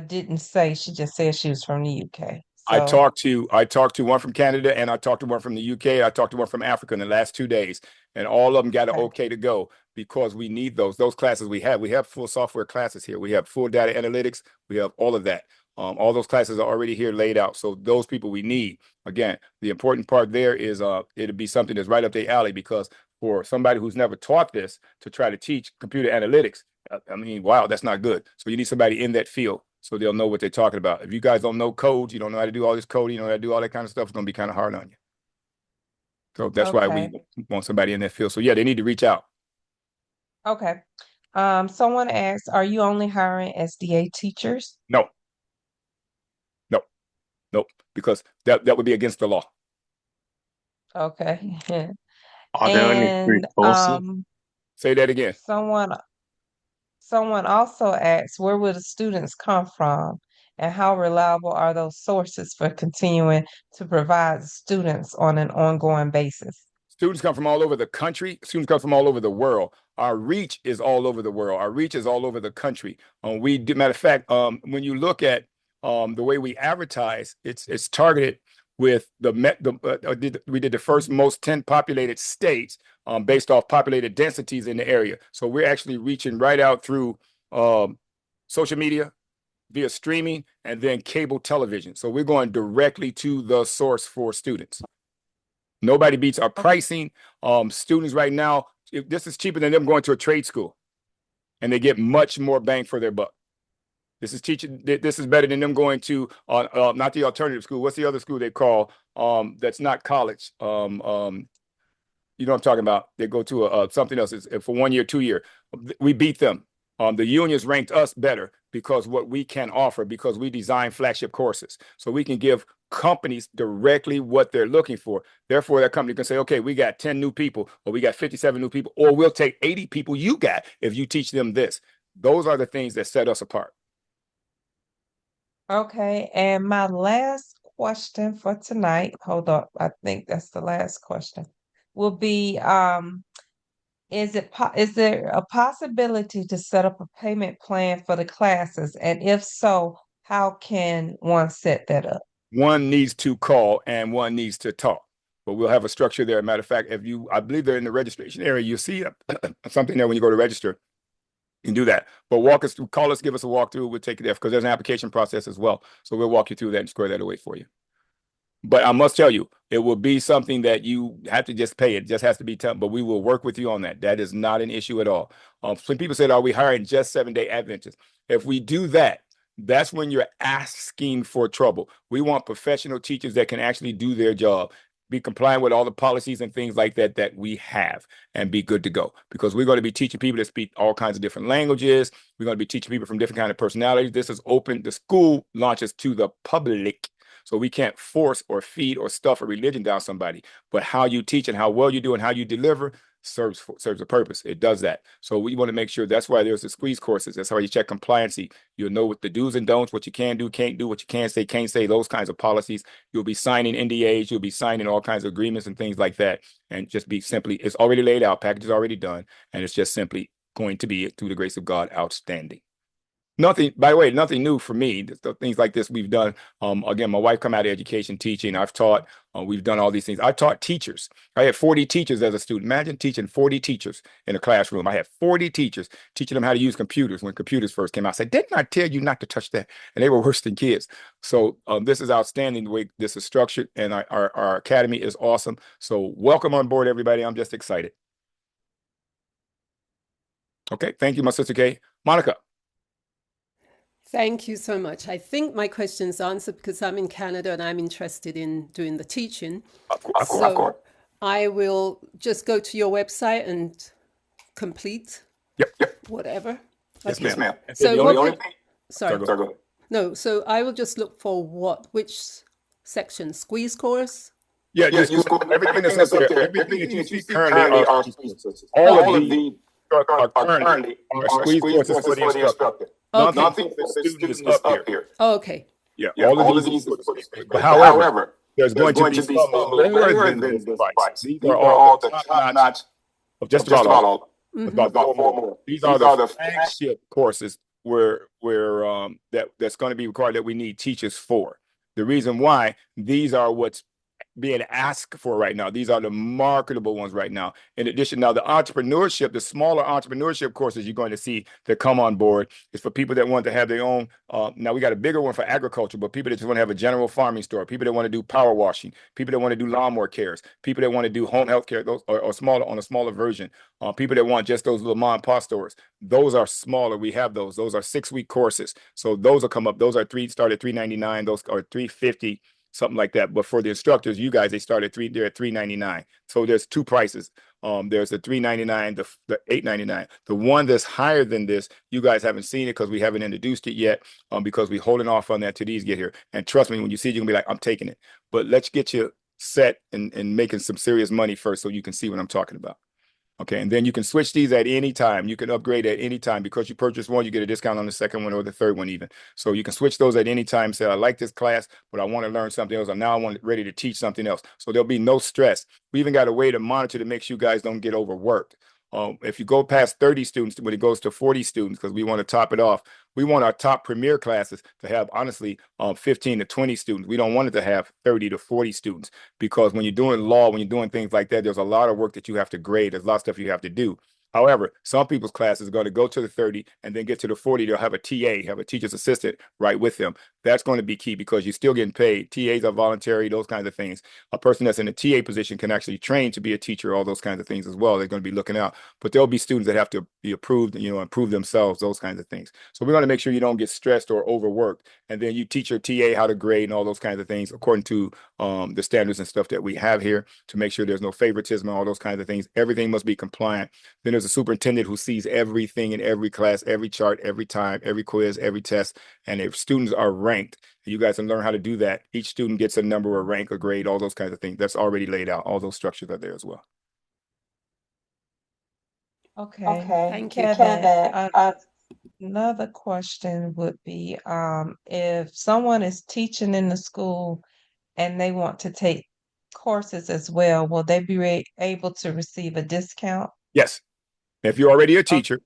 didn't say. She just said she was from the UK. I talked to one from Canada, and I talked to one from the UK. I talked to one from Africa in the last 2 days, and all of them got an okay to go, because we need those classes. We have full software classes here. We have full data analytics. We have all of that. All those classes are already here laid out. So those people we need. Again, the important part there is it'll be something that's right up their alley, because for somebody who's never taught this to try to teach computer analytics, I mean, wow, that's not good. So you need somebody in that field, so they'll know what they're talking about. If you guys don't know codes, you don't know how to do all this coding, you don't know how to do all that kind of stuff, it's going to be kind of hard on you. So that's why we want somebody in that field. So yeah, they need to reach out. Okay. Someone asked, are you only hiring SDA teachers? No, because that would be against the law. Okay. Are there any free courses? Say that again. Someone also asked, where will the students come from, and how reliable are those sources for continuing to provide students on an ongoing basis? Students come from all over the country. Students come from all over the world. Our reach is all over the world. Our reach is all over the country. Matter of fact, when you look at the way we advertise, it's targeted with we did the first most 10 populated states based off populated densities in the area. So we're actually reaching right out through social media, via streaming, and then cable television. So we're going directly to the source for students. Nobody beats our pricing. Students right now, this is cheaper than them going to a trade school, and they get much more bang for their buck. This is teaching. This is better than them going to not the alternative school. What's the other school they call that's not college? You know what I'm talking about? They go to something else. It's for 1 year, 2 year. We beat them. The unions ranked us better because what we can offer, because we design flagship courses. So we can give companies directly what they're looking for. Therefore, that company can say, okay, we got 10 new people, or we got 57 new people, or we'll take 80 people you got if you teach them this. Those are the things that set us apart. Okay, and my last question for tonight, hold up, I think that's the last question, will be is there a possibility to set up a payment plan for the classes? And if so, how can one set that up? One needs to call and one needs to talk. But we'll have a structure there. Matter of fact, I believe they're in the registration area, you see something there when you go to register. You can do that. But walk us through, call us, give us a walkthrough. We'll take it there because there's an application process as well. So we'll walk you through that and square that away for you. But I must tell you, it will be something that you have to just pay. It just has to be tough, but we will work with you on that. That is not an issue at all. Some people said, are we hiring just 7-day Adventists? If we do that, that's when you're asking for trouble. We want professional teachers that can actually do their job, be compliant with all the policies and things like that that we have, and be good to go. Because we're going to be teaching people that speak all kinds of different languages. We're going to be teaching people from different kinds of personalities. This is open. The school launches to the public. So we can't force or feed or stuff a religion down somebody. But how you teach and how well you do and how you deliver serves a purpose. It does that. So we want to make sure that's why there's the squeeze courses. That's how you check compliancy. You'll know what the do's and don'ts, what you can do, can't do, what you can say, can't say, those kinds of policies. You'll be signing NDAs. You'll be signing all kinds of agreements and things like that. And just be simply, it's already laid out. Package is already done. And it's just simply going to be, through the grace of God, outstanding. Nothing, by the way, nothing new for me. Things like this we've done. Again, my wife come out of education teaching. I've taught. We've done all these things. I taught teachers. I had 40 teachers as a student. Imagine teaching 40 teachers in a classroom. I had 40 teachers teaching them how to use computers when computers first came out. I said, didn't I tell you not to touch that? And they were worse than kids. So this is outstanding the way this is structured, and our academy is awesome. So welcome on board, everybody. I'm just excited. Okay, thank you, my sister Kay. Monica. Thank you so much. I think my question's answered because I'm in Canada and I'm interested in doing the teaching. Of course. I will just go to your website and complete whatever. Yes, Okay. ma'am. So sorry. Go ahead. No, so I will just look for which section? Squeeze course? Yeah, everything that's up there, everything that you see currently are squeeze courses. All of these are currently squeeze courses for the instructor. Okay. Nothing for the student is up here. Oh, okay. Yeah, all of these. But however, there's going to be some lower than this price. These are all the top notch of just about all. About 4 more. These are the flagship courses where that's going to be required that we need teachers for. The reason why these are what's being asked for right now. These are the marketable ones right now. In addition, now the entrepreneurship, the smaller entrepreneurship courses you're going to see that come on board is for people that want to have their own. Now we got a bigger one for agriculture, but people that just want to have a general farming store, people that want to do power washing, people that want to do lawnmower cares, people that want to do home health care, those or smaller on a smaller version. People that want just those little mom and pop stores. Those are smaller. We have those. Those are 6-week courses. So those will come up. Those are start at $399. Those are $350. Something like that. But for the instructors, you guys, they're at $399. So there's 2 prices. There's the $399, the $899. The one that's higher than this, you guys haven't seen it because we haven't introduced it yet. Because we're holding off on that till these get here. And trust me, when you see it, you're gonna be like, I'm taking it. But let's get you set and making some serious money first so you can see what I'm talking about. Okay, and then you can switch these at any time. You can upgrade at any time. Because you purchase one, you get a discount on the second one or the third one even. So you can switch those at any time. Say, I like this class, but I want to learn something else. And now I'm ready to teach something else. So there'll be no stress. We even got a way to monitor to make sure you guys don't get overworked. If you go past 30 students, when it goes to 40 students, because we want to top it off, we want our top premier classes to have, honestly, 15 to 20 students. We don't want it to have 30 to 40 students, because when you're doing law, when you're doing things like that, there's a lot of work that you have to grade. There's a lot of stuff you have to do. However, some people's classes are going to go to the 30 and then get to the 40. They'll have a TA, have a teacher's assistant right with them. That's going to be key because you're still getting paid. TAs are voluntary, those kinds of things. A person that's in a TA position can actually train to be a teacher, all those kinds of things as well. They're going to be looking out. But there'll be students that have to be approved, improve themselves, those kinds of things. So we want to make sure you don't get stressed or overworked. And then you teach your TA how to grade and all those kinds of things according to the standards and stuff that we have here to make sure there's no favoritism, all those kinds of things. Everything must be compliant. Then there's a superintendent who sees everything in every class, every chart, every time, every quiz, every test. And if students are ranked, you guys can learn how to do that. Each student gets a number, a rank, a grade, all those kinds of things. That's already laid out. All those structures are there as well. Okay. Thank you. Kevin, another question would be, if someone is teaching in the school and they want to take courses as well, will they be able to receive a discount? Yes. If you're already a teacher,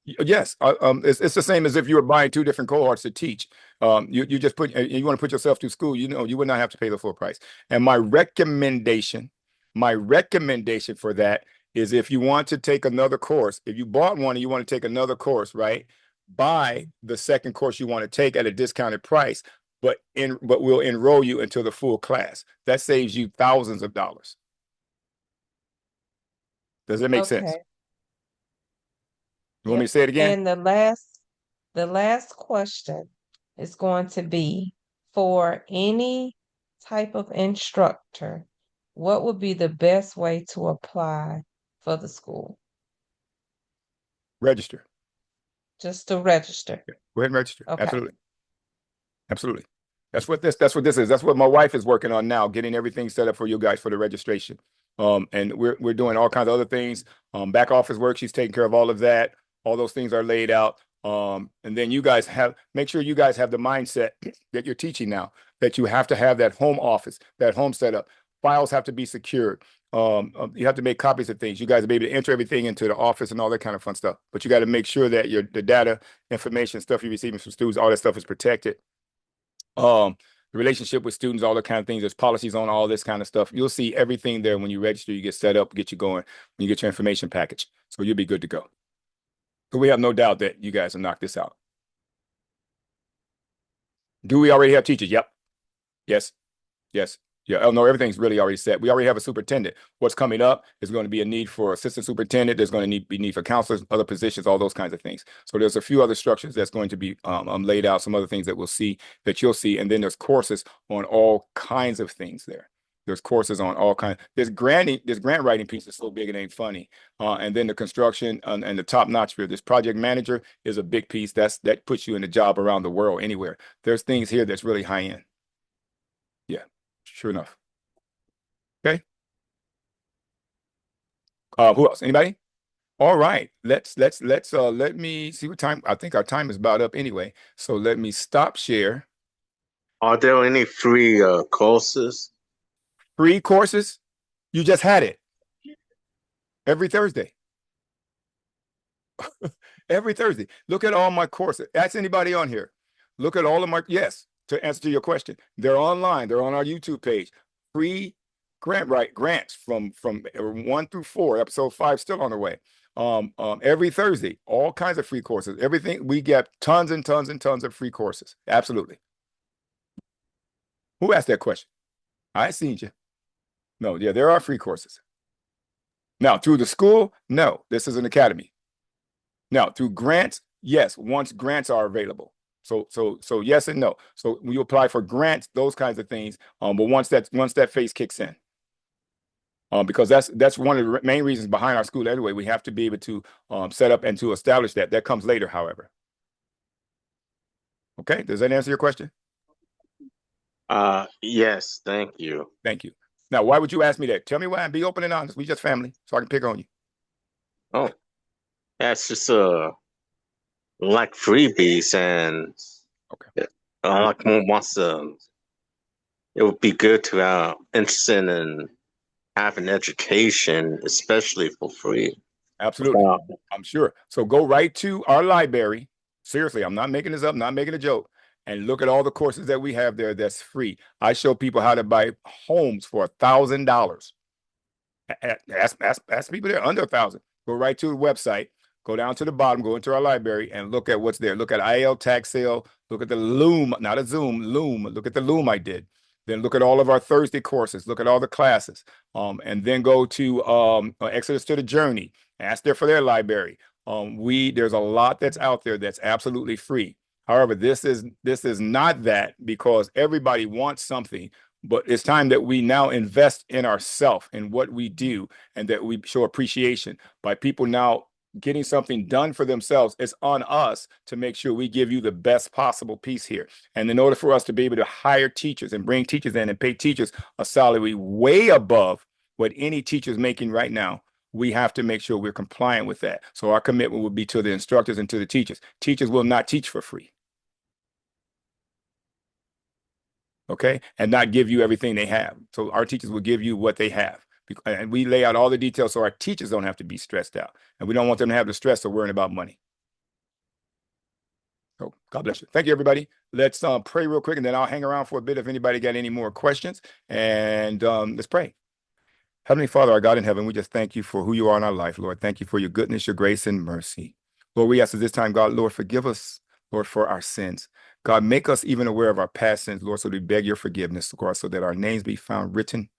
yes. It's the same as if you were buying two different cohorts to teach. You just you want to put yourself through school, you would not have to pay the full price. And my recommendation for that is if you want to take another course, if you bought one and you want to take another course, right? Buy the second course you want to take at a discounted price, but we'll enroll you into the full class. That saves you thousands of dollars. Does that make sense? You want me to say it again? And the last question is going to be, for any type of instructor, what would be the best way to apply for the school? Register. Just to register. Go ahead and register. Okay. Absolutely. That's what this is. That's what my wife is working on now, getting everything set up for you guys for the registration. And we're doing all kinds of other things. Back office work, she's taking care of all of that. All those things are laid out. And then you guys make sure you guys have the mindset that you're teaching now, that you have to have that home office, that home setup. Files have to be secured. You have to make copies of things. You guys will be able to enter everything into the office and all that kind of fun stuff. But you got to make sure that the data, information, stuff you're receiving from students, all that stuff is protected. The relationship with students, all that kind of things. There's policies on all this kind of stuff. You'll see everything there when you register. You get set up, get you going, when you get your information package. So you'll be good to go. So we have no doubt that you guys will knock this out. Do we already have teachers? Yep. Yes. Yeah. Oh, no, everything's really already set. We already have a superintendent. What's coming up is going to be a need for assistant superintendent. There's going to be need for counselors, other positions, all those kinds of things. So there's a few other structures that's going to be laid out, some other things that you'll see. And then there's courses on all kinds of things there. There's courses on all kinds. This grant writing piece is so big it ain't funny. And then the construction and the top notch for this project manager is a big piece. That puts you in a job around the world, anywhere. There's things here that's really high end. Yeah, sure enough. Okay. Who else? Anybody? All right. Let me see what time. I think our time is about up anyway. So let me stop share. Are there any free courses? Free courses? You just had it. Every Thursday. Every Thursday. Look at all my courses. Ask anybody on here. Look at all of my, yes, to answer your question. They're online. They're on our YouTube page. Free grants from 1 through 4. Episode 5 still on the way. Every Thursday, all kinds of free courses. Everything, we get tons and tons and tons of free courses. Absolutely. Who asked that question? I seen you. No, yeah, there are free courses. Now, through the school, no, this is an academy. Now, through grants, yes, once grants are available. So yes and no. So when you apply for grants, those kinds of things. But once that phase kicks in, because that's one of the main reasons behind our school anyway. We have to be able to set up and to establish that. That comes later, however. Okay, does that answer your question? Yes, thank you. Thank you. Now, why would you ask me that? Tell me why. Be open and honest. We just family, so I can pick on you. Oh, that's just like freebies, and okay. Like once it would be good to interested in having education, especially for free. Absolutely, I'm sure. So go right to our library. Seriously, I'm not making this up. Not making a joke. And look at all the courses that we have there that's free. I show people how to buy homes for $1,000. Ask people there under $1,000. Go right to the website. go down to the bottom, go into our library and look at what's there. Look at IL tax sale, look at the Loom, not a Zoom, Loom. Look at the Loom I did. Then look at all of our Thursday courses, look at all the classes. And then go to Exodus to the Journey, ask there for their library. There's a lot that's out there that's absolutely free. However, this is not that, because everybody wants something, but it's time that we now invest in ourselves and what we do, and that we show appreciation by people now getting something done for themselves. It's on us to make sure we give you the best possible piece here. And in order for us to be able to hire teachers and bring teachers in and pay teachers a salary way above what any teacher is making right now, we have to make sure we're compliant with that. So our commitment will be to the instructors and to the teachers. Teachers will not teach for free. Okay, and not give you everything they have. So our teachers will give you what they have. And we lay out all the details so our teachers don't have to be stressed out. And we don't want them to have the stress of worrying about money. So God bless you. Thank you, everybody. Let's pray real quick, and then I'll hang around for a bit if anybody got any more questions. And let's pray. Heavenly Father, our God in heaven, we just thank you for who you are in our life, Lord. Thank you for your goodness, your grace, and mercy. Lord, we ask at this time, God, Lord, forgive us, Lord, for our sins. God, make us even aware of our past sins, Lord, so we beg your forgiveness, Lord, so that our names be found written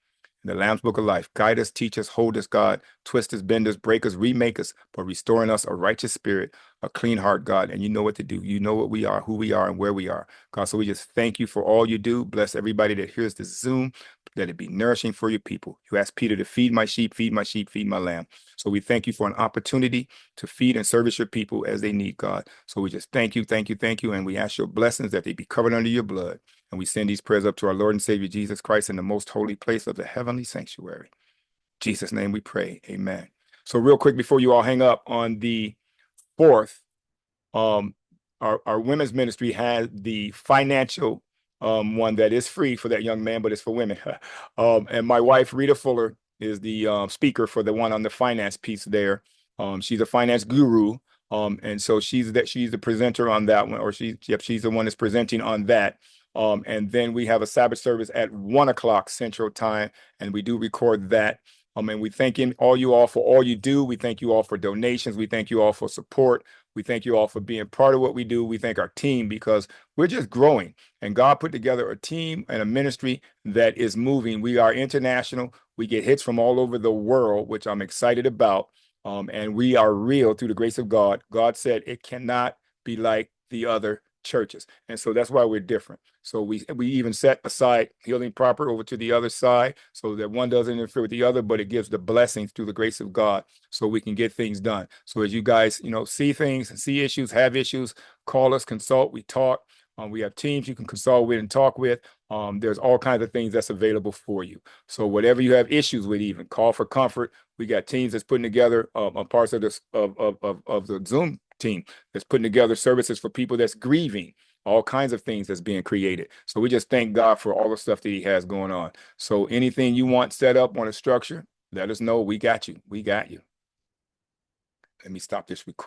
in the Lamb's Book of Life. Guide us, teach us, hold us, God, twist us, bend us, break us, remake us, but restoring us a righteous spirit, a clean heart, God, and you know what to do. You know what we are, who we are, and where we are, God. So we just thank you for all you do. Bless everybody that hears this Zoom, that it be nourishing for your people. You asked Peter to feed my sheep, feed my sheep, feed my lamb. So we thank you for an opportunity to feed and service your people as they need, God. So we just thank you, thank you, thank you, and we ask your blessings that they be covered under your blood. And we send these prayers up to our Lord and Savior Jesus Christ in the most holy place of the heavenly sanctuary. In Jesus' name we pray. Amen. So real quick before you all hang up, on the 4th, our women's ministry has the financial one that is free for that young man, but it's for women. And my wife, Rita Fuller, is the speaker for the one on the finance piece there. She's a finance guru. And so she's the presenter on that one, or she's the one that's presenting on that. And then we have a Sabbath service at 1:00 Central Time, and we do record that. And we thank all you all for all you do. We thank you all for donations. We thank you all for support. We thank you all for being part of what we do. We thank our team, because we're just growing, and God put together a team and a ministry that is moving. We are international. We get hits from all over the world, which I'm excited about. And we are real through the grace of God. God said it cannot be like the other churches. And so that's why we're different. So we even set aside healing proper over to the other side, so that one doesn't interfere with the other, but it gives the blessings through the grace of God, so we can get things done. So as you guys, see things, see issues, have issues, call us, consult, we talk. We have teams you can consult with and talk with. There's all kinds of things that's available for you. So whatever you have issues with, even call for comfort. We got teams that's putting together parts of this of the Zoom team that's putting together services for people that's grieving, all kinds of things that's being created. So we just thank God for all the stuff that he has going on. So anything you want set up on a structure, let us know. We got you. We got you. Let me stop this recording.